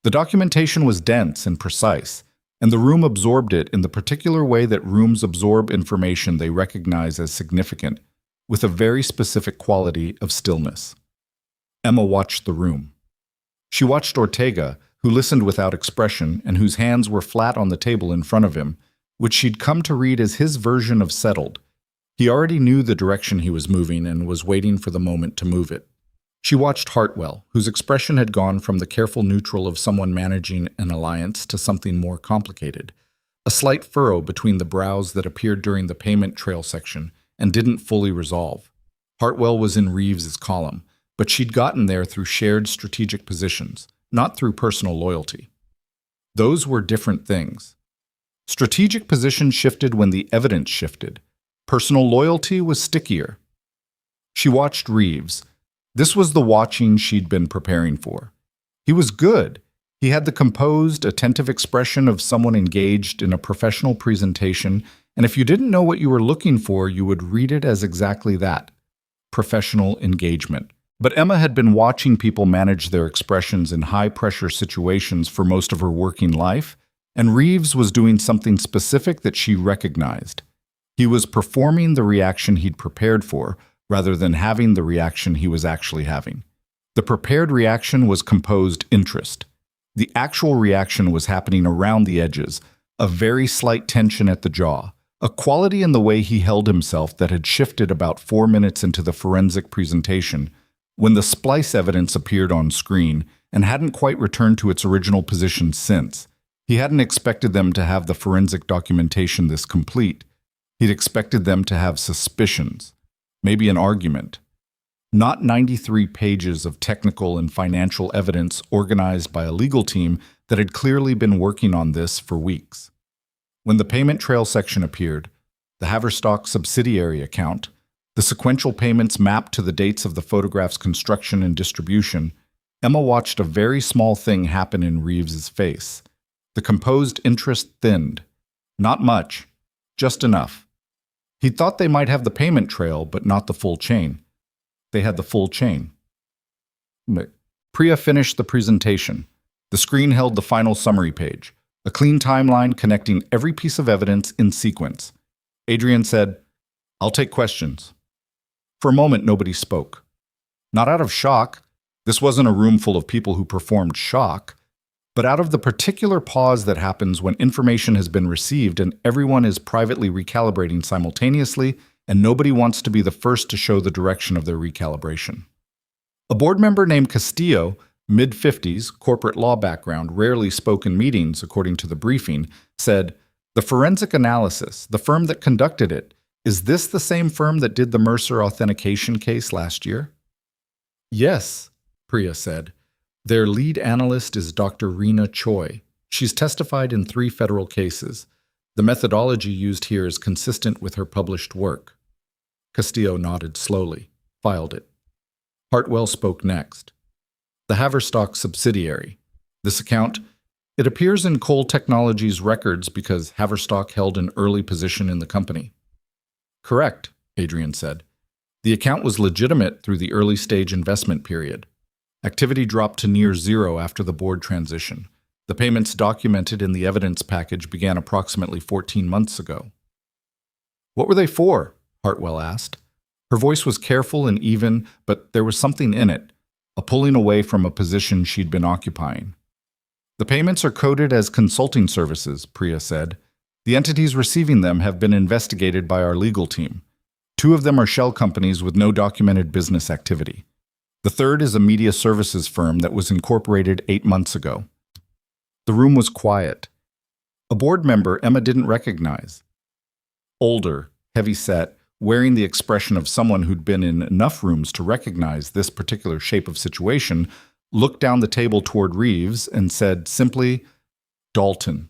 Speaker 1: The documentation was dense and precise. and the room absorbed it in the particular way that rooms absorb information they recognize as significant, with a very specific quality of stillness. Emma watched the room. She watched Ortega, who listened without expression and whose hands were flat on the table in front of him, which she'd come to read as his version of settled. He already knew the direction he was moving and was waiting for the moment to move it. She watched Hartwell, whose expression had gone from the careful neutral of someone managing an alliance to something more complicated. A slight furrow between the brows that appeared during the payment trail section and didn't fully resolve. Hartwell was in Reeves's column, but she'd gotten there through shared strategic positions, not through personal loyalty. Those were different things. Strategic position shifted when the evidence shifted. Personal loyalty was stickier. She watched Reeves. This was the watching she'd been preparing for. He was good. He had the composed, attentive expression of someone engaged in a professional presentation, and if you didn't know what you were looking for, you would read it as exactly that: professional engagement. But Emma had been watching people manage their expressions in high-pressure situations for most of her working life, and Reeves was doing something specific that she recognized. He was performing the reaction he'd prepared for, rather than having the reaction he was actually having. The prepared reaction was composed interest. The actual reaction was happening around the edges, a very slight tension at the jaw, a quality in the way he held himself that had shifted about 4 minutes into the forensic presentation, when the splice evidence appeared on screen and hadn't quite returned to its original position since. He hadn't expected them to have the forensic documentation this complete. He'd expected them to have suspicions, maybe an argument. Not 93 pages of technical and financial evidence organized by a legal team that had clearly been working on this for weeks. When the payment trail section appeared, the Haverstock subsidiary account, the sequential payments mapped to the dates of the photograph's construction and distribution, Emma watched a very small thing happen in Reeves's face. The composed interest thinned. Not much, just enough. He thought they might have the payment trail, but not the full chain. They had the full chain. Priya finished the presentation. The screen held the final summary page, a clean timeline connecting every piece of evidence in sequence. Adrian said, "I'll take questions." For a moment, nobody spoke. Not out of shock. This wasn't a room full of people who performed shock, but out of the particular pause that happens when information has been received and everyone is privately recalibrating simultaneously, and nobody wants to be the first to show the direction of their recalibration. A board member named Castillo, mid-50s, corporate law background, rarely spoke in meetings, according to the briefing, said, "The forensic analysis, the firm that conducted it, is this the same firm that did the Mercer authentication case last year?" "Yes," Priya said. "Their lead analyst is Dr. Rena Choi. She's testified in 3 federal cases. The methodology used here is consistent with her published work." Castillo nodded slowly, filed it. Hartwell spoke next. "The Haverstock subsidiary. This account, it appears in Cole Technologies' records because Haverstock held an early position in the company." "Correct," Adrian said. "The account was legitimate through the early-stage investment period. Activity dropped to near zero after the board transition. The payments documented in the evidence package began approximately 14 months ago." "What were they for?" Hartwell asked. Her voice was careful and even, but there was something in it, a pulling away from a position she'd been occupying. "The payments are coded as consulting services," Priya said. "The entities receiving them have been investigated by our legal team. 2 of them are shell companies with no documented business activity. The third is a media services firm that was incorporated 8 months ago." The room was quiet. A board member Emma didn't recognize. Older, heavy-set, wearing the expression of someone who'd been in enough rooms to recognize this particular shape of situation, looked down the table toward Reeves and said simply, "Dalton."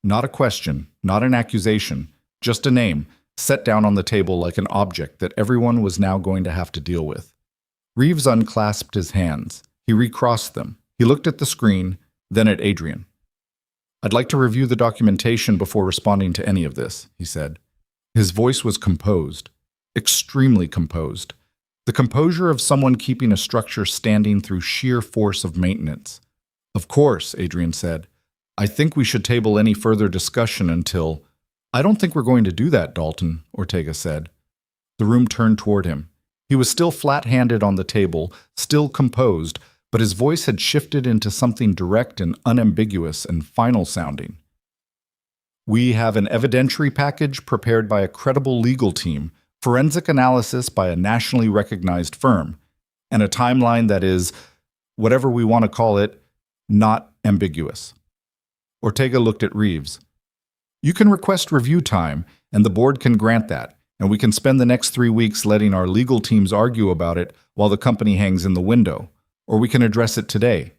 Speaker 1: Not a question, not an accusation, just a name, set down on the table like an object that everyone was now going to have to deal with. Reeves unclasped his hands. He recrossed them. He looked at the screen, then at Adrian. "I'd like to review the documentation before responding to any of this," he said. His voice was composed, extremely composed. The composure of someone keeping a structure standing through sheer force of maintenance. "Of course," Adrian said. I think we should table any further discussion until— I don't think we're going to do that, Dalton, Ortega said. The room turned toward him. He was still flat-handed on the table, still composed, but his voice had shifted into something direct and unambiguous and final-sounding. We have an evidentiary package prepared by a credible legal team, forensic analysis by a nationally recognized firm, and a timeline that is, whatever we want to call it, not ambiguous. Ortega looked at Reeves. You can request review time, and the board can grant that, and we can spend the next 3 weeks letting our legal teams argue about it while the company hangs in the window, or we can address it today.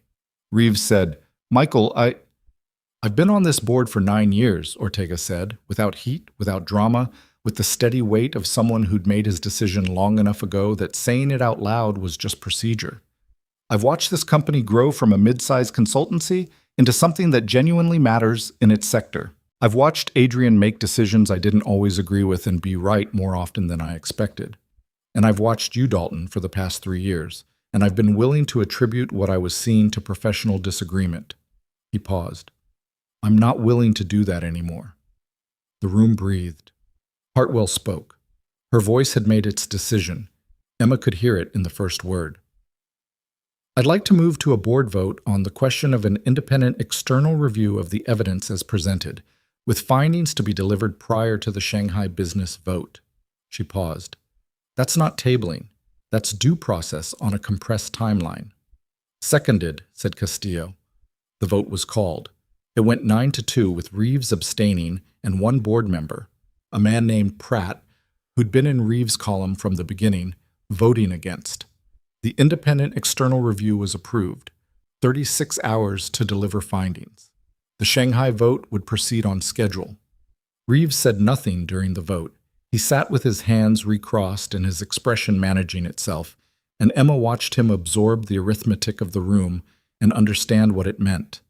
Speaker 1: Reeves said, Michael, I've been on this board for 9 years, Ortega said, without heat, without drama, with the steady weight of someone who'd made his decision long enough ago that saying it out loud was just procedure. I've watched this company grow from a mid-sized consultancy into something that genuinely matters in its sector. I've watched Adrian make decisions I didn't always agree with and be right more often than I expected. And I've watched you, Dalton, for the past 3 years, and I've been willing to attribute what I was seeing to professional disagreement. He paused. I'm not willing to do that anymore. The room breathed. Hartwell spoke. Her voice had made its decision. Emma could hear it in the first word. I'd like to move to a board vote on the question of an independent external review of the evidence as presented, with findings to be delivered prior to the Shanghai business vote. She paused. That's not tabling. That's due process on a compressed timeline. Seconded, said Castillo. The vote was called. It went 9-2 with Reeves abstaining and one board member, a man named Pratt, who'd been in Reeves' column from the beginning, voting against. The independent external review was approved, 36 hours to deliver findings. The Shanghai vote would proceed on schedule. Reeves said nothing during the vote. He sat with his hands recrossed and his expression managing itself, and Emma watched him absorb the arithmetic of the room and understand what it meant.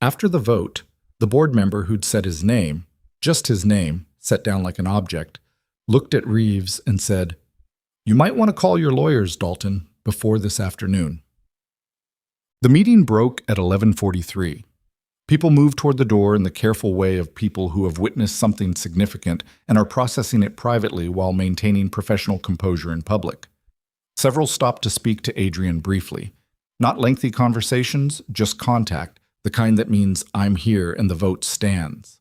Speaker 1: After the vote, the board member who'd said his name, just his name, set down like an object, looked at Reeves and said, You might want to call your lawyers, Dalton, before this afternoon. The meeting broke at 11:43. People move toward the door in the careful way of people who have witnessed something significant and are processing it privately while maintaining professional composure in public. Several stopped to speak to Adrian briefly. Not lengthy conversations, just contact, the kind that means I'm here and the vote stands.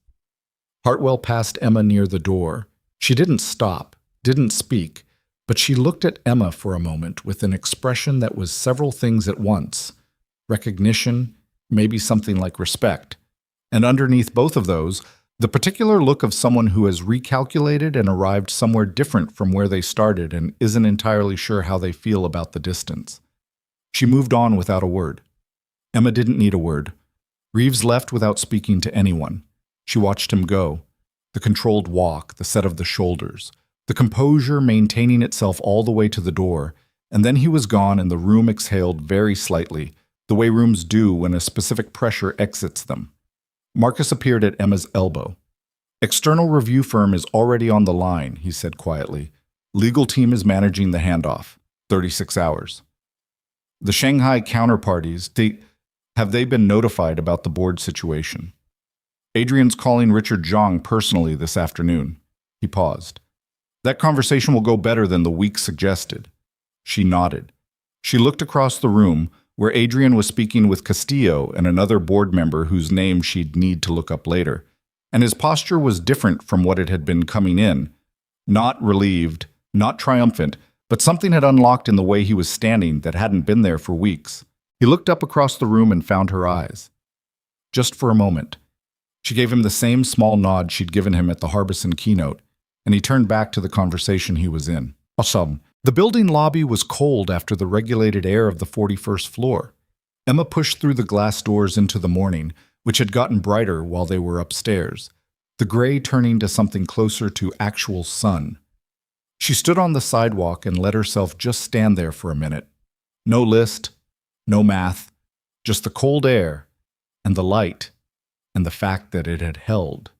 Speaker 1: Hartwell passed Emma near the door. She didn't stop, didn't speak, but she looked at Emma for a moment with an expression that was several things at once: recognition, maybe something like respect. And underneath both of those, the particular look of someone who has recalculated and arrived somewhere different from where they started and isn't entirely sure how they feel about the distance. She moved on without a word. Emma didn't need a word. Reeves left without speaking to anyone. She watched him go. The controlled walk, the set of the shoulders, the composure maintaining itself all the way to the door, and then he was gone and the room exhaled very slightly, the way rooms do when a specific pressure exits them. Marcus appeared at Emma's elbow. External review firm is already on the line, he said quietly. Legal team is managing the handoff. 36 hours. The Shanghai counterparties, have they been notified about the board situation? Adrian's calling Richard Zhang personally this afternoon. He paused. That conversation will go better than the week suggested. She nodded. She looked across the room, where Adrian was speaking with Castillo and another board member whose name she'd need to look up later, and his posture was different from what it had been coming in. Not relieved, not triumphant, but something had unlocked in the way he was standing that hadn't been there for weeks. He looked up across the room and found her eyes. Just for a moment. She gave him the same small nod she'd given him at the Harbison keynote, and he turned back to the conversation he was in. Awesome. The building lobby was cold after the regulated air of the 41st floor. Emma pushed through the glass doors into the morning, which had gotten brighter while they were upstairs, the gray turning to something closer to actual sun. She stood on the sidewalk and let herself just stand there for a minute. No list, no math, just the cold air, and the light, and the fact that it had held.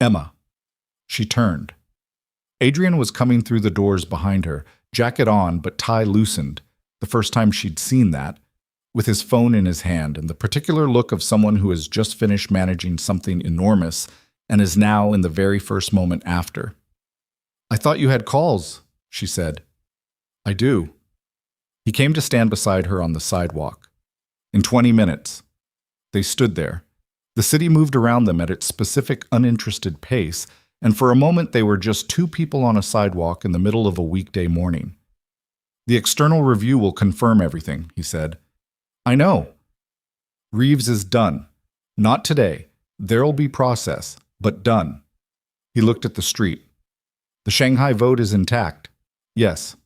Speaker 1: Emma. She turned. Adrian was coming through the doors behind her, jacket on but tie loosened, the first time she'd seen that, with his phone in his hand and the particular look of someone who has just finished managing something enormous and is now in the very first moment after. "I thought you had calls," she said. "I do." He came to stand beside her on the sidewalk. In 20 minutes. They stood there. The city moved around them at its specific, uninterested pace, and for a moment they were just two people on a sidewalk in the middle of a weekday morning. "The external review will confirm everything," he said. "I know. Reeves is done. Not today. There'll be process, but done." He looked at the street. "The Shanghai vote is intact." "Yes."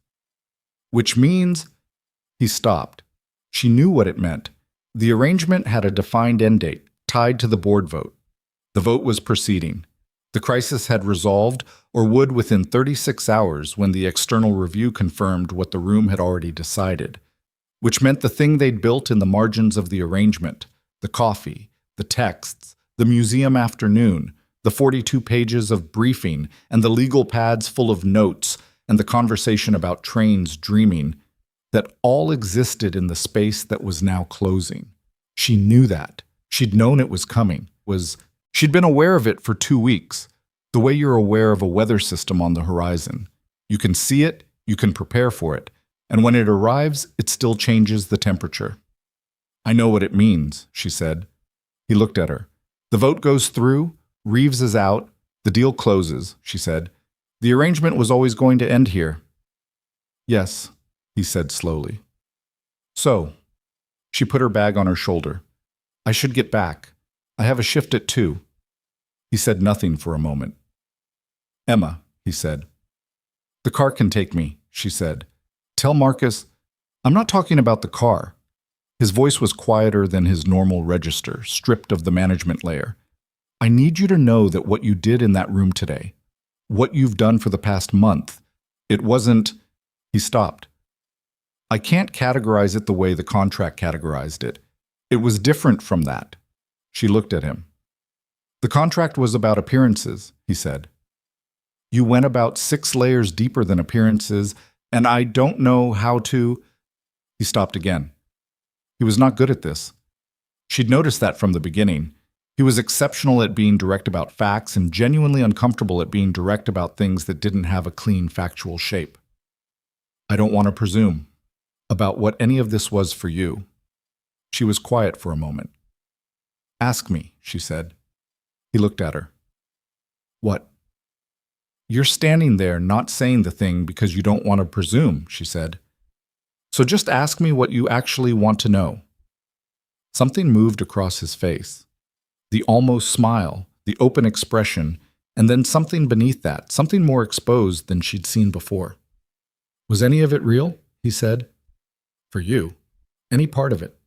Speaker 1: "Which means—" He stopped. She knew what it meant. The arrangement had a defined end date, tied to the board vote. The vote was proceeding. The crisis had resolved, or would within 36 hours when the external review confirmed what the room had already decided, which meant the thing they'd built in the margins of the arrangement, the coffee, the texts, the museum afternoon, the 42 pages of briefing, and the legal pads full of notes, and the conversation about trains dreaming, that all existed in the space that was now closing. She knew that. She'd known it was coming. She'd been aware of it for 2 weeks, the way you're aware of a weather system on the horizon. You can see it, you can prepare for it, and when it arrives, it still changes the temperature. "I know what it means," she said. He looked at her. "The vote goes through, Reeves is out, the deal closes," she said. "The arrangement was always going to end here." "Yes," he said slowly. "So," she put her bag on her shoulder. "I should get back. I have a shift at 2. He said nothing for a moment. "Emma," he said. "The car can take me," she said. "Tell Marcus—" "I'm not talking about the car." His voice was quieter than his normal register, stripped of the management layer. "I need you to know that what you did in that room today, what you've done for the past month, it wasn't—" He stopped. "I can't categorize it the way the contract categorized it. It was different from that." She looked at him. "The contract was about appearances," he said. "You went about 6 layers deeper than appearances, and I don't know how to—" He stopped again. He was not good at this. She'd noticed that from the beginning. He was exceptional at being direct about facts and genuinely uncomfortable at being direct about things that didn't have a clean factual shape. "I don't want to presume about what any of this was for you." She was quiet for a moment. "Ask me," she said. He looked at her. "What?" "You're standing there not saying the thing because you don't want to presume," she said. "So just ask me what you actually want to know." Something moved across his face. The almost smile, the open expression, and then something beneath that, something more exposed than she'd seen before. "Was any of it real?" he said. "For you. Any part of it."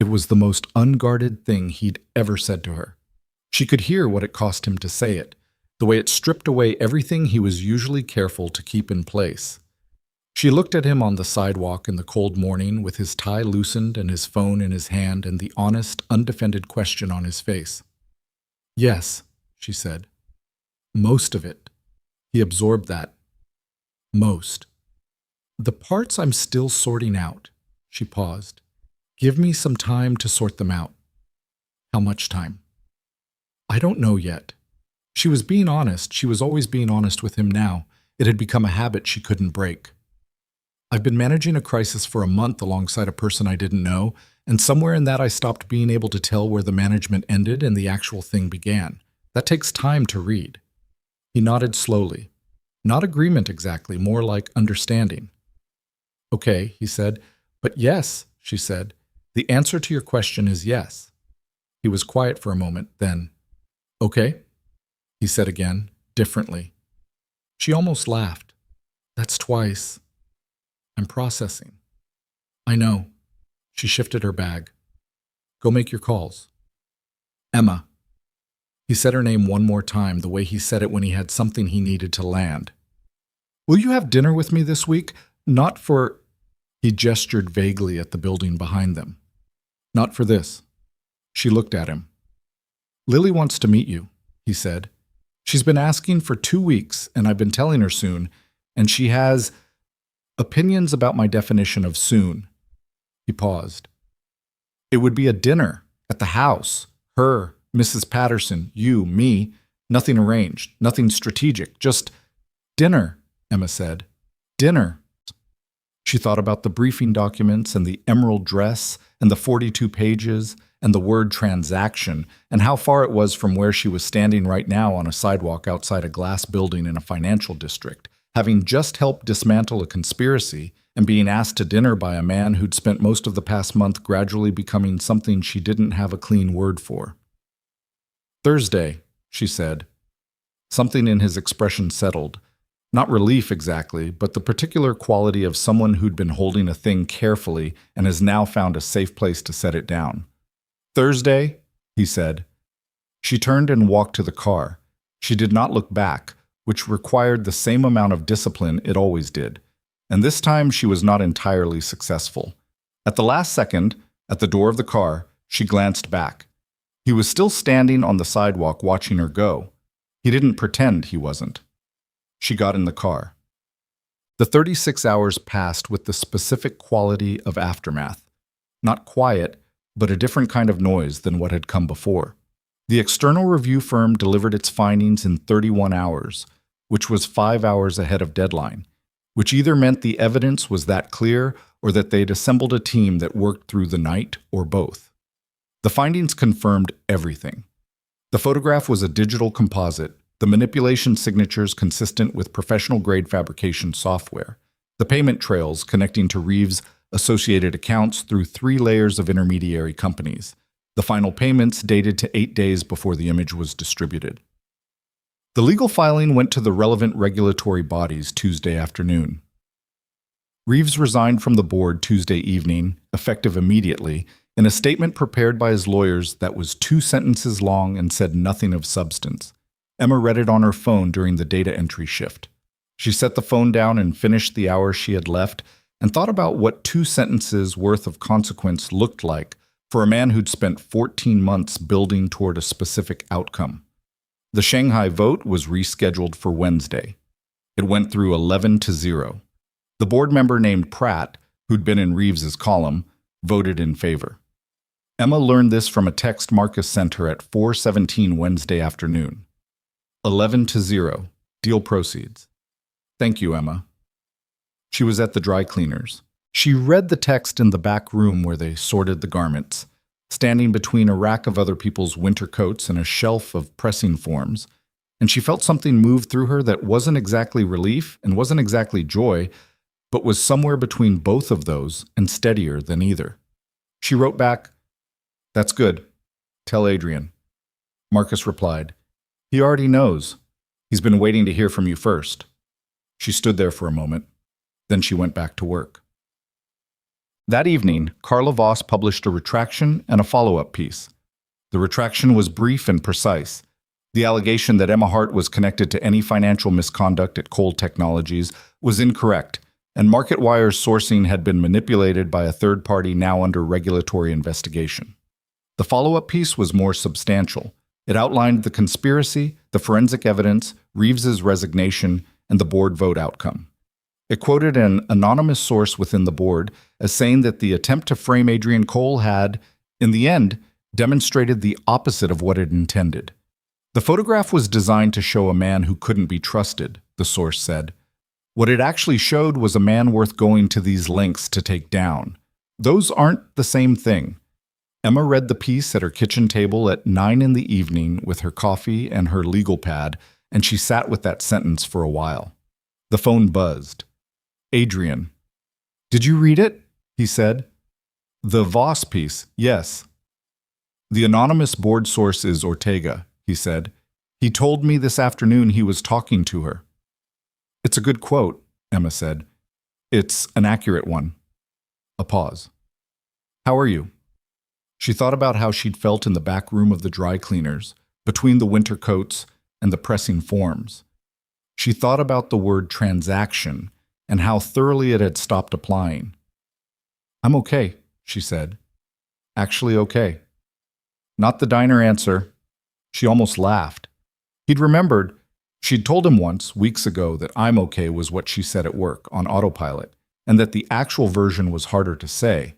Speaker 1: It was the most unguarded thing he'd ever said to her. She could hear what it cost him to say it, the way it stripped away everything he was usually careful to keep in place. She looked at him on the sidewalk in the cold morning with his tie loosened and his phone in his hand and the honest, undefended question on his face. "Yes," she said. "Most of it." He absorbed that. "Most. The parts I'm still sorting out." She paused. "Give me some time to sort them out." "How much time?" "I don't know yet." She was being honest. She was always being honest with him now. It had become a habit she couldn't break. "I've been managing a crisis for a month alongside a person I didn't know, and somewhere in that I stopped being able to tell where the management ended and the actual thing began. That takes time to read." He nodded slowly. Not agreement exactly, more like understanding. "Okay," he said. "But yes," she said. "The answer to your question is yes." He was quiet for a moment, then, "Okay," he said again, differently. She almost laughed. "That's twice. I'm processing." "I know." She shifted her bag. "Go make your calls." "Emma." He said her name one more time, the way he said it when he had something he needed to land. "Will you have dinner with me this week? Not for—" He gestured vaguely at the building behind them. "Not for this." She looked at him. "Lily wants to meet you," he said. "She's been asking for 2 weeks, and I've been telling her soon, and she has opinions about my definition of soon." He paused. It would be a dinner at the house. Her, Mrs. Patterson, you, me. Nothing arranged, nothing strategic, just dinner, Emma said. Dinner. She thought about the briefing documents and the emerald dress and the 42 pages and the word transaction and how far it was from where she was standing right now on a sidewalk outside a glass building in a financial district, having just helped dismantle a conspiracy and being asked to dinner by a man who'd spent most of the past month gradually becoming something she didn't have a clean word for. Thursday, she said. Something in his expression settled. Not relief exactly, but the particular quality of someone who'd been holding a thing carefully and has now found a safe place to set it down. Thursday, he said. She turned and walked to the car. She did not look back, which required the same amount of discipline it always did. And this time she was not entirely successful. At the last second, at the door of the car, she glanced back. He was still standing on the sidewalk watching her go. He didn't pretend he wasn't. She got in the car. The 36 hours passed with the specific quality of aftermath. Not quiet, but a different kind of noise than what had come before. The external review firm delivered its findings in 31 hours, which was 5 hours ahead of deadline, which either meant the evidence was that clear or that they'd assembled a team that worked through the night, or both. The findings confirmed everything. The photograph was a digital composite, the manipulation signatures consistent with professional-grade fabrication software, the payment trails connecting to Reeves' associated accounts through 3 layers of intermediary companies, the final payments dated to 8 days before the image was distributed. The legal filing went to the relevant regulatory bodies Tuesday afternoon. Reeves resigned from the board Tuesday evening, effective immediately, in a statement prepared by his lawyers that was 2 sentences long and said nothing of substance. Emma read it on her phone during the data entry shift. She set the phone down and finished the hour she had left and thought about what 2 sentences worth of consequence looked like for a man who'd spent 14 months building toward a specific outcome. The Shanghai vote was rescheduled for Wednesday. It went through 11-0. The board member named Pratt, who'd been in Reeves's column, voted in favor. Emma learned this from a text Marcus sent her at 4:17 Wednesday afternoon. 11-0. Deal proceeds. Thank you, Emma. She was at the dry cleaners. She read the text in the back room where they sorted the garments, standing between a rack of other people's winter coats and a shelf of pressing forms, and she felt something move through her that wasn't exactly relief and wasn't exactly joy, but was somewhere between both of those and steadier than either. She wrote back, "That's good. Tell Adrian." Marcus replied, "He already knows. He's been waiting to hear from you first." She stood there for a moment. Then she went back to work. That evening, Carla Voss published a retraction and a follow-up piece. The retraction was brief and precise. The allegation that Emma Hart was connected to any financial misconduct at Cole Technologies was incorrect, and MarketWire's sourcing had been manipulated by a third party now under regulatory investigation. The follow-up piece was more substantial. It outlined the conspiracy, the forensic evidence, Reeves's resignation, and the board vote outcome. It quoted an anonymous source within the board as saying that the attempt to frame Adrian Cole had, in the end, demonstrated the opposite of what it intended. The photograph was designed to show a man who couldn't be trusted, the source said. What it actually showed was a man worth going to these lengths to take down. Those aren't the same thing. Emma read the piece at her kitchen table at 9 in the evening with her coffee and her legal pad, and she sat with that sentence for a while. The phone buzzed. Adrian. "Did you read it?" he said. "The Voss piece, yes." "The anonymous board source is Ortega," he said. "He told me this afternoon he was talking to her." "It's a good quote," Emma said. "It's an accurate one." A pause. "How are you?" She thought about how she'd felt in the back room of the dry cleaners, between the winter coats and the pressing forms. She thought about the word transaction and how thoroughly it had stopped applying. "I'm okay," she said. "Actually okay." Not the diner answer. She almost laughed. He'd remembered. She'd told him once, weeks ago, that "I'm okay" was what she said at work, on autopilot, and that the actual version was harder to say.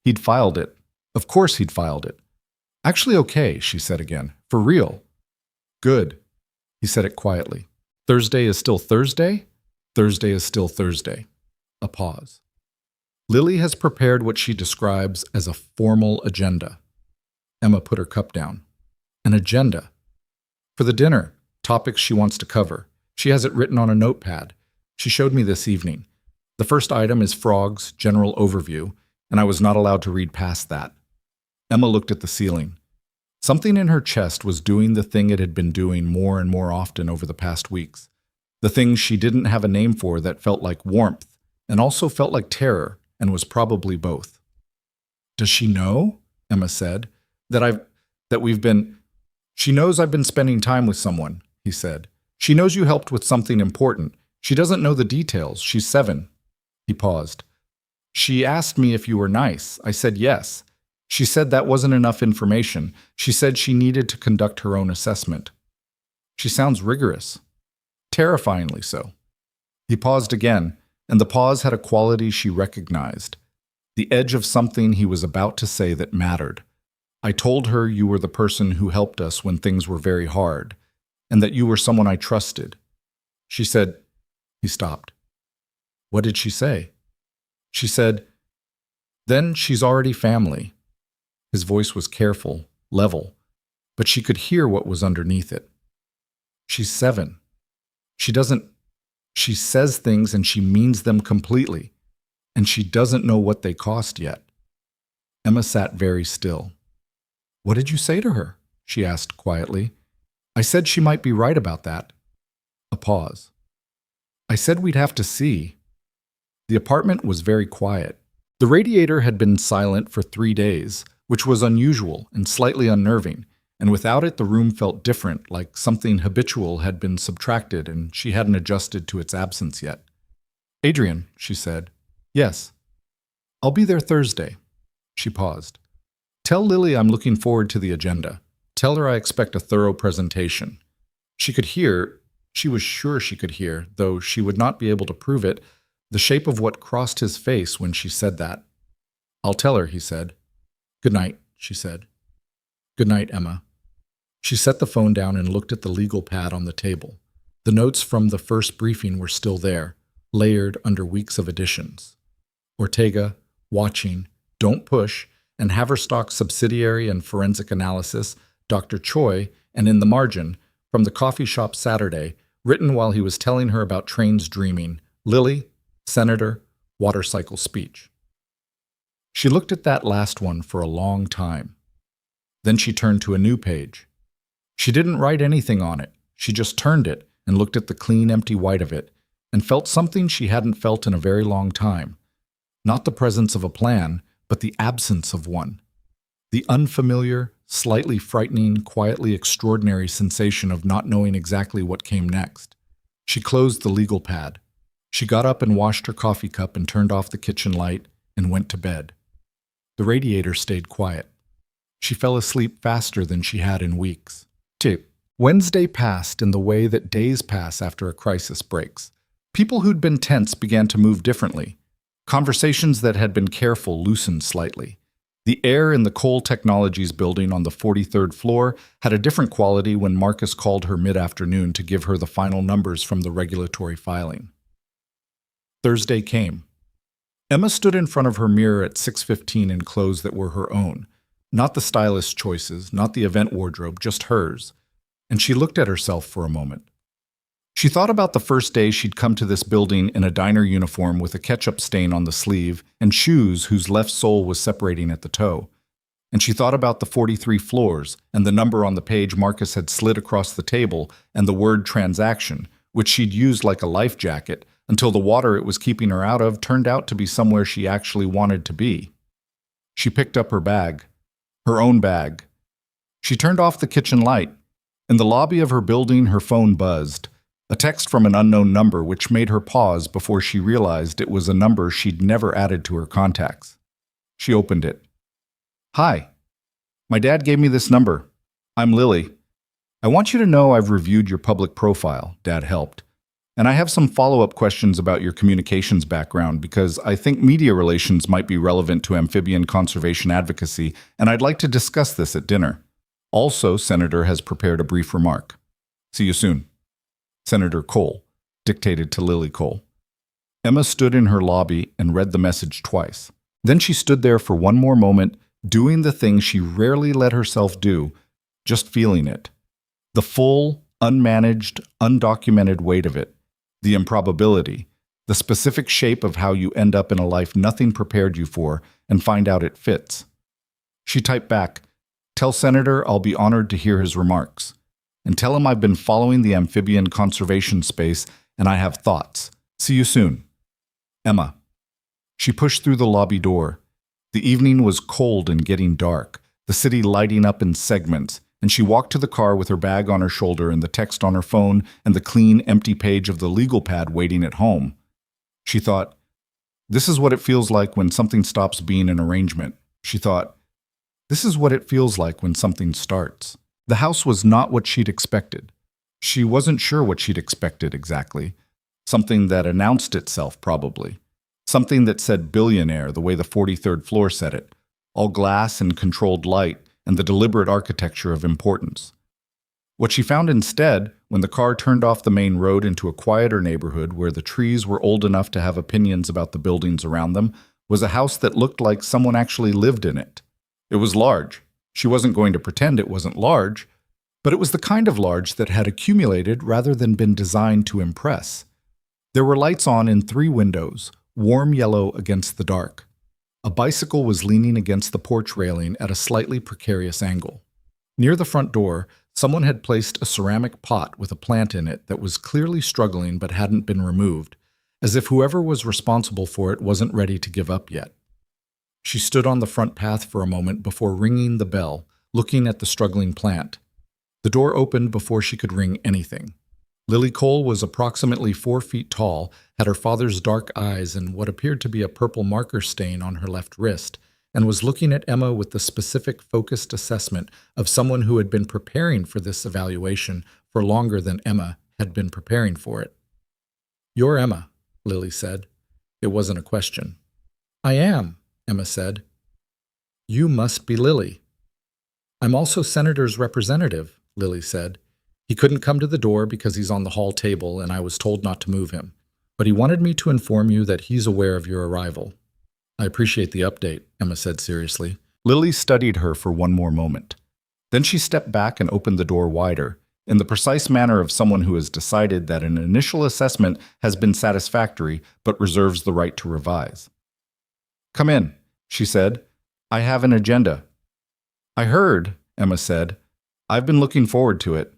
Speaker 1: He'd filed it, Of course he'd filed it. Actually okay, she said again. For real. Good. He said it quietly. Thursday is still Thursday? Thursday is still Thursday. A pause. Lily has prepared what she describes as a formal agenda. Emma put her cup down. An agenda. For the dinner, topics she wants to cover. She has it written on a notepad. She showed me this evening. The first item is frogs, general overview, and I was not allowed to read past that. Emma looked at the ceiling. Something in her chest was doing the thing it had been doing more and more often over the past weeks. The thing she didn't have a name for that felt like warmth and also felt like terror and was probably both. Does she know? Emma said. She knows I've been spending time with someone, he said. She knows you helped with something important. She doesn't know the details. She's 7. He paused. She asked me if you were nice. I said yes. She said that wasn't enough information. She said she needed to conduct her own assessment. She sounds rigorous. Terrifyingly so. He paused again, and the pause had a quality she recognized. The edge of something he was about to say that mattered. I told her you were the person who helped us when things were very hard, and that you were someone I trusted. She said, he stopped. What did she say? She said, then she's already family. His voice was careful, level, but she could hear what was underneath it. She's 7. She says things and she means them completely, and she doesn't know what they cost yet. Emma sat very still. What did you say to her? She asked quietly. I said she might be right about that. A pause. I said we'd have to see. The apartment was very quiet. The radiator had been silent for 3 days, which was unusual and slightly unnerving, and without it the room felt different, like something habitual had been subtracted and she hadn't adjusted to its absence yet. Adrian, she said. Yes. I'll be there Thursday. She paused. Tell Lily I'm looking forward to the agenda. Tell her I expect a thorough presentation. She was sure she could hear, though she would not be able to prove it, the shape of what crossed his face when she said that. I'll tell her, he said. Good night, she said. Good night, Emma. She set the phone down and looked at the legal pad on the table. The notes from the first briefing were still there, layered under weeks of additions. Ortega, watching, don't push, and Haverstock subsidiary and forensic analysis, Dr. Choi, and in the margin, from the coffee shop Saturday, written while he was telling her about trains dreaming, Lily, Senator, water cycle speech. She looked at that last one for a long time. Then she turned to a new page. She didn't write anything on it. She just turned it and looked at the clean, empty white of it, and felt something she hadn't felt in a very long time. Not the presence of a plan, but the absence of one. The unfamiliar, slightly frightening, quietly extraordinary sensation of not knowing exactly what came next. She closed the legal pad. She got up and washed her coffee cup and turned off the kitchen light and went to bed. The radiator stayed quiet. She fell asleep faster than she had in weeks. 2. Wednesday passed in the way that days pass after a crisis breaks. People who'd been tense began to move differently. Conversations that had been careful loosened slightly. The air in the Cole Technologies building on the 43rd floor had a different quality when Marcus called her mid-afternoon to give her the final numbers from the regulatory filing. Thursday came. Emma stood in front of her mirror at 6:15 in clothes that were her own. Not the stylist choices, not the event wardrobe, just hers. And she looked at herself for a moment. She thought about the first day she'd come to this building in a diner uniform with a ketchup stain on the sleeve and shoes whose left sole was separating at the toe. And she thought about the 43 floors and the number on the page Marcus had slid across the table and the word transaction, which she'd used like a life jacket until the water it was keeping her out of turned out to be somewhere she actually wanted to be. She picked up her bag, her own bag. She turned off the kitchen light. In the lobby of her building, her phone buzzed. A text from an unknown number which made her pause before she realized it was a number she'd never added to her contacts. She opened it. Hi. My dad gave me this number. I'm Lily. I want you to know I've reviewed your public profile, Dad helped. And I have some follow-up questions about your communications background because I think media relations might be relevant to amphibian conservation advocacy, and I'd like to discuss this at dinner. Also, Senator has prepared a brief remark. See you soon. Senator Cole, dictated to Lily Cole. Emma stood in her lobby and read the message twice. Then she stood there for one more moment, doing the thing she rarely let herself do, just feeling it. The full, unmanaged, undocumented weight of it. The improbability. The specific shape of how you end up in a life nothing prepared you for and find out it fits. She typed back, "Tell Senator I'll be honored to hear his remarks. And tell him I've been following the amphibian conservation space and I have thoughts. See you soon. Emma." She pushed through the lobby door. The evening was cold and getting dark, the city lighting up in segments, and she walked to the car with her bag on her shoulder and the text on her phone and the clean, empty page of the legal pad waiting at home. She thought, this is what it feels like when something stops being an arrangement. She thought, this is what it feels like when something starts. The house was not what she'd expected. She wasn't sure what she'd expected exactly. Something that announced itself, probably. Something that said Billionaire the way the 43rd floor said it. All glass and controlled light and the deliberate architecture of importance. What she found instead, when the car turned off the main road into a quieter neighborhood where the trees were old enough to have opinions about the buildings around them, was a house that looked like someone actually lived in it. It was large. She wasn't going to pretend it wasn't large, but it was the kind of large that had accumulated rather than been designed to impress. There were lights on in 3 windows, warm yellow against the dark. A bicycle was leaning against the porch railing at a slightly precarious angle. Near the front door, someone had placed a ceramic pot with a plant in it that was clearly struggling but hadn't been removed, as if whoever was responsible for it wasn't ready to give up yet. She stood on the front path for a moment before ringing the bell, looking at the struggling plant. The door opened before she could ring anything. Lily Cole was approximately 4 feet tall, had her father's dark eyes and what appeared to be a purple marker stain on her left wrist, and was looking at Emma with the specific, focused assessment of someone who had been preparing for this evaluation for longer than Emma had been preparing for it. "You're Emma," Lily said. It wasn't a question. "I am," Emma said. "You must be Lily." "I'm also Senator's representative," Lily said. "He couldn't come to the door because he's on the hall table and I was told not to move him. But he wanted me to inform you that he's aware of your arrival." "I appreciate the update," Emma said seriously. Lily studied her for one more moment. Then she stepped back and opened the door wider, in the precise manner of someone who has decided that an initial assessment has been satisfactory but reserves the right to revise. "Come in," she said. "I have an agenda." "I heard," Emma said. "I've been looking forward to it."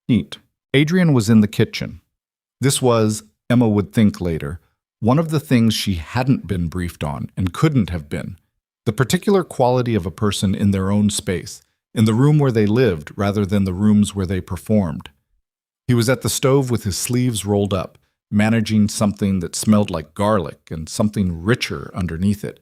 Speaker 1: Neat. Adrian was in the kitchen. This was, Emma would think later, one of the things she hadn't been briefed on and couldn't have been. The particular quality of a person in their own space, in the room where they lived rather than the rooms where they performed. He was at the stove with his sleeves rolled up, managing something that smelled like garlic and something richer underneath it.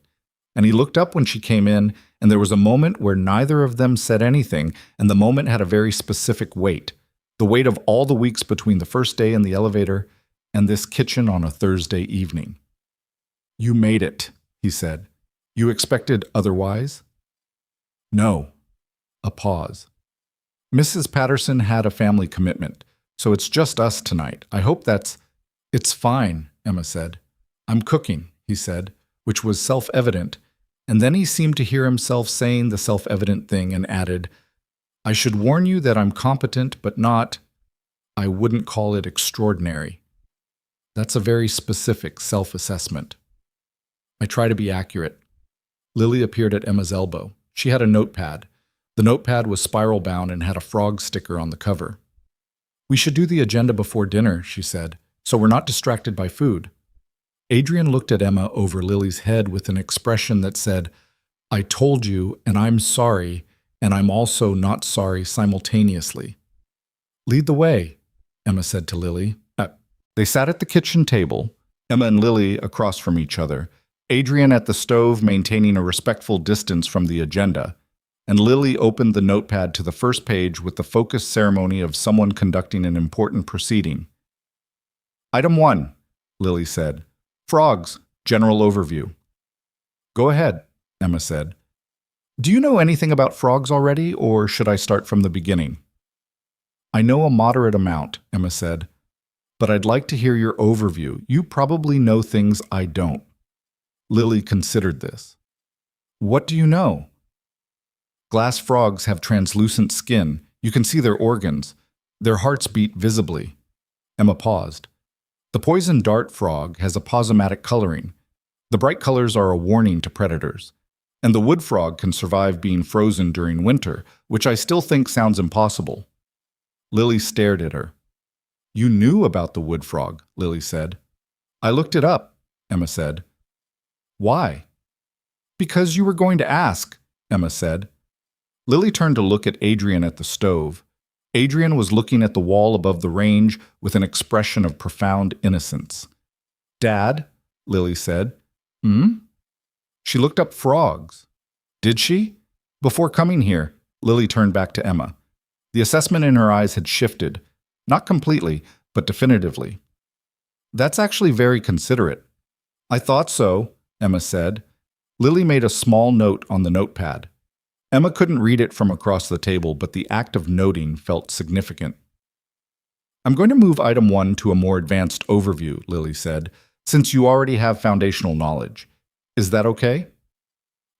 Speaker 1: And he looked up when she came in, and there was a moment where neither of them said anything, and the moment had a very specific weight. The weight of all the weeks between the first day in the elevator and this kitchen on a Thursday evening. "You made it," he said. "You expected otherwise?" "No." A pause. "Mrs. Patterson had a family commitment, so it's just us tonight. I hope that's—" "It's fine," Emma said. "I'm cooking," he said, which was self-evident, and then he seemed to hear himself saying the self-evident thing and added, "I should warn you that I'm competent, but not, I wouldn't call it extraordinary." That's a very specific self-assessment. "I try to be accurate." Lily appeared at Emma's elbow. She had a notepad. The notepad was spiral-bound and had a frog sticker on the cover. "We should do the agenda before dinner," she said, "so we're not distracted by food." Adrian looked at Emma over Lily's head with an expression that said, "I told you, and I'm sorry, and I'm also not sorry simultaneously." "Lead the way," Emma said to Lily. They sat at the kitchen table, Emma and Lily across from each other, Adrian at the stove maintaining a respectful distance from the agenda, and Lily opened the notepad to the first page with the focused ceremony of someone conducting an important proceeding. Item 1, Lily said. Frogs, general overview. Go ahead, Emma said. Do you know anything about frogs already, or should I start from the beginning? I know a moderate amount, Emma said, but I'd like to hear your overview. You probably know things I don't. Lily considered this. What do you know? Glass frogs have translucent skin. You can see their organs. Their hearts beat visibly. Emma paused. The poison dart frog has aposematic coloring. The bright colors are a warning to predators. And the wood frog can survive being frozen during winter, which I still think sounds impossible. Lily stared at her. You knew about the wood frog, Lily said. I looked it up, Emma said. Why? Because you were going to ask, Emma said. Lily turned to look at Adrian at the stove. Adrian was looking at the wall above the range with an expression of profound innocence. Dad, Lily said. She looked up frogs. Did she? Before coming here, Lily turned back to Emma. The assessment in her eyes had shifted, not completely, but definitively. That's actually very considerate. I thought so, Emma said. Lily made a small note on the notepad. Emma couldn't read it from across the table, but the act of noting felt significant. I'm going to move item 1 to a more advanced overview, Lily said, since you already have foundational knowledge. Is that okay?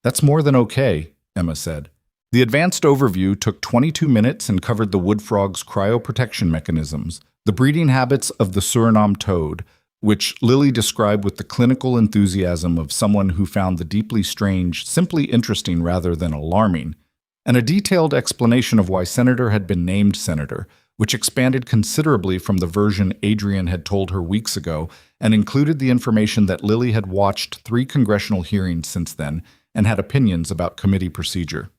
Speaker 1: That's more than okay, Emma said. The advanced overview took 22 minutes and covered the wood frog's cryoprotection mechanisms, the breeding habits of the Suriname toad, which Lily described with the clinical enthusiasm of someone who found the deeply strange simply interesting rather than alarming, and a detailed explanation of why Senator had been named Senator, which expanded considerably from the version Adrian had told her weeks ago and included the information that Lily had watched 3 congressional hearings since then and had opinions about committee procedure.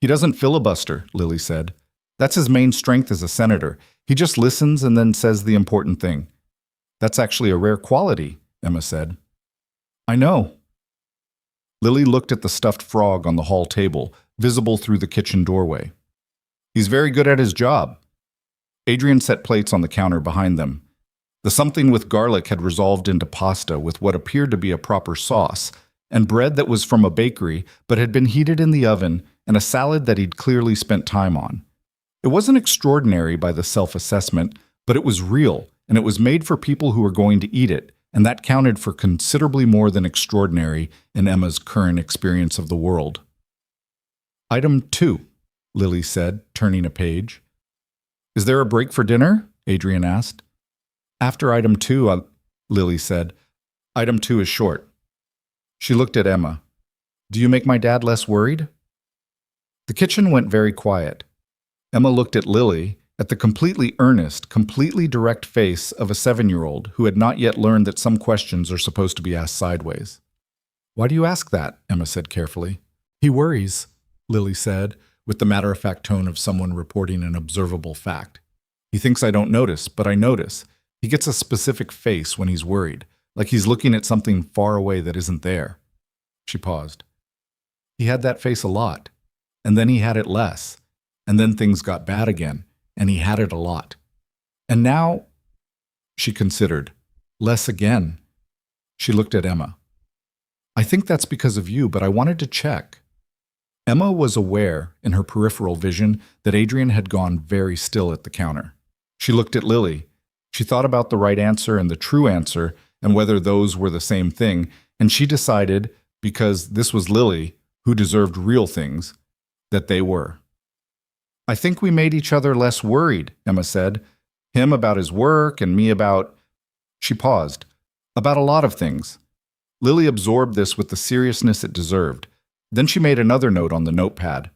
Speaker 1: He doesn't filibuster, Lily said. That's his main strength as a senator. He just listens and then says the important thing. That's actually a rare quality, Emma said. I know. Lily looked at the stuffed frog on the hall table, visible through the kitchen doorway. He's very good at his job. Adrian set plates on the counter behind them. The something with garlic had resolved into pasta with what appeared to be a proper sauce, and bread that was from a bakery but had been heated in the oven, and a salad that he'd clearly spent time on. It wasn't extraordinary by the self-assessment, but it was real, and it was made for people who were going to eat it, and that counted for considerably more than extraordinary in Emma's current experience of the world. Item 2, Lily said, turning a page. Is there a break for dinner? Adrian asked. After item 2, Lily said. Item 2 is short. She looked at Emma. Do you make my dad less worried? The kitchen went very quiet. Emma looked at Lily, at the completely earnest, completely direct face of a 7-year-old who had not yet learned that some questions are supposed to be asked sideways. Why do you ask that? Emma said carefully. He worries, Lily said, with the matter-of-fact tone of someone reporting an observable fact. He thinks I don't notice, but I notice. He gets a specific face when he's worried, like he's looking at something far away that isn't there. She paused. He had that face a lot, and then he had it less, and then things got bad again, and he had it a lot. And now, she considered, less again. She looked at Emma. I think that's because of you, but I wanted to check. Emma was aware, in her peripheral vision, that Adrian had gone very still at the counter. She looked at Lily. She thought about the right answer and the true answer, and whether those were the same thing, and she decided, because this was Lily, who deserved real things, that they were. I think we made each other less worried, Emma said. Him about his work, and me about… She paused. About a lot of things. Lily absorbed this with the seriousness it deserved. Then she made another note on the notepad.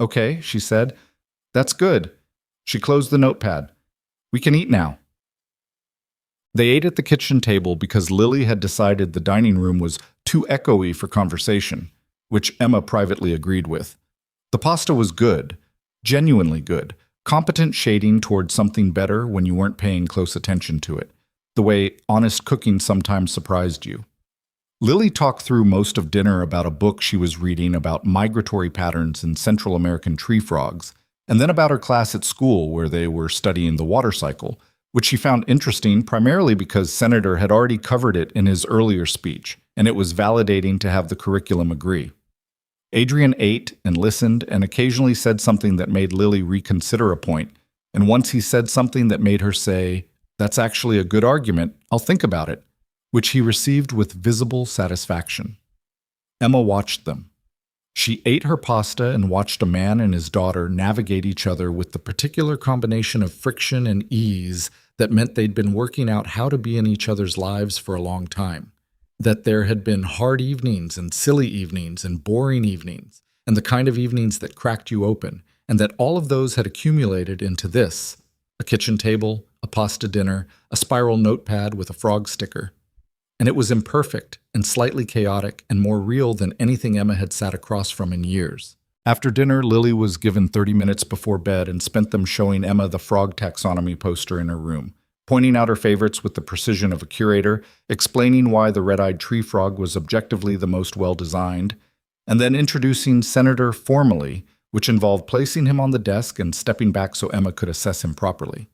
Speaker 1: Okay, she said. That's good. She closed the notepad. We can eat now. They ate at the kitchen table because Lily had decided the dining room was too echoey for conversation, which Emma privately agreed with. The pasta was good, genuinely good, competent shading towards something better when you weren't paying close attention to it, the way honest cooking sometimes surprised you. Lily talked through most of dinner about a book she was reading about migratory patterns in Central American tree frogs, and then about her class at school where they were studying the water cycle, which she found interesting primarily because Senator had already covered it in his earlier speech, and it was validating to have the curriculum agree. Adrian ate and listened and occasionally said something that made Lily reconsider a point, and once he said something that made her say, "That's actually a good argument, I'll think about it," which he received with visible satisfaction. Emma watched them. She ate her pasta and watched a man and his daughter navigate each other with the particular combination of friction and ease that meant they'd been working out how to be in each other's lives for a long time. That there had been hard evenings and silly evenings and boring evenings, and the kind of evenings that cracked you open, and that all of those had accumulated into this: a kitchen table, a pasta dinner, a spiral notepad with a frog sticker. And it was imperfect and slightly chaotic and more real than anything Emma had sat across from in years. After dinner, Lily was given 30 minutes before bed and spent them showing Emma the frog taxonomy poster in her room, pointing out her favorites with the precision of a curator, explaining why the red-eyed tree frog was objectively the most well-designed, and then introducing Senator formally, which involved placing him on the desk and stepping back so Emma could assess him properly.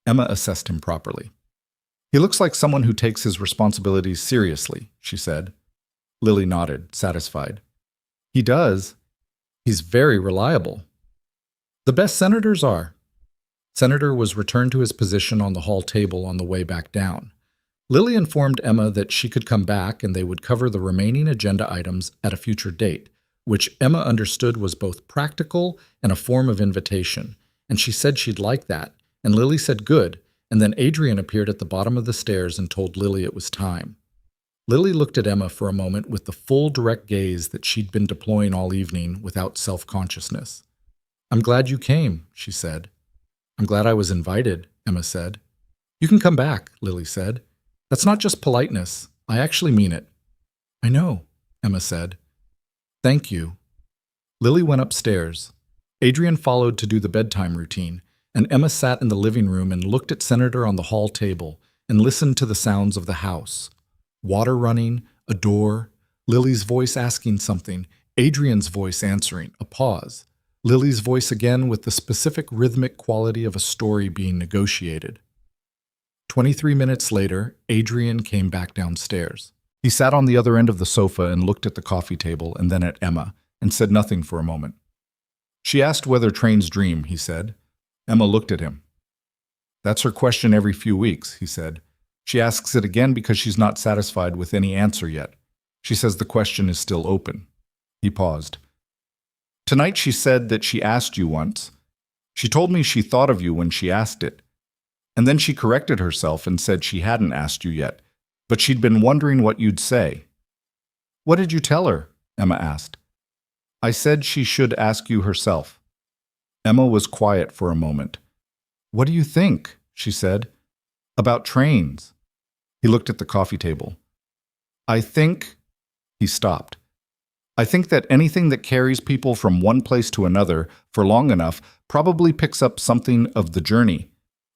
Speaker 1: Emma assessed him properly. "He looks like someone who takes his responsibilities seriously," she said. Lily nodded, satisfied. "He does. He's very reliable. The best senators are." Senator was returned to his position on the hall table on the way back down. Lily informed Emma that she could come back and they would cover the remaining agenda items at a future date, which Emma understood was both practical and a form of invitation, and she said she'd like that, and Lily said good, and then Adrian appeared at the bottom of the stairs and told Lily it was time. Lily looked at Emma for a moment with the full direct gaze that she'd been deploying all evening without self-consciousness. "I'm glad you came," she said. "I'm glad I was invited," Emma said. "You can come back," Lily said. "That's not just politeness. I actually mean it." "I know," Emma said. "Thank you." Lily went upstairs. Adrian followed to do the bedtime routine, and Emma sat in the living room and looked at Senator on the hall table and listened to the sounds of the house. Water running, a door, Lily's voice asking something, Adrian's voice answering, a pause, Lily's voice again with the specific rhythmic quality of a story being negotiated. 23 minutes later, Adrian came back downstairs. He sat on the other end of the sofa and looked at the coffee table and then at Emma, and said nothing for a moment. "She asked whether trains dream," he said. Emma looked at him. "That's her question every few weeks," he said. "She asks it again because she's not satisfied with any answer yet. She says the question is still open." He paused. "Tonight she said that she asked you once. She told me she thought of you when she asked it. And then she corrected herself and said she hadn't asked you yet, but she'd been wondering what you'd say." "What did you tell her?" Emma asked. "I said she should ask you herself." Emma was quiet for a moment. "What do you think?" she said. "About trains." He looked at the coffee table. "I think—" He stopped. "I think that anything that carries people from one place to another for long enough probably picks up something of the journey,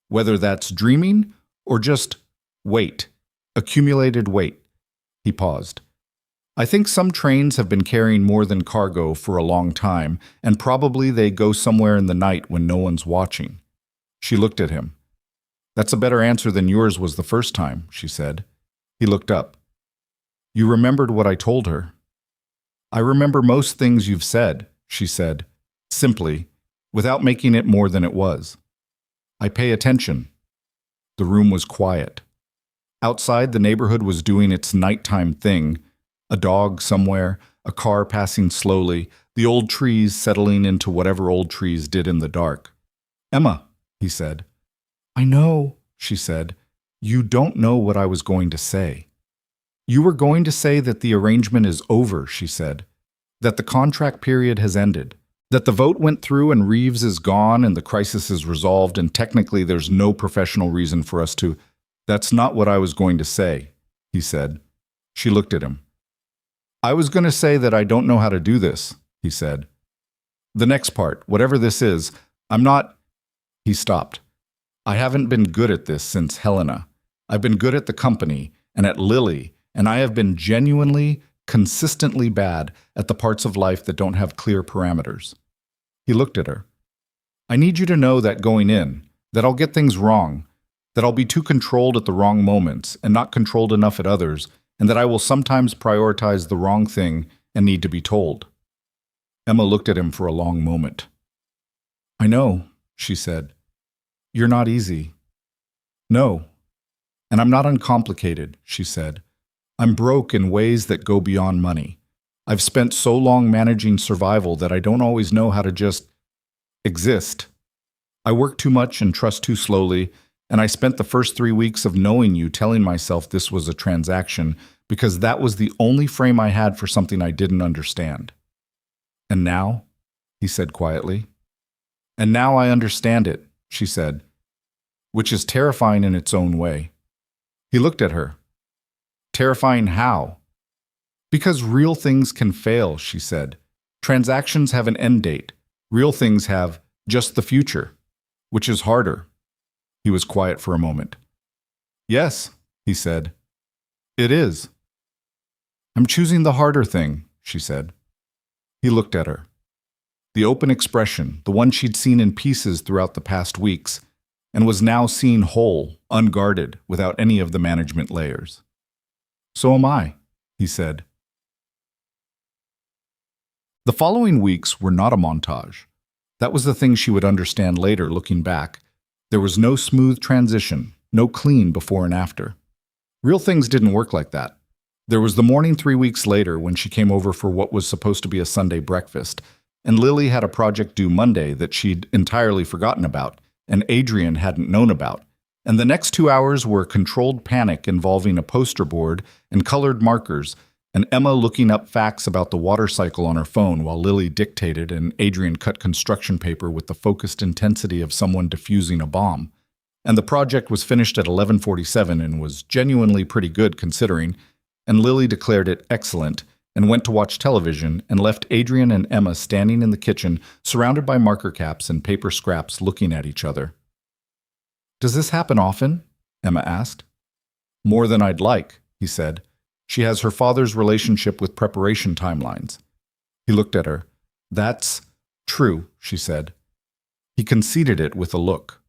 Speaker 1: whether that's dreaming or just weight, accumulated weight." He paused. "I think some trains have been carrying more than cargo for a long time, and probably they go somewhere in the night when no one's watching." She looked at him. "That's a better answer than yours was the first time," she said. He looked up. "You remembered what I told her?" "I remember most things you've said," she said, simply, without making it more than it was. "I pay attention." The room was quiet. Outside, the neighborhood was doing its nighttime thing. A dog somewhere, a car passing slowly, the old trees settling into whatever old trees did in the dark. "Emma," he said. "I know," she said. "You don't know what I was going to say." "You were going to say that the arrangement is over," she said. "That the contract period has ended. That the vote went through and Reeves is gone and the crisis is resolved and technically there's no professional reason for us to—" "That's not what I was going to say," he said. She looked at him. "I was going to say that I don't know how to do this," he said. "The next part, whatever this is, I'm not—" He stopped. "I haven't been good at this since Helena. I've been good at the company and at Lily, and I have been genuinely, consistently bad at the parts of life that don't have clear parameters." He looked at her. "I need you to know that going in, that I'll get things wrong, that I'll be too controlled at the wrong moments and not controlled enough at others, and that I will sometimes prioritize the wrong thing and need to be told. Emma looked at him for a long moment. "I know," she said. "You're not easy." "No. And I'm not uncomplicated," she said. "I'm broke in ways that go beyond money. I've spent so long managing survival that I don't always know how to just exist. I work too much and trust too slowly, and I spent the first 3 weeks of knowing you telling myself this was a transaction because that was the only frame I had for something I didn't understand. And now," he said quietly. "And now I understand it," she said, "which is terrifying in its own way." He looked at her. "Terrifying how?" "Because real things can fail," she said. "Transactions have an end date. Real things have just the future, which is harder." He was quiet for a moment. "Yes," he said. "It is." "I'm choosing the harder thing," she said. He looked at her. The open expression, the one she'd seen in pieces throughout the past weeks, and was now seen whole, unguarded, without any of the management layers. "So am I," he said. The following weeks were not a montage. That was the thing she would understand later, looking back. There was no smooth transition, no clean before and after. Real things didn't work like that. There was the morning 3 weeks later when she came over for what was supposed to be a Sunday breakfast, and Lily had a project due Monday that she'd entirely forgotten about, and Adrian hadn't known about. And the next 2 hours were controlled panic involving a poster board and colored markers, and Emma looking up facts about the water cycle on her phone while Lily dictated and Adrian cut construction paper with the focused intensity of someone defusing a bomb. And the project was finished at 11:47 and was genuinely pretty good considering, and Lily declared it excellent and went to watch television and left Adrian and Emma standing in the kitchen surrounded by marker caps and paper scraps looking at each other. "Does this happen often?" Emma asked. "More than I'd like," he said. "She has her father's relationship with preparation timelines." He looked at her. "That's true," she said. He conceded it with a look.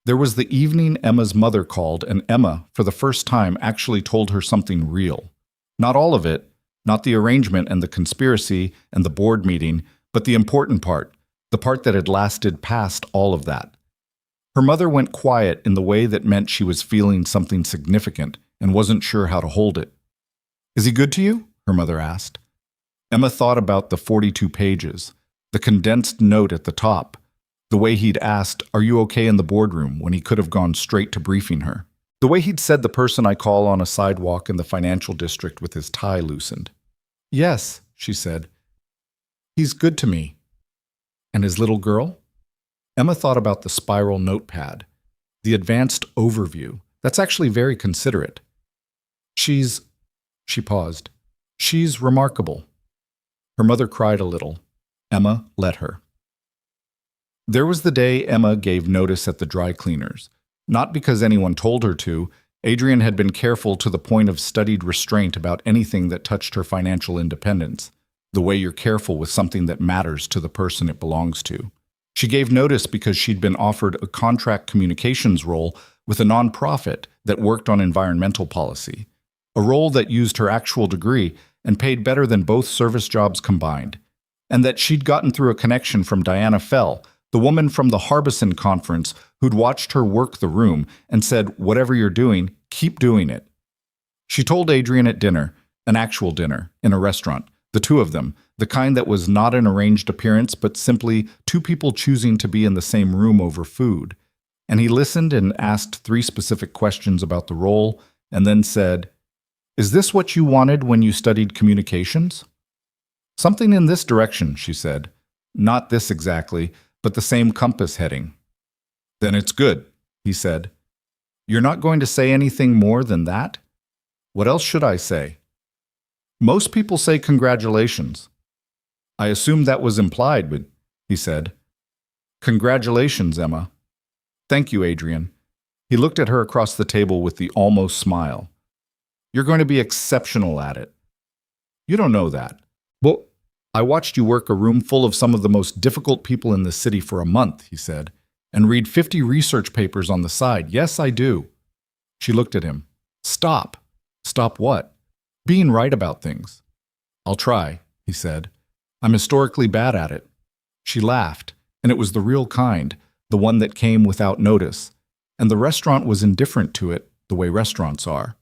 Speaker 1: There was the evening Emma's mother called, and Emma, for the first time, actually told her something real. Not all of it, not the arrangement and the conspiracy and the board meeting, but the important part, the part that had lasted past all of that. Her mother went quiet in the way that meant she was feeling something significant and wasn't sure how to hold it. "Is he good to you?" her mother asked. Emma thought about the 42 pages, the condensed note at the top, the way he'd asked, "Are you okay in the boardroom?" when he could have gone straight to briefing her. The way he'd said the person I call on a sidewalk in the financial district with his tie loosened. "Yes," she said. "He's good to me." "And his little girl?" Emma thought about the spiral notepad, the advanced overview. That's actually very considerate. She paused. "She's remarkable." Her mother cried a little. Emma let her. There was the day Emma gave notice at the dry cleaners. Not because anyone told her to. Adrian had been careful to the point of studied restraint about anything that touched her financial independence, the way you're careful with something that matters to the person it belongs to. She gave notice because she'd been offered a contract communications role with a nonprofit that worked on environmental policy, a role that used her actual degree and paid better than both service jobs combined, and that she'd gotten through a connection from Diana Fell, the woman from the Harbison conference who'd watched her work the room and said, "Whatever you're doing, keep doing it." She told Adrian at dinner, an actual dinner, in a restaurant, the two of them, the kind that was not an arranged appearance but simply two people choosing to be in the same room over food. And he listened and asked 3 specific questions about the role and then said, "Is this what you wanted when you studied communications?" "Something in this direction," she said. "Not this exactly, but the same compass heading." "Then it's good," he said. "You're not going to say anything more than that?" "What else should I say?" "Most people say congratulations." "I assumed that was implied, but," he said. "Congratulations, Emma." "Thank you, Adrian." He looked at her across the table with the almost smile. "You're going to be exceptional at it." "You don't know that." "Well, I watched you work a room full of some of the most difficult people in the city for a month," he said. And read 50 research papers on the side. Yes, I do. She looked at him. Stop. Stop what? Being right about things. I'll try, he said. I'm historically bad at it. She laughed, and it was the real kind, the one that came without notice. And the restaurant was indifferent to it, the way restaurants are.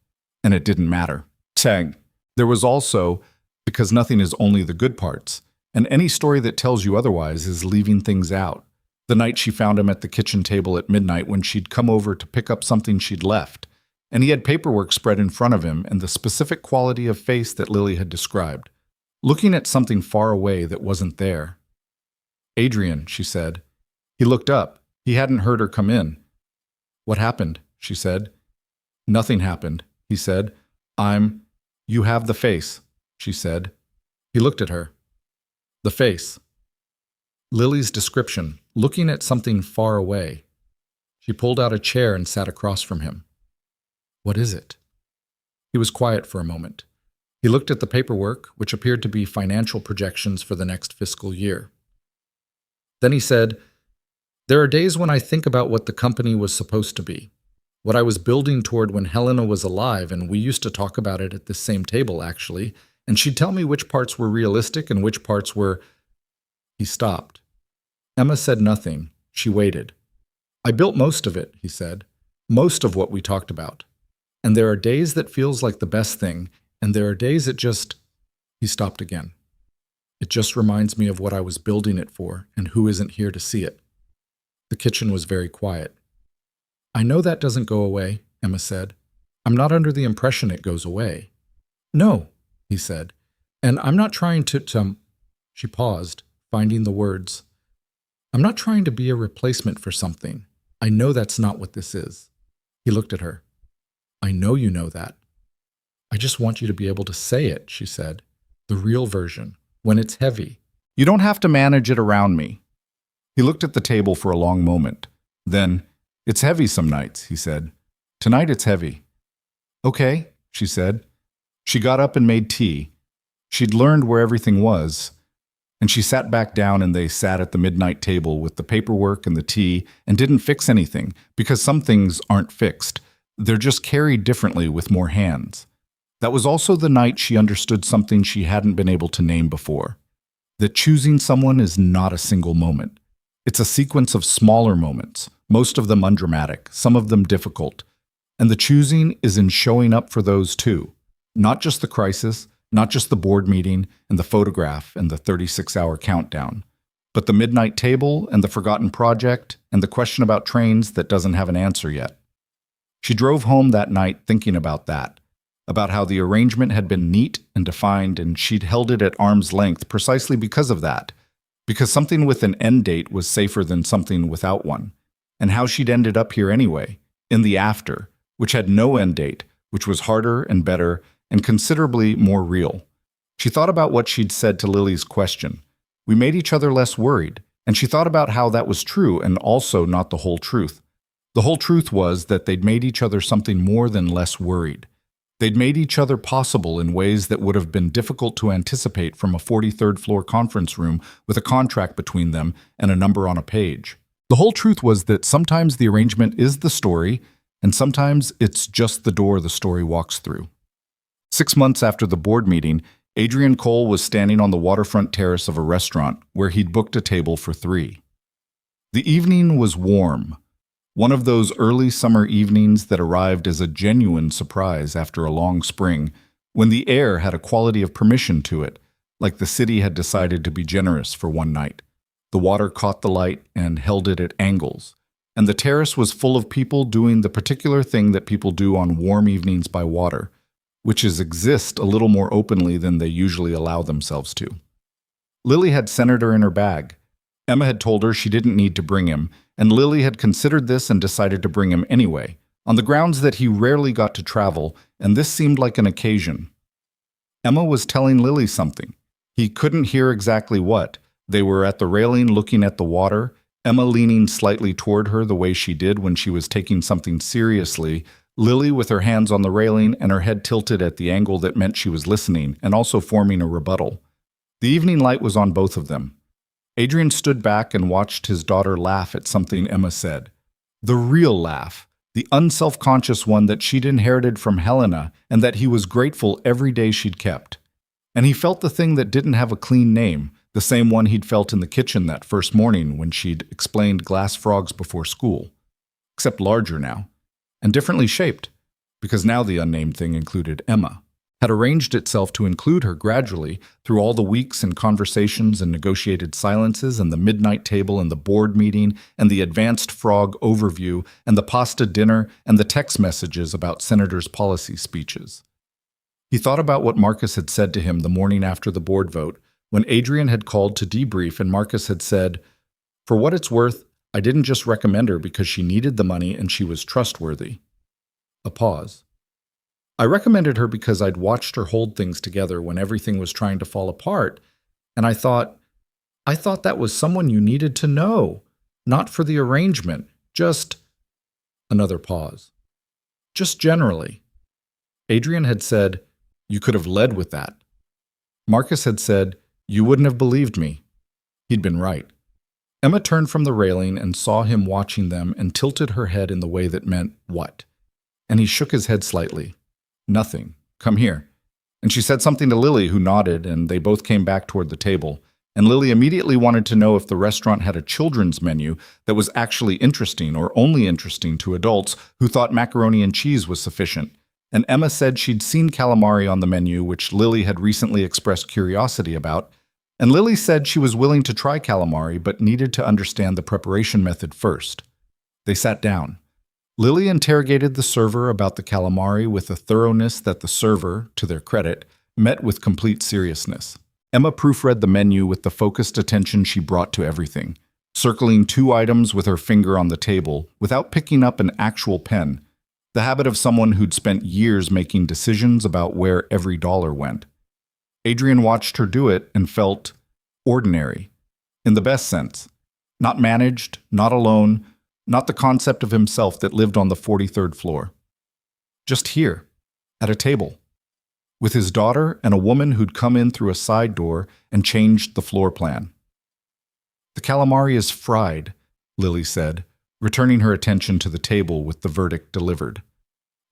Speaker 1: And it didn't matter. Tang. There was also, because nothing is only the good parts, and any story that tells you otherwise is leaving things out. The night she found him at the kitchen table at midnight when she'd come over to pick up something she'd left, and he had paperwork spread in front of him and the specific quality of face that Lily had described, looking at something far away that wasn't there. Adrian, she said. He looked up. He hadn't heard her come in. What happened? She said. Nothing happened, he said. You have the face, she said. He looked at her. The face. Lily's description, looking at something far away. She pulled out a chair and sat across from him. What is it? He was quiet for a moment. He looked at the paperwork, which appeared to be financial projections for the next fiscal year. Then he said, There are days when I think about what the company was supposed to be, what I was building toward when Helena was alive, and we used to talk about it at this same table, actually, and she'd tell me which parts were realistic and which parts were... He stopped. Emma said nothing. She waited. I built most of it, he said, most of what we talked about. And there are days that feels like the best thing, and there are days it just... He stopped again. It just reminds me of what I was building it for and who isn't here to see it. The kitchen was very quiet. I know that doesn't go away, Emma said. I'm not under the impression it goes away. No, he said. And I'm not trying to... She paused, finding the words. I'm not trying to be a replacement for something. I know that's not what this is. He looked at her. I know you know that. I just want you to be able to say it, she said. The real version, when it's heavy. You don't have to manage it around me. He looked at the table for a long moment. Then, it's heavy some nights, he said. Tonight it's heavy. Okay, she said. She got up and made tea. She'd learned where everything was, and she sat back down and they sat at the midnight table with the paperwork and the tea and didn't fix anything, because some things aren't fixed. They're just carried differently with more hands. That was also the night she understood something she hadn't been able to name before. That choosing someone is not a single moment. It's a sequence of smaller moments, most of them undramatic, some of them difficult. And the choosing is in showing up for those too. Not just the crisis, not just the board meeting and the photograph and the 36-hour countdown, but the midnight table and the forgotten project and the question about trains that doesn't have an answer yet. She drove home that night thinking about that, about how the arrangement had been neat and defined and she'd held it at arm's length precisely because of that, because something with an end date was safer than something without one, and how she'd ended up here anyway, in the after, which had no end date, which was harder and better and considerably more real. She thought about what she'd said to Lily's question. We made each other less worried, and she thought about how that was true and also not the whole truth. The whole truth was that they'd made each other something more than less worried. They'd made each other possible in ways that would have been difficult to anticipate from a 43rd floor conference room with a contract between them and a number on a page. The whole truth was that sometimes the arrangement is the story, and sometimes it's just the door the story walks through. 6 months after the board meeting, Adrian Cole was standing on the waterfront terrace of a restaurant where he'd booked a table for 3. The evening was warm. One of those early summer evenings that arrived as a genuine surprise after a long spring, when the air had a quality of permission to it, like the city had decided to be generous for one night. The water caught the light and held it at angles, and the terrace was full of people doing the particular thing that people do on warm evenings by water, which is exist a little more openly than they usually allow themselves to. Lily had senator in her bag. Emma had told her she didn't need to bring him, and Lily had considered this and decided to bring him anyway, on the grounds that he rarely got to travel, and this seemed like an occasion. Emma was telling Lily something. He couldn't hear exactly what. They were at the railing looking at the water, Emma leaning slightly toward her the way she did when she was taking something seriously, Lily with her hands on the railing and her head tilted at the angle that meant she was listening and also forming a rebuttal. The evening light was on both of them. Adrian stood back and watched his daughter laugh at something Emma said. The real laugh, the unself-conscious one that she'd inherited from Helena and that he was grateful every day she'd kept. And he felt the thing that didn't have a clean name, the same one he'd felt in the kitchen that first morning when she'd explained glass frogs before school. Except larger now, and differently shaped, because now the unnamed thing included Emma, had arranged itself to include her gradually through all the weeks and conversations and negotiated silences and the midnight table and the board meeting and the advanced frog overview and the pasta dinner and the text messages about senators' policy speeches. He thought about what Marcus had said to him the morning after the board vote, when Adrian had called to debrief and Marcus had said, "For what it's worth, I didn't just recommend her because she needed the money and she was trustworthy." A pause. "I recommended her because I'd watched her hold things together when everything was trying to fall apart, and I thought that was someone you needed to know, not for the arrangement, just—" Another pause. "Just generally." Adrian had said, "You could have led with that." Marcus had said, "You wouldn't have believed me." He'd been right. Emma turned from the railing and saw him watching them and tilted her head in the way that meant, "What?" And he shook his head slightly. "Nothing. Come here." And she said something to Lily, who nodded, and they both came back toward the table. And Lily immediately wanted to know if the restaurant had a children's menu that was actually interesting or only interesting to adults who thought macaroni and cheese was sufficient. And Emma said she'd seen calamari on the menu, which Lily had recently expressed curiosity about. And Lily said she was willing to try calamari, but needed to understand the preparation method first. They sat down. Lily interrogated the server about the calamari with a thoroughness that the server, to their credit, met with complete seriousness. Emma proofread the menu with the focused attention she brought to everything, circling 2 items with her finger on the table without picking up an actual pen, the habit of someone who'd spent years making decisions about where every dollar went. Adrian watched her do it and felt ordinary, in the best sense. Not managed, not alone, not the concept of himself that lived on the 43rd floor. Just here, at a table, with his daughter and a woman who'd come in through a side door and changed the floor plan. "The calamari is fried," Lily said, returning her attention to the table with the verdict delivered.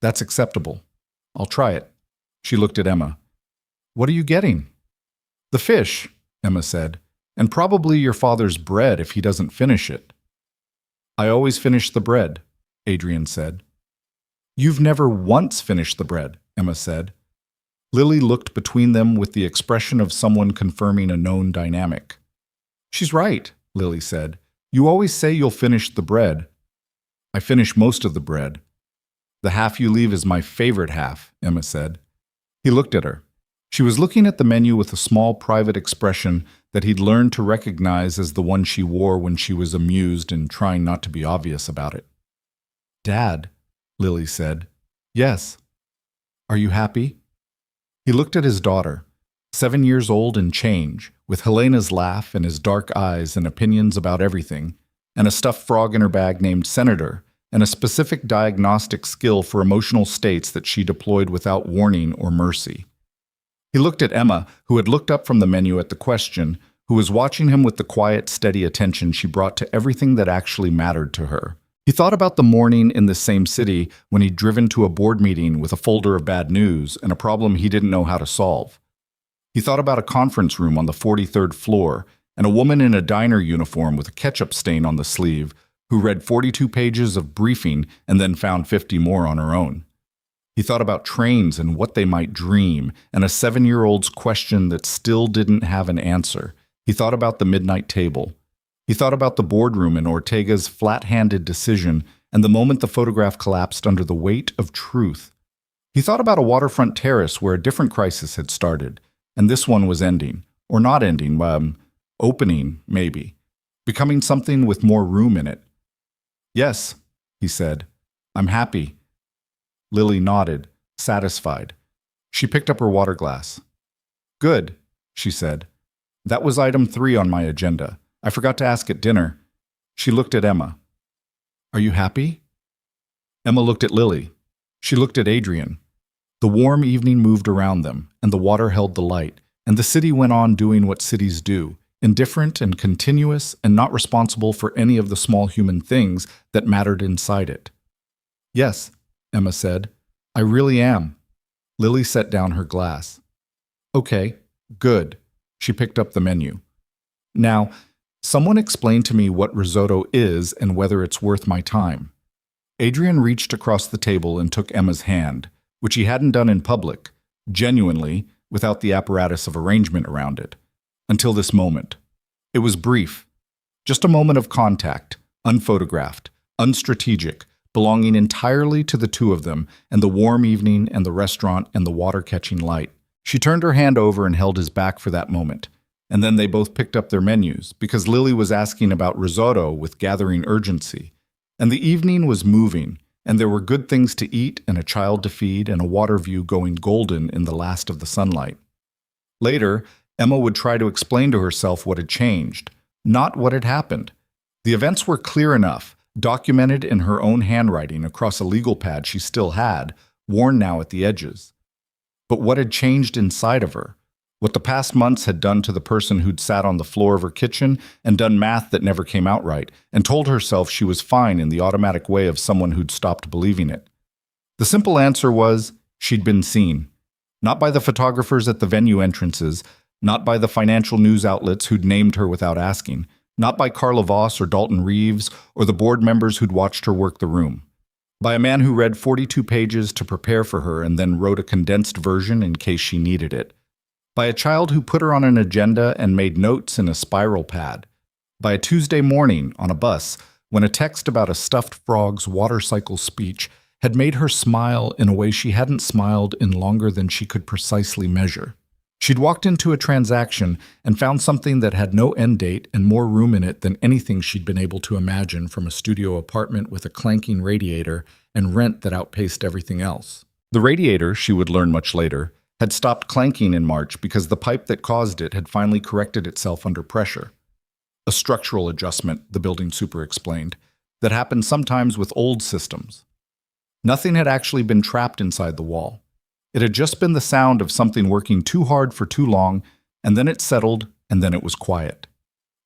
Speaker 1: "That's acceptable. I'll try it." She looked at Emma. "What are you getting?" "The fish," Emma said, "and probably your father's bread if he doesn't finish it." "I always finish the bread," Adrian said. "You've never once finished the bread," Emma said. Lily looked between them with the expression of someone confirming a known dynamic. "She's right," Lily said. "You always say you'll finish the bread." "I finish most of the bread." "The half you leave is my favorite half," Emma said. He looked at her. She was looking at the menu with a small private expression that he'd learned to recognize as the one she wore when she was amused and trying not to be obvious about it. "Dad," Lily said. "Yes." "Are you happy?" He looked at his daughter, 7 years old and change, with Helena's laugh and his dark eyes and opinions about everything, and a stuffed frog in her bag named Senator, and a specific diagnostic skill for emotional states that she deployed without warning or mercy. He looked at Emma, who had looked up from the menu at the question, who was watching him with the quiet, steady attention she brought to everything that actually mattered to her. He thought about the morning in the same city when he'd driven to a board meeting with a folder of bad news and a problem he didn't know how to solve. He thought about a conference room on the 43rd floor and a woman in a diner uniform with a ketchup stain on the sleeve who read 42 pages of briefing and then found 50 more on her own. He thought about trains and what they might dream, and a 7-year-old's question that still didn't have an answer. He thought about the midnight table. He thought about the boardroom and Ortega's flat-handed decision and the moment the photograph collapsed under the weight of truth. He thought about a waterfront terrace where a different crisis had started, and this one was ending. Or not ending, opening, maybe. Becoming something with more room in it. "Yes," he said. "I'm happy." Lily nodded, satisfied. She picked up her water glass. "Good," she said. "That was item 3 on my agenda. I forgot to ask at dinner." She looked at Emma. "Are you happy?" Emma looked at Lily. She looked at Adrian. The warm evening moved around them, and the water held the light, and the city went on doing what cities do, indifferent and continuous and not responsible for any of the small human things that mattered inside it. "Yes," Emma said, "I really am." Lily set down her glass. "Okay, good." She picked up the menu. "Now, someone explain to me what risotto is and whether it's worth my time." Adrian reached across the table and took Emma's hand, which he hadn't done in public, genuinely, without the apparatus of arrangement around it. Until this moment. It was brief. Just a moment of contact, unphotographed, unstrategic, belonging entirely to the two of them and the warm evening and the restaurant and the water-catching light. She turned her hand over and held his back for that moment. And then they both picked up their menus, because Lily was asking about risotto with gathering urgency. And the evening was moving, and there were good things to eat and a child to feed and a water view going golden in the last of the sunlight. Later, Emma would try to explain to herself what had changed, not what had happened. The events were clear enough, documented in her own handwriting across a legal pad she still had, worn now at the edges. But what had changed inside of her? What the past months had done to the person who'd sat on the floor of her kitchen and done math that never came out right, and told herself she was fine in the automatic way of someone who'd stopped believing it. The simple answer was, she'd been seen. Not by the photographers at the venue entrances, not by the financial news outlets who'd named her without asking, not by Carla Voss or Dalton Reeves or the board members who'd watched her work the room. By a man who read 42 pages to prepare for her and then wrote a condensed version in case she needed it. By a child who put her on an agenda and made notes in a spiral pad. By a Tuesday morning on a bus when a text about a stuffed frog's water cycle speech had made her smile in a way she hadn't smiled in longer than she could precisely measure. She'd walked into a transaction and found something that had no end date and more room in it than anything she'd been able to imagine from a studio apartment with a clanking radiator and rent that outpaced everything else. The radiator, she would learn much later, had stopped clanking in March because the pipe that caused it had finally corrected itself under pressure. A structural adjustment, the building super explained, that happened sometimes with old systems. Nothing had actually been trapped inside the wall. It had just been the sound of something working too hard for too long, and then it settled, and then it was quiet.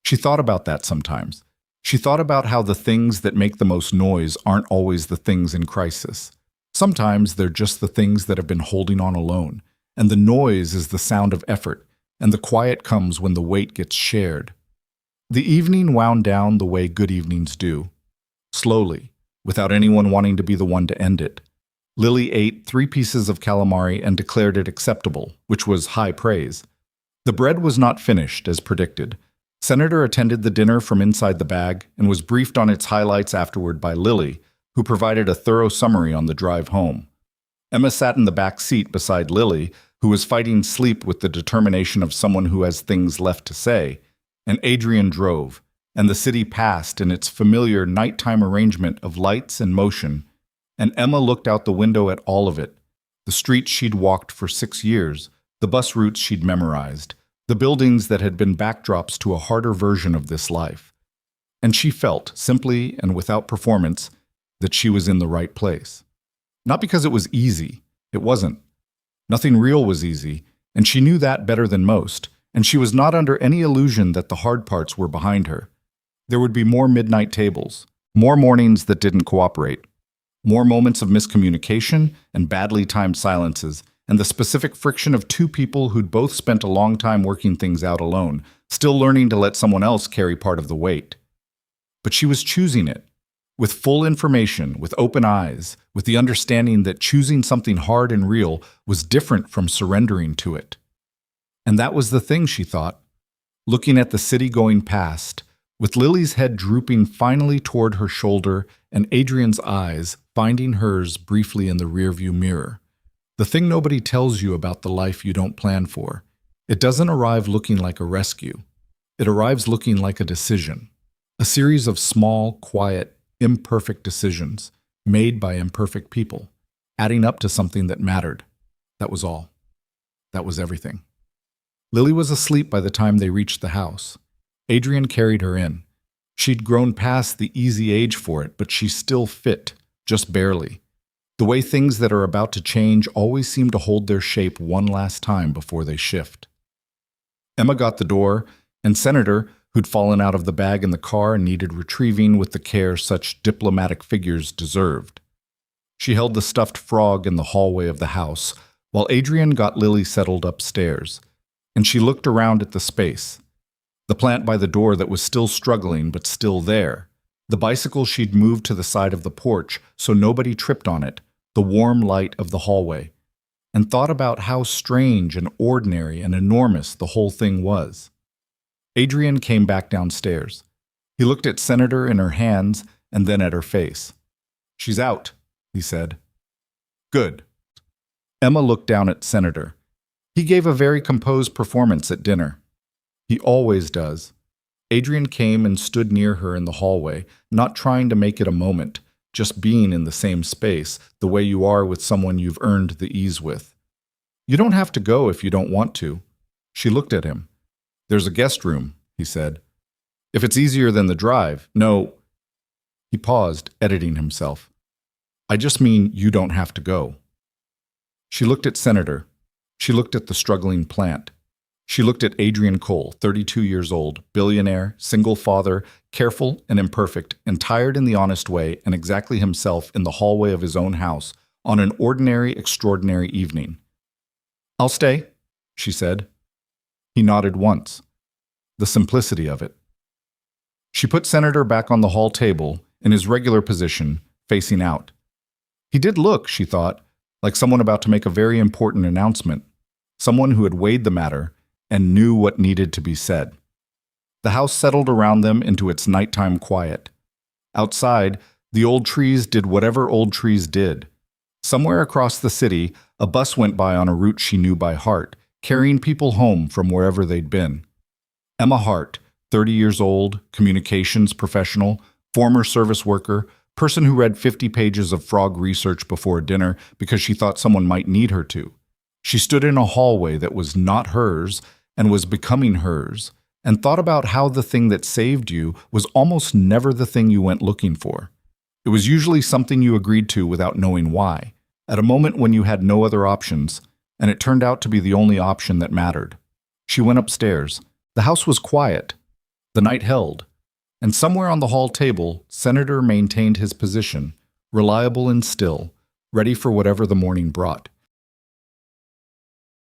Speaker 1: She thought about that sometimes. She thought about how the things that make the most noise aren't always the things in crisis. Sometimes they're just the things that have been holding on alone, and the noise is the sound of effort, and the quiet comes when the weight gets shared. The evening wound down the way good evenings do. Slowly, without anyone wanting to be the one to end it. Lily ate 3 pieces of calamari and declared it acceptable, which was high praise. The bread was not finished, as predicted. Senator attended the dinner from inside the bag and was briefed on its highlights afterward by Lily, who provided a thorough summary on the drive home. Emma sat in the back seat beside Lily, who was fighting sleep with the determination of someone who has things left to say, and Adrian drove, and the city passed in its familiar nighttime arrangement of lights and motion, and Emma looked out the window at all of it, the streets she'd walked for 6 years, the bus routes she'd memorized, the buildings that had been backdrops to a harder version of this life. And she felt, simply and without performance, that she was in the right place. Not because it was easy. It wasn't. Nothing real was easy, and she knew that better than most, and she was not under any illusion that the hard parts were behind her. There would be more midnight tables, more mornings that didn't cooperate, more moments of miscommunication and badly timed silences, and the specific friction of 2 people who'd both spent a long time working things out alone, still learning to let someone else carry part of the weight. But she was choosing it, with full information, with open eyes, with the understanding that choosing something hard and real was different from surrendering to it. And that was the thing, she thought, looking at the city going past, with Lily's head drooping finally toward her shoulder and Adrian's eyes finding hers briefly in the rearview mirror. The thing nobody tells you about the life you don't plan for. It doesn't arrive looking like a rescue. It arrives looking like a decision. A series of small, quiet, imperfect decisions made by imperfect people, adding up to something that mattered. That was all. That was everything. Lily was asleep by the time they reached the house. Adrian carried her in. She'd grown past the easy age for it, but she still fit, just barely. The way things that are about to change always seem to hold their shape one last time before they shift. Emma got the door, and Senator, who'd fallen out of the bag in the car and needed retrieving with the care such diplomatic figures deserved. She held the stuffed frog in the hallway of the house, while Adrian got Lily settled upstairs, and she looked around at the space. The plant by the door that was still struggling but still there, the bicycle she'd moved to the side of the porch so nobody tripped on it, the warm light of the hallway, and thought about how strange and ordinary and enormous the whole thing was. Adrian came back downstairs. He looked at Senator in her hands and then at her face. "She's out," he said. "Good." Emma looked down at Senator. He gave a very composed performance at dinner. He always does. Adrian came and stood near her in the hallway, not trying to make it a moment, just being in the same space, the way you are with someone you've earned the ease with. "You don't have to go if you don't want to." She looked at him. "There's a guest room," he said. "If it's easier than the drive." "No." He paused, editing himself. "I just mean you don't have to go." She looked at Senator. She looked at the struggling plant. She looked at Adrian Cole, 32 years old, billionaire, single father, careful and imperfect, and tired in the honest way and exactly himself in the hallway of his own house on an ordinary, extraordinary evening. "I'll stay," she said. He nodded once. The simplicity of it. She put Senator back on the hall table, in his regular position, facing out. He did look, she thought, like someone about to make a very important announcement, someone who had weighed the matter and knew what needed to be said. The house settled around them into its nighttime quiet. Outside, the old trees did whatever old trees did. Somewhere across the city, a bus went by on a route she knew by heart, carrying people home from wherever they'd been. Emma Hart, 30 years old, communications professional, former service worker, person who read 50 pages of frog research before dinner because she thought someone might need her to. She stood in a hallway that was not hers and was becoming hers, and thought about how the thing that saved you was almost never the thing you went looking for. It was usually something you agreed to without knowing why, at a moment when you had no other options, and it turned out to be the only option that mattered. She went upstairs. The house was quiet. The night held. And somewhere on the hall table, Senator maintained his position, reliable and still, ready for whatever the morning brought.